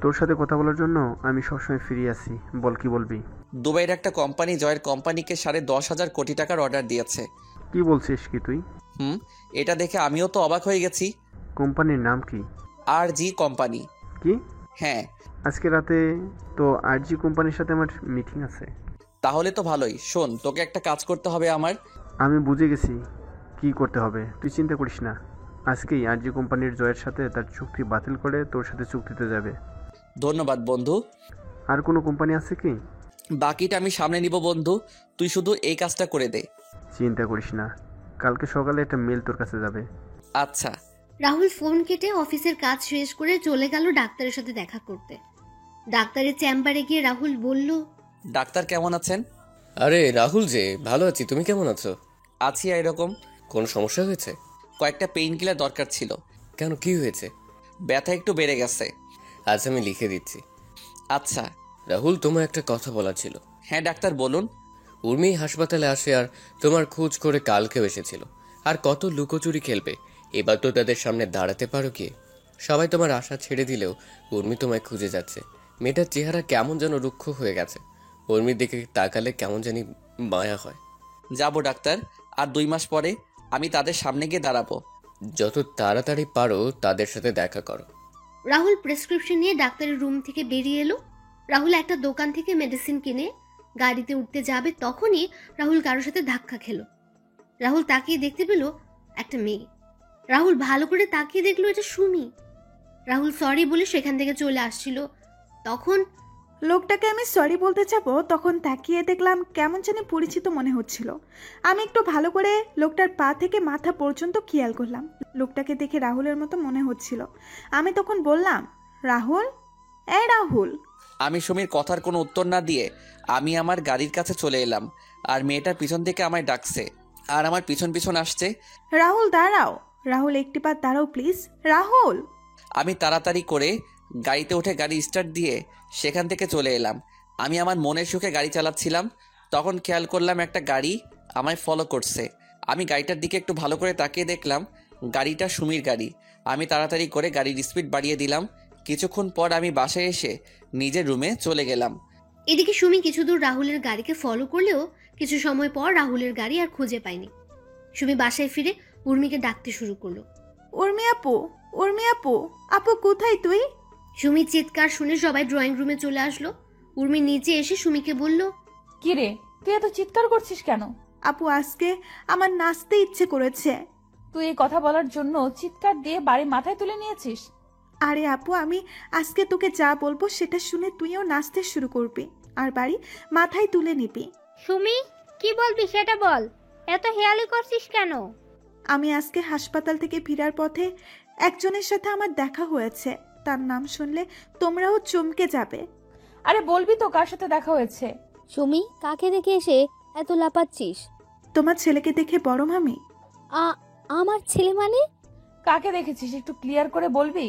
তোর সাথে কথা বলার জন্য আমি সবসময় ফ্রি আছি, বল কি বলবি? দুবাইয়ের একটা কোম্পানি জয়ের কোম্পানিকে 10.5 কোটি টাকার অর্ডার দিয়েছে। কি বলছিস কি তুই? এটা দেখে আমিও তো অবাক হয়ে গেছি। কোম্পানির নাম কি? RG company. কি? হ্যাঁ। আজকে রাতে তো RG কোম্পানির সাথে আমার মিটিং আছে। তাহলে তো ভালোই। শোন, তোকে একটা কাজ করতে হবে আমার। আমি বুঝে গেছি কি করতে হবে, তুই চিন্তা করিস না। আজকেই RG কোম্পানির জয়ের সাথে তার চুক্তি বাতিল করে তোর সাথে চুক্তিতে যাবে। ধন্যবাদ বন্ধু। আর কোনো কোম্পানি আছে কি? বাকিটা আমি সামনে নিব বন্ধু, তুই শুধু এই কাজটা করে দে। চিন্তা করিস না, কালকে সকালে একটা মেল তোর কাছে যাবে। আচ্ছা। রাহুল ফোন কেটে অফিসের কাজ শেষ করে চলে গেল ডাক্তারের সাথে দেখা করতে। ডাক্তারের চেম্বারে গিয়ে রাহুল বলল, ডাক্তার কেমন আছেন? আরে রাহুল যে, ভালো আছি, তুমি কেমন আছো? আছি এরকম। কোন সমস্যা হয়েছে? কয়েকটা পেইন কিলার দরকার ছিল। কেন, কি হয়েছে? ব্যথা একটু বেড়ে গেছে। আজ আমি লিখে দিচ্ছি। আচ্ছা। রাহুল, তোমার একটা কথা বলার ছিল। হ্যাঁ ডাক্তার, বলুন। উর্মি হাসপাতালে আসে আর তোমার খোঁজ করে কালকেও এসেছিল। আর কত লুকোচুরি খেলবে, এবার তো তাদের সামনে দাঁড়াতে পারো কি? সবাই তোমার আশা ছেড়ে দিলেও উর্মি তোমায় খুঁজে যাচ্ছে। মেয়েটার চেহারা কেমন যেন রুক্ষ হয়ে গেছে। উর্মির দিকে তাকালে কেমন জানি মায়া হয়। যাবো ডাক্তার, আর 2 মাস পরে আমি তাদের সামনে গিয়ে দাঁড়াবো। যত তাড়াতাড়ি পারো তাদের সাথে দেখা করো। রাহুল প্রেসক্রিপশন নিয়ে ডাক্তারের রুম থেকে বেরিয়ে এলো। রাহুল একটা দোকান থেকে মেডিসিন কিনে গাড়িতে উঠতে যাবে, তখনই রাহুল কারোর সাথে ধাক্কা খেলো। রাহুল তাকিয়ে দেখতে পেল একটা মেয়ে। রাহুল ভালো করে তাকিয়ে দেখলো এটা সুমি। রাহুল সরি বলে সেখান থেকে চলে আসছিল, তখন লোকটাকে আমি সরি বলতে যাবো, তখন তাকিয়ে দেখলাম কেমন জানি পরিচিত মনে হচ্ছিল। আমি একটু ভালো করে লোকটার পা থেকে মাথা পর্যন্ত খেয়াল করলাম। লোকটাকে দেখে রাহুলের মতো মনে হচ্ছিল। আমি তখন বললাম, রাহুল, এই রাহুল। আমি সুমির কথার কোনো উত্তর না দিয়ে আমি আমার গাড়ির কাছে চলে এলাম, আর মেয়েটার পিছন থেকে আমায় ডাকছে আর আমার পিছন পিছন আসছে। রাহুল দাঁড়াও, রাহুল একটি বার দাঁড়াও প্লিজ, রাহুল। আমি তাড়াতাড়ি করে গাড়িতে উঠে গাড়ি স্টার্ট দিয়ে সেখান থেকে চলে এলাম। আমি আমার মনের সুখে গাড়ি চালাচ্ছিলাম, তখন খেয়াল করলাম একটা গাড়ি আমায় ফলো করছে। আমি গাড়িটার দিকে একটু ভালো করে তাকিয়ে দেখলাম গাড়িটা সুমির গাড়ি। আমি তাড়াতাড়ি করে গাড়ির স্পিড বাড়িয়ে দিলাম। কিছুক্ষণ পর আমি বাসায় এসে নিজের রুমে চলে গেলাম। এদিকে সুমি কিছু দূর রাহুলের গাড়িকে ফলো করলেও কিছু সময় পর রাহুলের গাড়ি আর খুঁজে পায়নি। সুমি বাসায় ফিরে উর্মিকে ডাকতে শুরু করলো, উর্মি আপু, উর্মি আপু, আপু কোথায় তুই? সুমির চিৎকার শুনে সবাই ড্রয়িং রুমে চলে আসলো। উর্মি নিচে এসে সুমিকে বলল, কি রে, তুই এত চিৎকার করছিস কেন? আপু আজকে আমার নাচতে ইচ্ছে করেছে। তুই এই কথা বলার জন্য চিৎকার দিয়ে বাড়ি মাথায় তুলে নিয়েছিস? আরে আপু, আমি আজকে তোকে যা বলবো সেটা শুনে তুইও নাচতে শুরু করবি আর বাড়ি মাথায় তুলে নিবি। সুমি, কি বলবি সেটা বল, এত হেয়ালি করছিস কেন? আমি আজকে হাসপাতাল থেকে ফেরার পথে একজনের সাথে আমার দেখা হয়েছে। তার নাম শুনলে তোমরাও চমকে যাবে। আরে বলবি তো কার সাথে দেখা হয়েছে? সুমি, কাকে দেখে এসে এত লাপাচ্ছিস? তোমার ছেলেকে দেখে বড় মামি। আমার ছেলে মানে? কাকে দেখেছিস একটু ক্লিয়ার করে বলবি?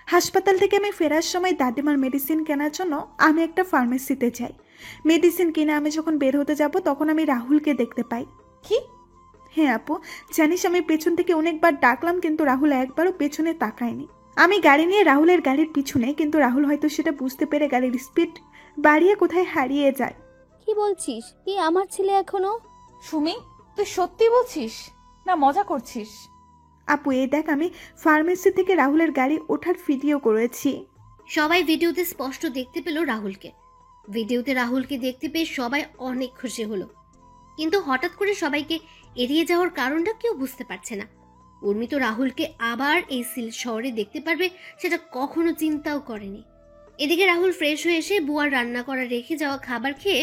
হাসপাতাল থেকে আমি ফেরার সময় দাদিমার মেডিসিন কেনার জন্য আমি একটা ফার্মেসিতে যাই। মেডিসিন কিনে আমি যখন বের হতে যাব তখন আমি রাহুলকে দেখতে পাই। কি? হ্যাঁ আপু, জানিস আমি পেছন থেকে অনেকবার ডাকলাম কিন্তু রাহুল একবারও পেছনে তাকায়নি। আমি গাড়ি নিয়ে রাহুলের গাড়ির পিছনে, কিন্তু রাহুল হয়তো সেটা বুঝতে পেরে গাড়ির স্পিড বাড়িয়ে কোথায় হারিয়ে যায়। কি বলছিস? কি আমার ছেলে এখনো? সুমি, তুই সত্যি বলছিস না মজা করছিস? আপু এই দেখ, আমি ফার্মেসি থেকে রাহুলের গাড়ি ওঠার ভিডিও করেছি। সবাই ভিডিওতে স্পষ্ট দেখতে পেল রাহুলকে। ভিডিওতে রাহুলকে দেখতে পেয়ে সবাই অনেক খুশি হলো, কিন্তু হঠাৎ করে সবাইকে এড়িয়ে যাওয়ার কারণটা কেউ বুঝতে পারছে না। উর্মি তো রাহুলকে আবার এই সিলেট শহরে দেখতে পারবে সেটা কখনো চিন্তাও করেনি। এদিকে রাহুল ফ্রেশ হয়ে এসে বুয়ার রান্না করা রেখে যাওয়া খাবার খেয়ে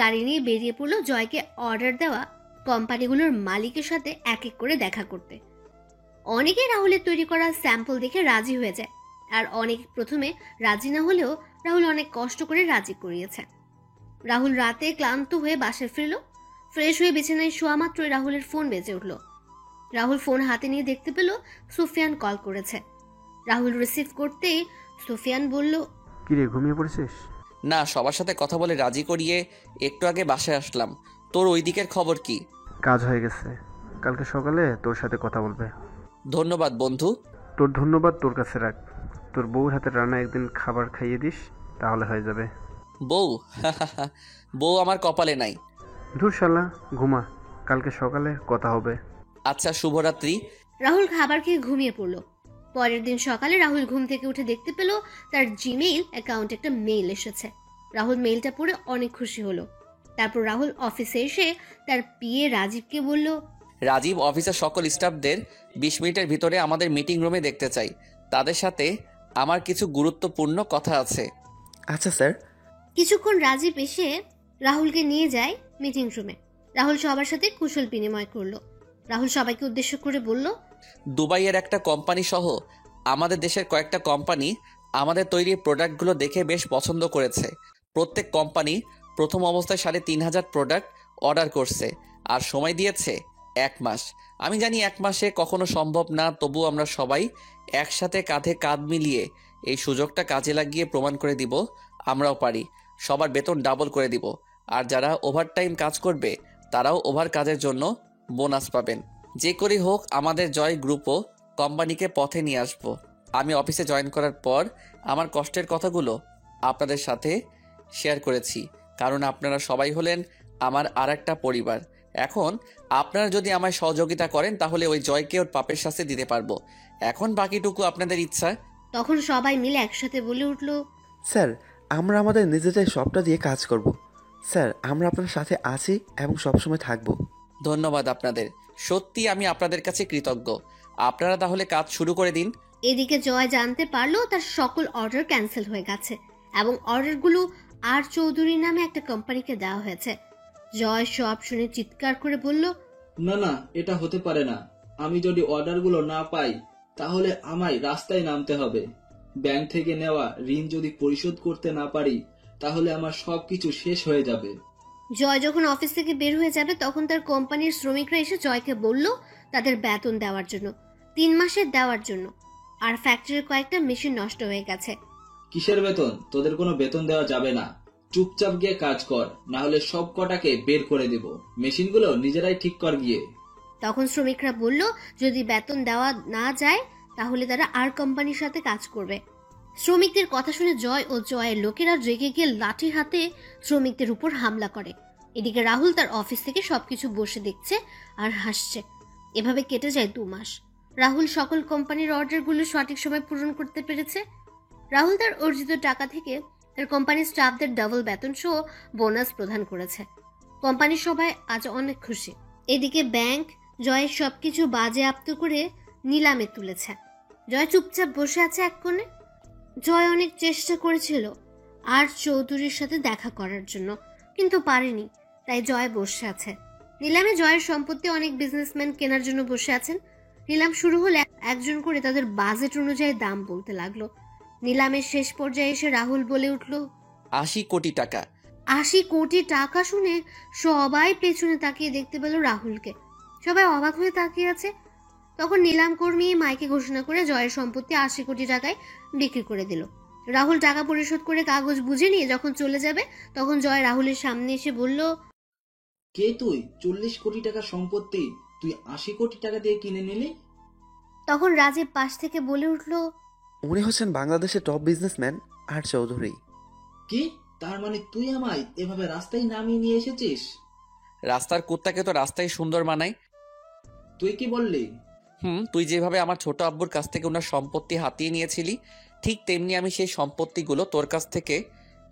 গাড়ি নিয়ে বেরিয়ে পড়লো জয়কে অর্ডার দেওয়া কোম্পানিগুলোর মালিকের সাথে এক এক করে দেখা করতে। অনেকে রাহুলের তৈরি করা স্যাম্পল দেখে রাজি হয়ে যায়, আর অনেক প্রথমে রাজি না হলেও রাহুল অনেক কষ্ট করে রাজি করিয়েছে। রাহুল রাতে ক্লান্ত হয়ে বাসায় ফিরল। ফ্রেশ হয়ে বিছানায় শোয়া মাত্রই রাহুলের ফোন বেজে উঠল। রাহুল ফোন হাতে নিয়ে দেখতে পেল সুফিয়ান কল করেছে। রাহুল রিসিভ করতেই সুফিয়ান বলল, কিরে ঘুমিয়ে পড়েছিস? না, সবার সাথে কথা বলে রাজি করিয়ে একটু আগে বাসায় আসলাম। তোর ওই দিকের খবর কি? কাজ হয়ে গেছে, কালকে সকালে তোর সাথে কথা বলবে। ধন্যবাদ বন্ধু। তোর ধন্যবাদ তোর কাছে রাখ। তোর বউর হাতের রান্না একদিন খাবার খাইয়ে দিস, তাহলে হয়ে যাবে। বউ? বউ আমার কপালে নাই। ধুর শালা, ঘুমা, কালকে সকালে কথা হবে। আচ্ছা, শুভরাত্রি। রাহুল খাবার খেয়ে ঘুমিয়ে পড়ল। পরের দিন সকালে রাহুল ঘুম থেকে উঠে দেখতে পেল তার জিমেইল অ্যাকাউন্টে একটা মেইল এসেছে। রাহুল মেইলটা পড়ে অনেক খুশি হলো। তারপর রাহুল অফিসে এসে তার পিএ রাজীবকে বলল, রাজীব অফিসের সকল স্টাফদের 20 মিনিটের ভিতরে আমাদের মিটিং রুমে দেখতে চাই। তাদের সাথে আমার কিছু গুরুত্বপূর্ণ কথা আছে। আচ্ছা স্যার। কিছুক্ষণ রাজীব এসে রাহুলকে নিয়ে যায় মিটিং রুমে। রাহুল সবার সাথে কুশল বিনিময় করলো। রাহুল সবাইকে উদ্দেশ্য করে বলল, দুবাইয়ের একটা কোম্পানি সহ আমাদের দেশের কয়েকটা কোম্পানি আমাদের তৈরি প্রোডাক্টগুলো দেখে বেশ পছন্দ করেছে। প্রত্যেক কোম্পানি প্রথম অবস্থায় 3,500 প্রোডাক্ট অর্ডার করছে, আর সময় দিয়েছে 1 মাস। আমি জানি 1 মাসে কখনো সম্ভব না, তবু আমরা সবাই একসাথে কাঁধে কাঁধ মিলিয়ে এই সুযোগটা কাজে লাগিয়ে প্রমাণ করে দিব আমরাও পারি। সবার বেতন ডাবল করে দিব, আর যারা ওভারটাইম কাজ করবে তারাও ওভার কাজের জন্য বোনাস পাবেন। যে করেই হোক আমাদের জয় গ্রুপও কোম্পানিকে পথে নিয়ে আসবো। আমি অফিসে জয়েন করার পর আমার কষ্টের কথাগুলো আপনাদের সাথে শেয়ার করেছি, কারণ আপনারা সবাই হলেন আমার আর একটা পরিবার। এখন আপনারা যদি আমায় সহযোগিতা করেন তাহলে ওই জয়কে ওর পাপের শাস্তি দিতে পারবো। এখন বাকিটুকু আপনাদের ইচ্ছা। তখন সবাই মিলে একসাথে বলে উঠল, স্যার, আমরা আমাদের নিজেদের সবটা দিয়ে কাজ করব। স্যার, আমরা আপনার সাথে আছি এবং সবসময় থাকব। ধন্যবাদ আপনাদের, সত্যি আমি আপনাদের কাছে কৃতজ্ঞ। আপনারা তাহলে কাজ শুরু করে দিন। এদিকে জয় জানতে পারলো তার সকল অর্ডার ক্যান্সেল হয়ে গেছে এবং অর্ডারগুলো আর চৌধুরী নামে একটা কোম্পানিকে দেওয়া হয়েছে। জয় সব শুনে চিৎকার করে বলল, না না, এটা হতে পারে না। আমি যদি অর্ডারগুলো না পাই তাহলে আমায় রাস্তায় নামতে হবে। ব্যাংক থেকে নেওয়া ঋণ যদি পরিশোধ করতে না পারি তাহলে আমার সবকিছু শেষ হয়ে যাবে। জয় যখন অফিস থেকে বের হয়ে যাবে তখন তার কোম্পানির শ্রমিকরা এসে জয়কে বলল তাদের বেতন দেওয়ার জন্য, 3 মাসের দেওয়ার জন্য, আর ফ্যাক্টরির কয়েকটা মেশিন নষ্ট হয়ে গেছে। কিসের বেতন? তোদের কোনো বেতন দেওয়া যাবে না। চুপচাপ গিয়ে কাজ কর, না হলে সব কটাকে বের করে দেব। মেশিনগুলো নিজেরাই ঠিক কর গিয়ে। তখন শ্রমিকরা বলল যদি বেতন দেওয়া না যায় তাহলে তারা আর কোম্পানির সাথে কাজ করবে। শ্রমিকদের কথা শুনে জয় ও জয়ের লোকেরা রেগে গিয়ে লাঠি হাতে শ্রমিকদের উপর হামলা করে। এদিকে রাহুল তার অফিস থেকে সবকিছু বসে দেখছে আর হাসছে। এভাবে কেটে যায় 2 মাস। রাহুল সকল কোম্পানির অর্ডারগুলো সঠিক সময় পূরণ করতে পেরেছে। রাহুল তার অর্জিত টাকা থেকে তার কোম্পানির স্টাফদের ডাবল বেতন সহ বোনাস প্রদান করেছে। কোম্পানির সবাই আজ অনেক খুশি। এদিকে ব্যাংক জয়ের সবকিছু বাজেয়াপ্ত করে নিলামে তুলেছে। জয় চুপচাপ বসে আছে এক কোণে। জয় অনেক চেষ্টা করেছিল আর চৌধুরীর সাথে দেখা করার জন্য, কিন্তু পারেনি, তাই জয় বসে আছে। নিলামে জয়ের সম্পত্তি অনেক বিজনেসম্যান কেনার জন্য বসে আছেন। নিলাম শুরু হলে একজন করে তাদের বাজেট অনুযায়ী দাম বলতে লাগলো। নিলামের শেষ পর্যায়ে এসে রাহুল বলে উঠল, 80 কোটি টাকা। 80 কোটি টাকা শুনে সবাই পেছনে তাকিয়ে দেখতে পেল রাহুলকে। সবাই অবাক হয়ে তাকিয়ে আছে। তখন নিলাম কর্মী মাইকে ঘোষণা করে জয়ের সম্পত্তি 80 কোটি টাকায় বিক্রি করে দিল। রাহুল টাকা পরিশোধ করে কাগজ বুঝে নিয়ে যখন চলে যাবে তখন জয় রাহুলের সামনে এসে বলল, কে তুই? 40 কোটি টাকা সম্পত্তি তুই 80 কোটি টাকা দিয়ে কিনে নিলি? তখন রাজীব পাশ থেকে বলে উঠল, উনি হচ্ছেন বাংলাদেশের টপ বিজনেসম্যান আর চৌধুরী। কি? তার মানে তুই আমায় এভাবে রাস্তায় নামিয়ে নিয়ে এসেছিস? রাস্তার কুত্তাকে তো রাস্তায় সুন্দর মানায়। তুই কি বললি? তুই যেভাবে আমার ছোট আব্বুর কাছ থেকে ওনার সম্পত্তি হাতিয়ে নিয়েছিলি, ঠিক তেমনি আমি সেই সম্পত্তিগুলো তোর কাছ থেকে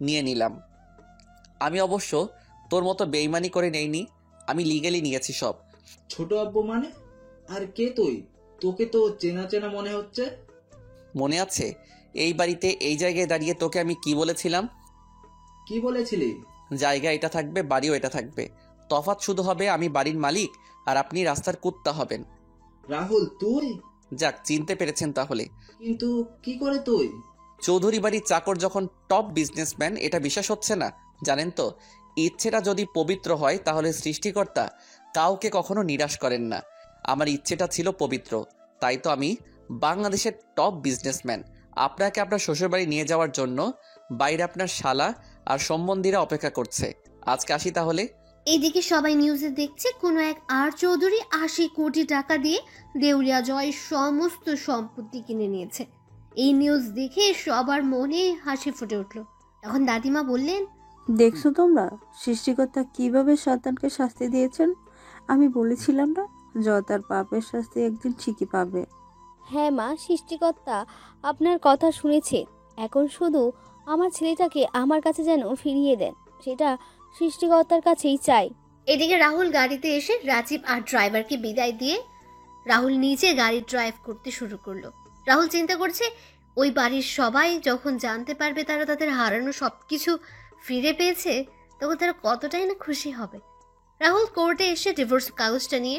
নিয়ে নিলাম। আমি অবশ্য তোর মতো বেইমানি করে নেইনি, আমি লিগ্যালি নিয়েছি সব। ছোট আব্বু মানে? আর কে তুই? তোকে তো চেনা চেনা মনে হচ্ছে। মনে আছে এই বাড়িতে এই জায়গায় দাঁড়িয়ে তোকে আমি কি বলেছিলাম? কি বলেছিলি? জায়গা এটা থাকবে, বাড়িও এটা থাকবে, তফাৎ শুধু হবে আমি বাড়ির মালিক আর আপনি রাস্তার কুত্তা হবেন। রাহুল তুই? যাক, চিনতে পেরেছেন তাহলে। কিন্তু কি করে তুই? চৌধুরী বাড়ির চাকর যখন টপ বিজনেসম্যান, এটা বিশ্বাস হচ্ছে না? জানেন তো, ইচ্ছেটা যদি পবিত্র হয় তাহলে সৃষ্টিকর্তা কাউকে কখনো নিরাশ করেন না। আমার ইচ্ছেটা ছিল পবিত্র, তাই তো আমি বাংলাদেশের টপ বিজনেসম্যান। আপনাকে আপনার শ্বশুরবাড়ি নিয়ে যাওয়ার জন্য বাইরে আপনার শালা আর সম্বন্ধীরা অপেক্ষা করছে। আজকে আসি তাহলে। এদিকে সবাই নিউজে দেখছে কোনো এক আর চৌধুরী 80 কোটি টাকা দিয়ে দেউলিয়া জয়ের সমস্ত সম্পত্তি কিনে নিয়েছে। এই নিউজ দেখে সবার মনে হাসি ফুটে উঠল। তখন দাদিমা বললেন, দেখছো তোমরা সৃষ্টিকর্তা কিভাবে শয়তানকে শাস্তি দিয়েছেন? আমি বলেছিলাম না, জয় তার পাপের শাস্তি একদিন ঠিকই পাবে। হ্যাঁ মা, সৃষ্টিকর্তা আপনার কথা শুনেছে। এখন শুধু আমার ছেলেটাকে আমার কাছে যেন ফিরিয়ে দেন, সেটা সৃষ্টিকর্তার কাছেই চাই। এদিকে রাহুল গাড়িতে এসে রাজীব আর ড্রাইভারকে বিদায় দিয়ে রাহুল নিজে গাড়ি ড্রাইভ করতে শুরু করলো। রাহুল চিন্তা করছে ওই বাড়ির সবাই যখন জানতে পারবে তারা তাদের হারানো সবকিছু ফিরে পেয়েছে, তখন তারা কতটাই না খুশি হবে। রাহুল কোর্টে এসে ডিভোর্স কাগজটা নিয়ে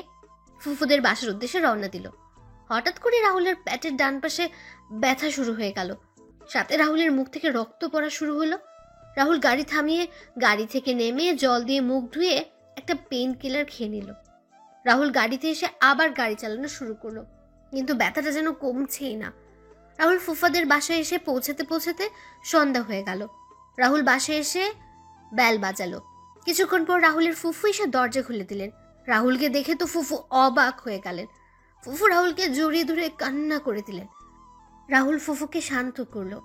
ফুফুদের বাসার উদ্দেশ্যে রওনা দিল। হঠাৎ করে রাহুলের পেটের ডান পাশে ব্যথা শুরু হয়ে গেল, সাথে রাহুলের মুখ থেকে রক্ত পড়া শুরু হলো। রাহুল গাড়ি থামিয়ে গাড়ি থেকে নেমে জল দিয়ে মুখ ধুয়ে একটা পেইন কিলার খেয়ে নিল। রাহুল গাড়িতে এসে আবার গাড়ি চালানো শুরু করলো, কিন্তু ব্যথাটা যেন কমছেই না। রাহুল ফুফাদের বাসায় এসে পৌঁছাতে পৌঁছাতে সন্ধ্যা হয়ে গেল। রাহুল বাসায় এসে বেল বাজালো। কিছুক্ষণ পর রাহুলের ফুফু এসে দরজা খুলে দিলেন। রাহুলকে দেখে তো ফুফু অবাক হয়ে গেলেন। ফুফু রাহুলকে জড়িয়ে ধরে কান্না করে দিলেন। রাহুল ফুফুকে শান্ত করলো।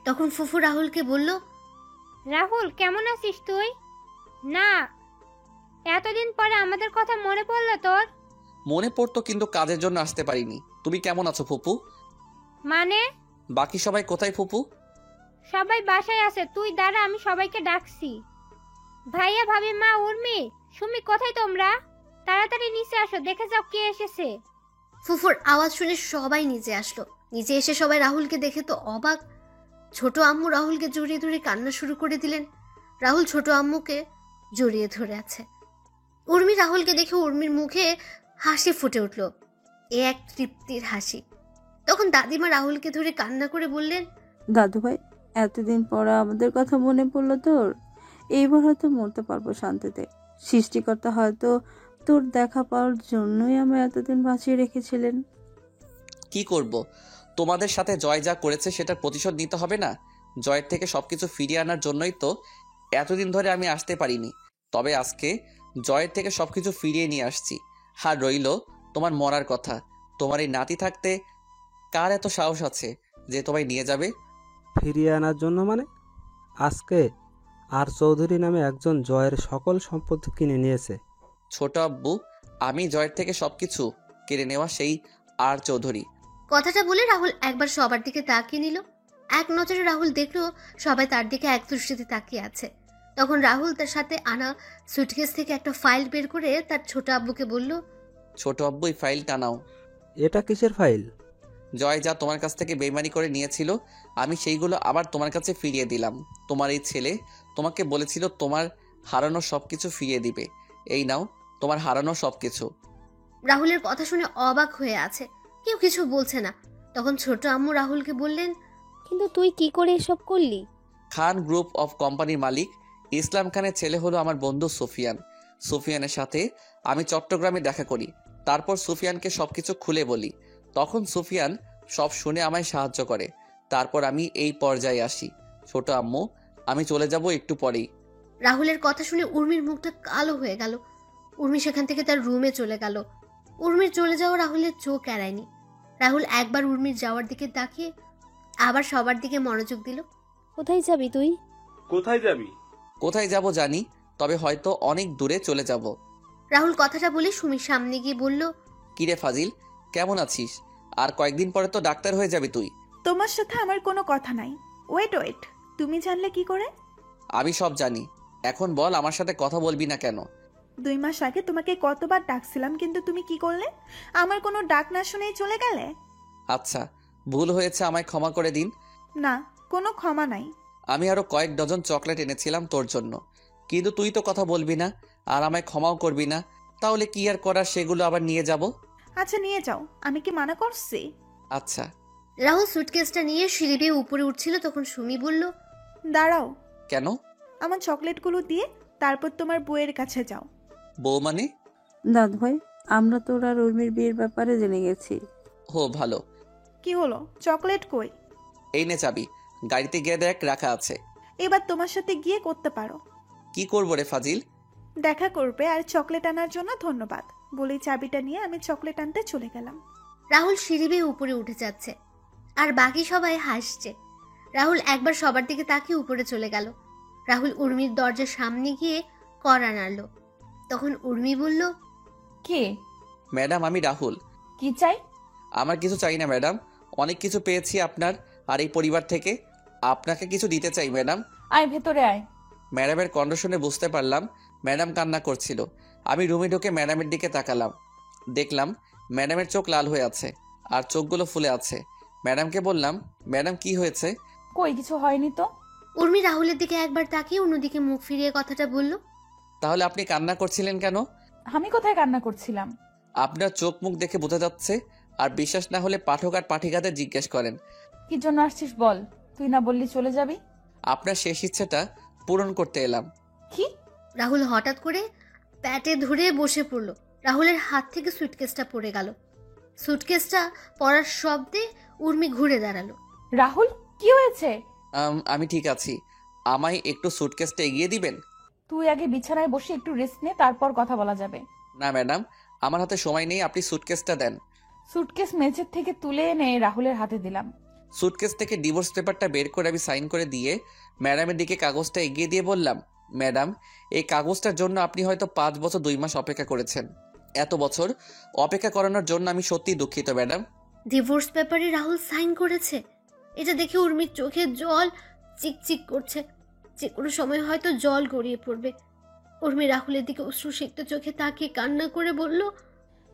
তখন ফুফু রাহুলকে বলল, রাহুল কেমন আছিস তুই? না, এতদিন পরে আমাদের কথা মনে পড়লো তোর? মনে পড়তো, কিন্তু কাজের জন্য আসতে পারিনি। তুমি কেমন আছো ফুপু? মানে? বাকি সবাই কোথায় ফুপু? সবাই বাসায় আছে, তুই দাঁড়া, আমি সবাইকে ডাকছি। ভাইয়া, ভাবি, মা, উর্মি, সুমি, কোথায় তোমরা? তাড়াতাড়ি নিচে আসো, দেখে যাও কে এসেছে। ফুফুর আওয়াজ শুনে সবাই নিচে আসলো। নিচে এসে সবাই রাহুলকে দেখে তো অবাক। ছোট আম্মু রাহুলকে জড়িয়ে ধরে কান্না শুরু করে দিলেন। রাহুল ছোট আম্মুকে জড়িয়ে ধরে আছে। উর্মি রাহুলকে দেখে উর্মির মুখে হাসি ফুটে উঠল, এ এক তৃপ্তির হাসি। তখন দাদিমা রাহুলকে ধরে কান্না করে বললেন, দাদু ভাই, এতদিন পর আমাদের কথা মনে পড়লো তোর। এইবার হয়তো মরতে পারবো শান্তিতে। সৃষ্টিকর্তা হয়তো তোর দেখা পাওয়ার জন্যই আমরা এতদিন বাঁচিয়ে রেখেছিলেন। কি করব? তোমাদের সাথে জয় যা করেছে সেটার প্রতিশোধ নিতে হবে না? জয়ের থেকে সবকিছু ফিরিয়ে আনার জন্যই তো এতদিন ধরে আমি আসতে পারিনি। তবে আজকে জয়ের থেকে সবকিছু ফিরিয়ে নিয়ে আসছি। আর রইল তোমার মরার কথা। তোমার এই নাতি থাকতে কার এত সাহস আছে যে তোমায় নিয়ে যাবে? ফিরিয়ে আনার জন্য মানে? আজকে আর চৌধুরী নামে একজন জয়ের সকল সম্পত্তি কিনে নিয়েছে। ছোট আব্বু, আমি জয়ের থেকে সবকিছু কেড়ে নেওয়া সেই আর চৌধুরী। কথাটা বলে রাহুল একবার সবার দিকে তাকিয়ে নিল। এক নজরে রাহুল দেখলো সবাই তার দিকে এক দৃষ্টিতে তাকিয়ে আছে। তখন রাহুল তার সাথে আনা সুটকেস থেকে একটা ফাইল বের করে তার ছোট আব্বুকে বলল, ছোট আব্বু, এই ফাইলটা নাও। এটা কিসের ফাইল? জয় যা তোমার কাছ থেকে বেইমানি করে নিয়েছিল, আমি সেইগুলো আবার তোমার কাছে ফিরিয়ে দিলাম। তোমার এই ছেলে তোমাকে বলেছিল তোমার হারানো সবকিছু ফিরিয়ে দিবে। এই নাও তোমার হারানো সবকিছু। রাহুলের কথা শুনে অবাক হয়ে আছে, কেউ কিছু বলছে না। তখন ছোট আম্মু রাহুলকে বললেন, কিন্তু তুই কি করে এসব করলি? খান গ্রুপ অফ কোম্পানির মালিক ইসলাম খানের ছেলে হলো আমার বন্ধু সুফিয়ান। সুফিয়ানের সাথে আমি চট্টগ্রামে দেখা করি, তারপর সুফিয়ানকে সবকিছু খুলে বলি। তখন সুফিয়ান সব শুনে আমায় সাহায্য করে। তারপর আমি এই পর্যায়ে আসি। ছোট আম্মু, আমি চলে যাব একটু পরেই। রাহুলের কথা শুনে উর্মির মুখটা কালো হয়ে গেল। উর্মি সেখান থেকে তার রুমে চলে গেল। উর্মির চলে যাওয়া রাহুলের চোখ এড়ায়নি। রাহুল একবার উর্মির যাওয়ার দিকে তাকিয়ে আবার সবার দিকে মনোযোগ দিল। কোথায় যাবি তুই? কোথায় যাবি? কোথায় যাব জানি, তবে হয়তো অনেক দূরে চলে যাব। রাহুল কথাটা বলে সুমির সামনে গিয়ে বলল, কিরে ফাজিল, কেমন আছিস? আর কয়েকদিন পরে তো ডাক্তার হয়ে যাবি তুই। তোমার সাথে আমার কোনো কথা নাই। ওয়েট, তুমি জানলে কি করে? আমি সব জানি। এখন বল, আমার সাথে কথা বলবি না কেন? 2 মাস আগে তোমাকে কতবার ডাকছিলাম, কিন্তু তুমি কি করলে? আমার কোনো ডাক না শুনেই চলে গেলে। আচ্ছা, ভুল হয়েছে, আমায় ক্ষমা করে দিন। না, কোনো ক্ষমা নাই। আমি আরো কয়েক ডজন চকলেট এনেছিলাম তোর জন্য, কিন্তু তুই তো কথা বলবি না আর আমায় ক্ষমাও করবি না। তাহলে কি আর করার, সেগুলো আবার নিয়ে যাব। আচ্ছা নিয়ে যাও, আমি কি মানা করছি? আচ্ছা। রাহুল সুটকেসটা নিয়ে সিঁড়ি বেয়ে উপরে উঠছিল, তখন সুমি বলল, দাঁড়াও। কেন? আমার চকলেটগুলো দিয়ে তারপর তোমার বউয়ের কাছে যাও। বউ মানে? দাদু ভাই, আমরা তোর আর উর্মির বিয়ের ব্যাপারে জেনে গেছি। হো ভালো। কি হলো, চকলেট কই? এই নে চাবি, গাড়িতে গিয়ে দেখ রাখা আছে। এবার তোমার সাথে গিয়ে করতে পারো। কি করবো রে ফাজিল? দেখা করবে আর চকলেট আনার জন্য ধন্যবাদ বলেই চাবিটা নিয়ে আমি চকলেট আনতে চলে গেলাম। রাহুল সিঁড়ি বেয়ে উপরে উঠে যাচ্ছে আর বাকি সবাই হাসছে। রাহুল একবার সবার দিকে তাকিয়ে উপরে চলে গেল। রাহুল উর্মির দরজার সামনে গিয়ে কড়া নাড়ল। তখন উর্মি বলল, কে? ম্যাডাম, আমি রাহুল। কি চাই? আমার কিছু চাই না ম্যাডাম, অনেক কিছু পেয়েছি আপনার আর এই পরিবার থেকে। আপনাকে কিছু দিতে চাই ম্যাডাম। আয় ভেতরে আয়। ম্যাডামের কন্ডিশনে বুঝতে পারলাম ম্যাডাম কান্না করছিল। আমি রুমে ঢুকে ম্যাডামের দিকে তাকালাম, দেখলাম ম্যাডামের চোখ লাল হয়ে আছে আর চোখগুলো ফুলে আছে। ম্যাডামকে বললাম, ম্যাডাম কি হয়েছে? কই কিছু হয়নি তো। উর্মি রাহুলের দিকে একবার তাকিয়ে অন্যদিকে মুখ ফিরিয়ে কথাটা বলল, তাহলে আপনি কান্না করছিলেন কেন? আমি কোথায় কান্না করছিলাম? আপনার চোখ মুখ দেখে বোঝা যাচ্ছে। আর বিশ্বাস না হলে পাঠক আর পাঠিকাদের জিজ্ঞেস করেন। কি জন্য আসছিস বল, তুই না বললি চলে যাবি? আপনার শেষ ইচ্ছেটা পূরণ করতে এলাম। কি? রাহুল হঠাৎ করে প্যাটে ধরে বসে পড়ল। রাহুলের হাত থেকে সুটকেসটা পড়ে গেল। সুটকেসটা পড়ার শব্দে উর্মি ঘুরে দাঁড়ালো। রাহুল, কি হয়েছে? আমি ঠিক আছি, আমায় একটু সুটকেসটা এগিয়ে দিবেন? তুই আগে বিছানায় বসে একটু রেস্ট নে, তারপর কথা বলা যাবে। না ম্যাডাম, আমার হাতে সময় নেই, আপনি সুটকেসটা দেন। সুটকেস মেঝের থেকে তুলে এনে রাহুলের হাতে দিলাম। সুটকেস থেকে ডিভোর্স পেপারটা বের করে আমি সাইন করে দিয়ে ম্যাডামের দিকে কাগজটা এগিয়ে দিয়ে বললাম, ম্যাডাম, এই কাগজটার জন্য আপনি হয়তো 5 বছর 2 মাস অপেক্ষা করেছেন। এত বছর অপেক্ষা করানোর জন্য আমি সত্যিই দুঃখিত ম্যাডাম। ডিভোর্স পেপারে রাহুল সাইন করেছে। এটা দেখে উর্মির চোখে জল চিকচিক করছে। যে কোনো সময় হয়তো জল গড়িয়ে পড়বে। উর্মি রাহুলের দিকে অশ্রুসিক্ত চোখে তাকিয়ে কান্না করে বলল,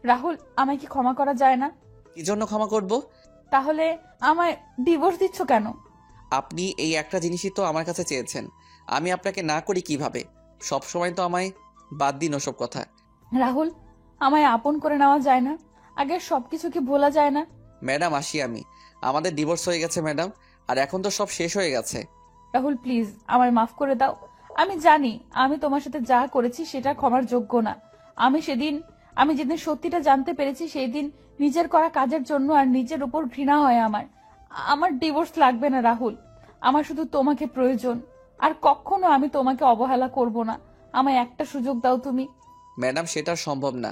রাহুল, আমায় কি ক্ষমা করা যায় না? কি জন্য ক্ষমা করব? তাহলে আমায় ডিভোর্স দিচ্ছ কেন? আপনি এই একটা জিনিসই তো আমার কাছে চেয়েছেন, আমি আপনাকে না করি কিভাবে? সব সময় তো আমায় বাদ দিন ওসব কথা। রাহুল, আমায় আপন করে নেওয়া যায় না? আগে সবকিছু কি ভোলা যায় না? ম্যাডাম, আসি আমি। আমাদের ডিভোর্স হয়ে গেছে ম্যাডাম, আর এখন তো সব শেষ হয়ে গেছে। রাহুল প্লিজ, আমায় মাফ করে দাও। আমি জানি আমি তোমার সাথে যা করেছি সেটা ক্ষমার যোগ্য না। আমি যেদিন সত্যিটা জানতে পেরেছি সেই দিন নিজের করা কাজের জন্য আর নিজের উপর ঘৃণা হয় আমার ডিভোর্স লাগবে না রাহুল। আমার শুধু তোমাকে প্রয়োজন, আর কখনো আমি তোমাকে অবহেলা করব না। আমায় একটা সুযোগ দাও তুমি। ম্যাডাম, সেটা সম্ভব না।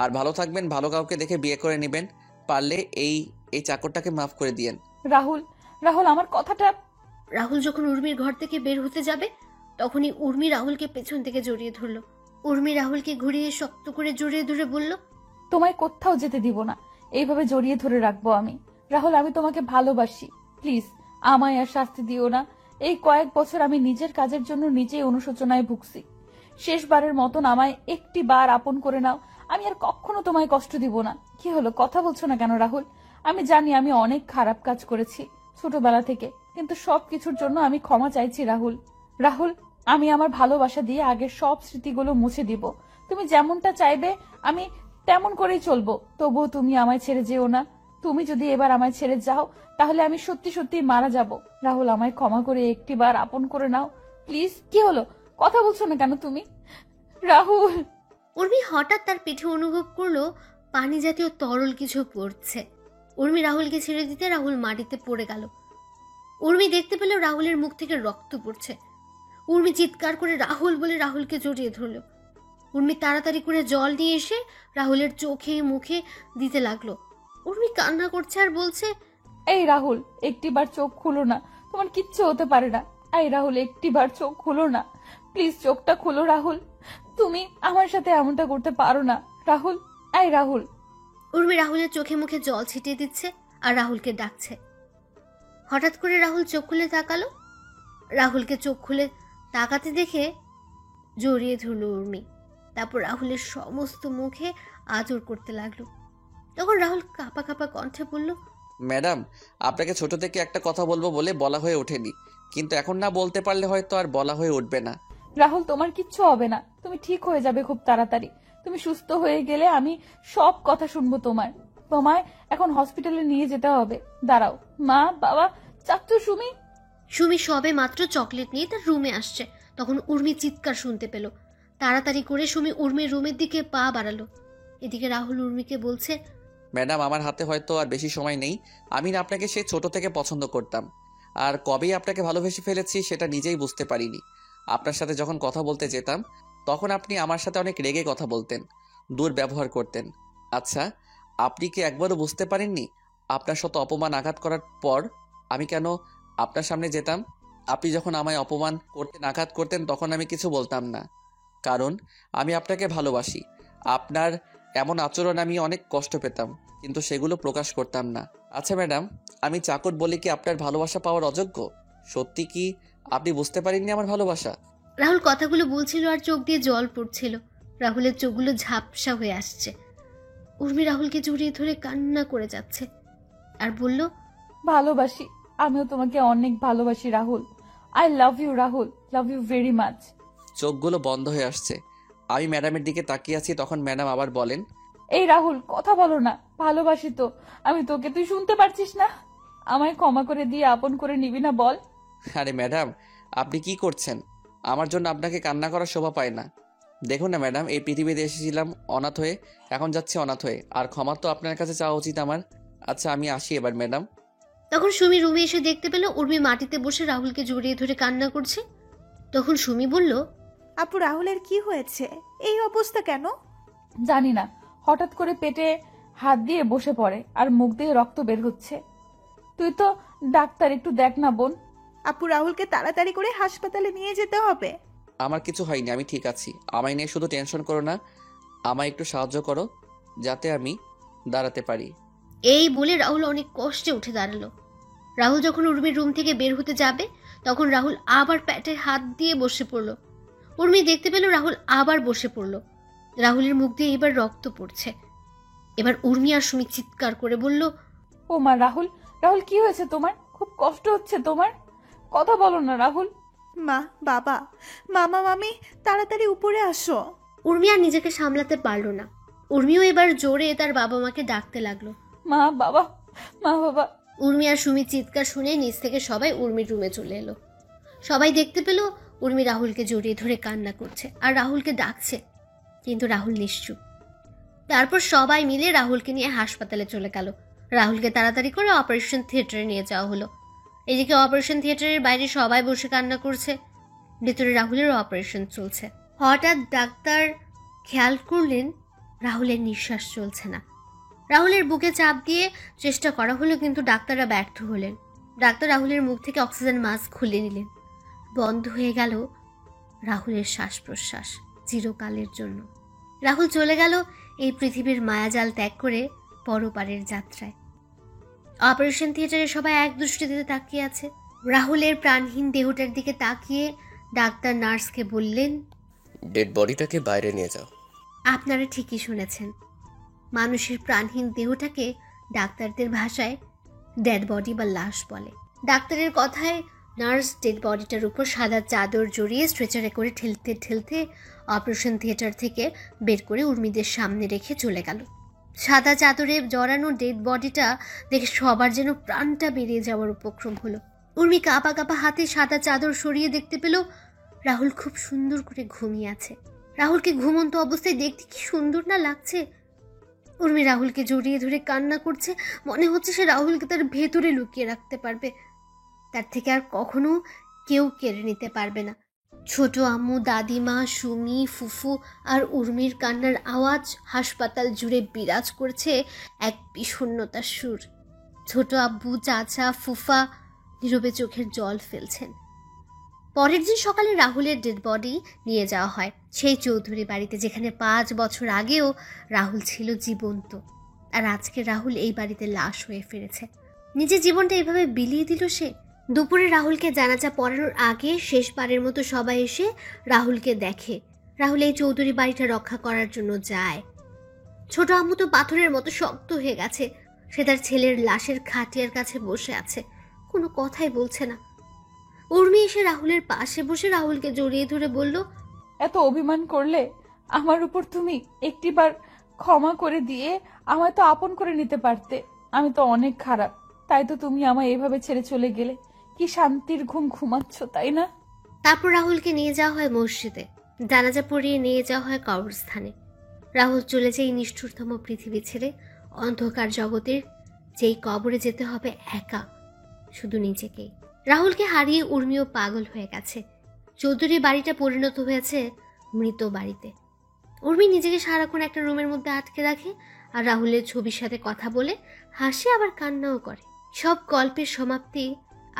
আর ভালো থাকবেন, ভালো কাউকে দেখে বিয়ে করে নেবেন। পারলে এই চাকরটাকে মাফ করে দিয়েন। রাহুল, আমার কথাটা। রাহুল যখন উর্মির ঘর থেকে বের হতে যাবে তখনই উর্মি রাহুলকে পেছন থেকে জড়িয়ে ধরল। উর্মি রাহুলকে ঘুরিয়ে শক্ত করে জড়িয়ে ধরে বলল, তোমায় কোথাও যেতে দিব না, এইভাবে জড়িয়ে ধরে রাখবো আমি। রাহুল, আমি তোমাকে ভালোবাসি, প্লিজ আমায় আর শাস্তি দিও না। এই কয়েক বছর আমি নিজের কাজের জন্য নিজেই অনুশোচনায় ভুগছি। শেষবারের মতন আমায় একটি বার আপন করে নাও, আমি আর কখনো তোমায় কষ্ট দিব না। কি হলো, কথা বলছো না কেন রাহুল? আমি জানি আমি অনেক খারাপ কাজ করেছি ছোটবেলা থেকে, কিন্তু সবকিছুর জন্য আমি ক্ষমা চাইছি রাহুল। রাহুল, আমি আমার ভালোবাসা দিয়ে আগের সব স্মৃতিগুলো মুছে দিব। তুমি যেমনটা চাইবে আমি তেমন করেই চলবো, তবুও তুমি আমায় ছেড়ে যেও না। তুমি যদি এবার আমায় ছেড়ে যাও তাহলে আমি সত্যি সত্যি মারা যাব। রাহুল, আমায় ক্ষমা করে একটিবার আপন করে নাও প্লিজ। কি হলো, কথা বলছো না কেন তুমি? রাহুল। উর্মি হঠাৎ তার পিঠে অনুভব করলো পানি জাতীয় তরল কিছু পড়ছে। উর্মি রাহুলকে ছেড়ে দিতে রাহুল মাটিতে পড়ে গেল। উর্মি দেখতে পেল রাহুলের মুখ থেকে রক্ত পড়ছে। উর্মি চিৎকার করে রাহুল বলে রাহুলকে জড়িয়ে ধরল। উর্মি তাড়াতাড়ি করে জল নিয়ে এসে রাহুলের চোখে মুখে দিতে লাগলো। উর্মি কান্না করছে আর বলছে, এই রাহুল, একটিবার চোখ খুলো না, তোমার কিচ্ছু হতে পারে না। এই রাহুল, একটিবার চোখ খুলো না প্লিজ, চোখটা খুলো রাহুল। তুমি আমার সাথে এমনটা করতে পারো না রাহুল। এই রাহুল। উর্মি রাহুলের চোখে মুখে জল ছিটিয়ে দিচ্ছে আর রাহুলকে ডাকছে। হঠাৎ করে রাহুল চোখ খুলে তাকালো। রাহুলকে চোখ খুলে তাকাতে দেখে জড়িয়ে ধরল উর্মি। তারপর রাহুলের সমস্ত মুখে আদর করতে লাগলো। তখন রাহুল কাঁপা কাঁপা কণ্ঠে বলল, ম্যাডাম, আপনাকে ছোট থেকে একটা কথা বলবো বলে বলা হয়ে ওঠেনি, কিন্তু এখন না বলতে পারলে হয়তো আর বলা হয়ে উঠবে না। রাহুল, তোমার কিচ্ছু হবে না, তুমি ঠিক হয়ে যাবে খুব তাড়াতাড়ি। তুমি সুস্থ হয়ে গেলে আমি সব কথা শুনবো তোমার। তোমায় এখন হসপিটালে নিয়ে যেতে হবে। দাঁড়াও, মা, বাবা, চাচ্চু, সুমি। সুমি সবে মাত্র চকলেট নিয়ে তার রুমে আসছে, তখন উর্মি চিৎকার শুনতে পেল। তাড়াতাড়ি করে সুমি উর্মির রুমের দিকে পা বাড়ালো। এদিকে রাহুল উর্মিকে বলছে, ম্যাডাম, আমার হাতে হয়তো আর বেশি সময় নেই। আমি না আপনাকে সে ছোট থেকে পছন্দ করতাম, আর কবেই আপনাকে ভালোবেসে ফেলেছি সেটা নিজেই বুঝতে পারিনি। আপনার সাথে যখন কথা বলতে যেতাম তখন আপনি আমার সাথে অনেক রেগে কথা বলতেন, দুর্ব্যবহার করতেন। আচ্ছা, আপনি কি একবারও বুঝতে পারেননি আপনার সাথে অপমান আঘাত করার পর আমি কেন আপনার সামনে যেতাম? আপনি যখন আমায় অপমান করতেন, আঘাত করতেন, তখন আমি কিছু বলতাম না, কারণ আমি আপনাকে ভালোবাসি। আপনার এমন আচরণ আমি অনেক কষ্ট পেতাম, কিন্তু সেগুলো প্রকাশ করতাম না। আচ্ছা ম্যাডাম, আমি চাকর বলে কি আপনার ভালোবাসা পাওয়ার অযোগ্য? সত্যি কি আপনি বুঝতে পারেননি আমার ভালোবাসা? রাহুল কথাগুলো বলছিল আর চোখ দিয়ে জল পড়ছিল। রাহুলের চোখগুলো ঝাপসা হয়ে আসছে। উর্মি রাহুলকে জড়িয়ে ধরে কান্না করে যাচ্ছে আর বলল, ভালোবাসি, আমিও তোমাকে অনেক ভালোবাসি Rahul. I love you Rahul, love you very much. চোখগুলো বন্ধ হয়ে আসছে। আমি ম্যাডামের দিকে তাকিয়ে আছি, তখন ম্যাডাম আবার বলেন, এই রাহুল, কথা বলো না। ভালোবাসি তো আমি তোকে, তুই শুনতে পারছিস না? আমায় ক্ষমা করে দিয়ে আপন করে নিবি না বল? আরে ম্যাডাম, আপনি কি করছেন? আমার জন্য আপনাকে কান্না করার শোভা পায় না। দেখুন না ম্যাডাম, এই পৃথিবীতে এসেছিলাম অনাথ হয়ে, এখন যাচ্ছি অনাথ হয়ে, আর ক্ষমা তো আপনার কাছে চাওয়া উচিত আমার। আচ্ছা, আমি আসি এবার ম্যাডাম। তখন সুমি রুমে এসে দেখতে পেল উর্মি মাটিতে বসে রাহুলকে জড়িয়ে ধরে কান্না করছে। তখন সুমি বলল, আপু, রাহুলের কি হয়েছে? এই অবস্থা কেন? জানি না, হঠাৎ করে পেটে হাত দিয়ে বসে পড়ে আর মুখ দিয়ে রক্ত বের হচ্ছে। তুই তো ডাক্তার, একটু দেখ না বোন। আপু, রাহুলকে তাড়াতাড়ি করে হাসপাতালে নিয়ে যেতে হবে। আমার কিছু হয়নি, আমি ঠিক আছি। আমায় নিয়ে শুধু টেনশন করো না, আমায় একটু সাহায্য করো যাতে আমি দাঁড়াতে পারি। এই বলে রাহুল অনেক কষ্টে উঠে দাঁড়ালো। রাহুল যখন উর্মির রুম থেকে বের হতে যাবে তখন রাহুল আবার পেটে হাত দিয়ে বসে পড়ল। উর্মি দেখতে পেল রাহুল আবার বসে পড়ল। রাহুলের মুখ দিয়ে এবার রক্ত পড়ছে। এবার উর্মি আর সুমি চিৎকার করে বলল, ও মা, রাহুল, রাহুল কি হয়েছে তোমার? খুব কষ্ট হচ্ছে তোমার? কথা বলো না রাহুল। মা, বাবা, মামা, মামি, তাড়াতাড়ি উপরে আসো। উর্মি আর নিজেকে সামলাতে পারলো না। উর্মিও এবার জোরে তার বাবা মাকে ডাকতে লাগলো, মা, বাবা, মা, বাবা। উর্মি আর সুমির চিৎকার শুনে নিচ থেকে সবাই উর্মির রুমে চলে এলো। সবাই দেখতে পেল উর্মি রাহুলকে জড়িয়ে ধরে কান্না করছে আর রাহুলকে ডাকছে, কিন্তু রাহুল নিশ্চুপ। তারপর সবাই মিলে রাহুলকে নিয়ে হাসপাতালে চলে গেল। রাহুলকে তাড়াতাড়ি করে অপারেশন থিয়েটারে নিয়ে যাওয়া হলো। এদিকে অপারেশন থিয়েটারের বাইরে সবাই বসে কান্না করছে, ভেতরে রাহুলের অপারেশন চলছে। হঠাৎ ডাক্তার খেয়াল করলেন রাহুলের নিঃশ্বাস চলছে না। রাহুলের বুকে চাপ দিয়ে চেষ্টা করা হলো, কিন্তু ডাক্তাররা ব্যর্থ হলেন। ডাক্তার রাহুলের মুখ থেকে অক্সিজেন মাস্ক খুলে নিলেন। বন্ধ হয়ে গেল রাহুলের শ্বাস প্রশ্বাস চিরকালের জন্য। রাহুল চলে গেল এই পৃথিবীর মায়াজাল ত্যাগ করে পরপারের যাত্রায়। অপারেশন থিয়েটারে সবাই এক দৃষ্টিতে তাকিয়ে আছে। রাহুলের প্রাণহীন দেহটার দিকে তাকিয়ে ডাক্তার নার্সকে বললেন, ডেড বডিটাকে বাইরে নিয়ে যাও। আপনারা ঠিকই শুনেছেন, মানুষের প্রাণহীন দেহটাকে ডাক্তারদের ভাষায় ডেড বডি বা লাশ বলে। ডাক্তারের কথায় নার্স ডেড বডিটার উপর সাদা চাদর জড়িয়ে স্ট্রেচারে করে ঠেলতে ঠেলতে অপারেশন থিয়েটার থেকে বের করে উর্মিদের সামনে রেখে চলে গেল। সাদা চাদরে জড়ানো ডেড বডিটা দেখে সবার যেন প্রাণটা বেরিয়ে যাওয়ার উপক্রম হলো। উর্মি কাঁপা কাঁপা হাতে সাদা চাদর সরিয়ে দেখতে পেল রাহুল খুব সুন্দর করে ঘুমিয়ে আছে। রাহুলকে ঘুমন্ত অবস্থায় দেখতে কি সুন্দর না লাগছে। উর্মি রাহুলকে জড়িয়ে ধরে কান্না করছে, মনে হচ্ছে সে রাহুলকে তার ভেতরে লুকিয়ে রাখতে পারবে, তার থেকে আর কখনো কেউ কেড়ে নিতে পারবে না। ছোট আম্মু, দাদিমা, সুমি, ফুফু আর উর্মির কান্নার আওয়াজ হাসপাতাল জুড়ে বিরাজ করছে এক বিষণ্ণতার সুর। ছোট আব্বু, চাচা, ফুফা নীরবে চোখের জল ফেলছেন। পরের দিন সকালে রাহুলের ডেড বডি নিয়ে যাওয়া হয় সেই চৌধুরী বাড়িতে, যেখানে 5 বছর আগেও রাহুল ছিল জীবন্ত। আর আজকে রাহুল এই বাড়িতে লাশ হয়ে ফিরেছে। নিজের জীবনটা এভাবে বিলিয়ে দিল সে। দুপুরে রাহুলকে জানাজা পড়ানোর আগে শেষবারের মতো সবাই এসে রাহুলকে দেখে। রাহুল এই চৌধুরী বাড়িটা রক্ষা করার জন্য যায়। ছোট আম্মু তো পাথরের মতো শক্ত হয়ে গেছে। সে তার ছেলের লাশের খাটিয়ার কাছে বসে আছে, কোনো কথাই বলছে না। উর্মি এসে রাহুলের পাশে বসে রাহুলকে জড়িয়ে ধরে বলল, এত অভিমান করলে আমার উপর তুমি একটিবার ক্ষমা করে দিয়ে আমায় তো আপন করে নিতে পারতে। আমি তো অনেক খারাপ, তাই তো তুমি আমায় এভাবে ছেড়ে চলে গেলে। কি শান্তির ঘুম ঘুমাচ্ছ, তাই না? তারপর রাহুলকে নিয়ে যাওয়া হয় মসজিদে, জানাজা পড়িয়ে নিয়ে যাওয়া হয় কবরস্থানে। রাহুল চলে যায় নিষ্ঠুরতম পৃথিবী ছেড়ে, অন্ধকার জগতের যেই কবরে যেতে হবে একা, শুধু নিজেকেই। রাহুলকে হারিয়ে উর্মিও পাগল হয়ে গেছে। চৌধুরী বাড়িটা পরিণত হয়েছে মৃত বাড়িতে। উর্মি নিজেকে সারাক্ষণ একটা রুমের মধ্যে আটকে রাখে আর রাহুলের ছবির সাথে কথা বলে হাসে, আবার কান্নাও করে। সব গল্পের সমাপ্তি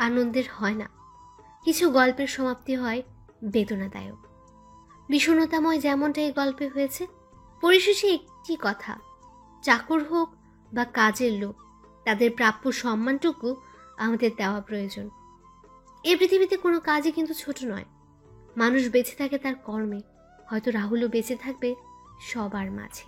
আনন্দের হয় না, কিছু গল্পের সমাপ্তি হয় বেদনাদায়ক, বিষণ্ণতাময়, যেমনটা এই গল্পে হয়েছে। পরিশেষে একটি কথা, চাকর হোক বা কাজের লোক, তাদের প্রাপ্য সম্মানটুকু আমাদের দেওয়া প্রয়োজন। এই পৃথিবীতে কোনো কাজই কিন্তু ছোট নয়। মানুষ বেঁচে থাকে তার কর্মে, হয়তো রাহুলও বেঁচে থাকবে সবার মাঝে।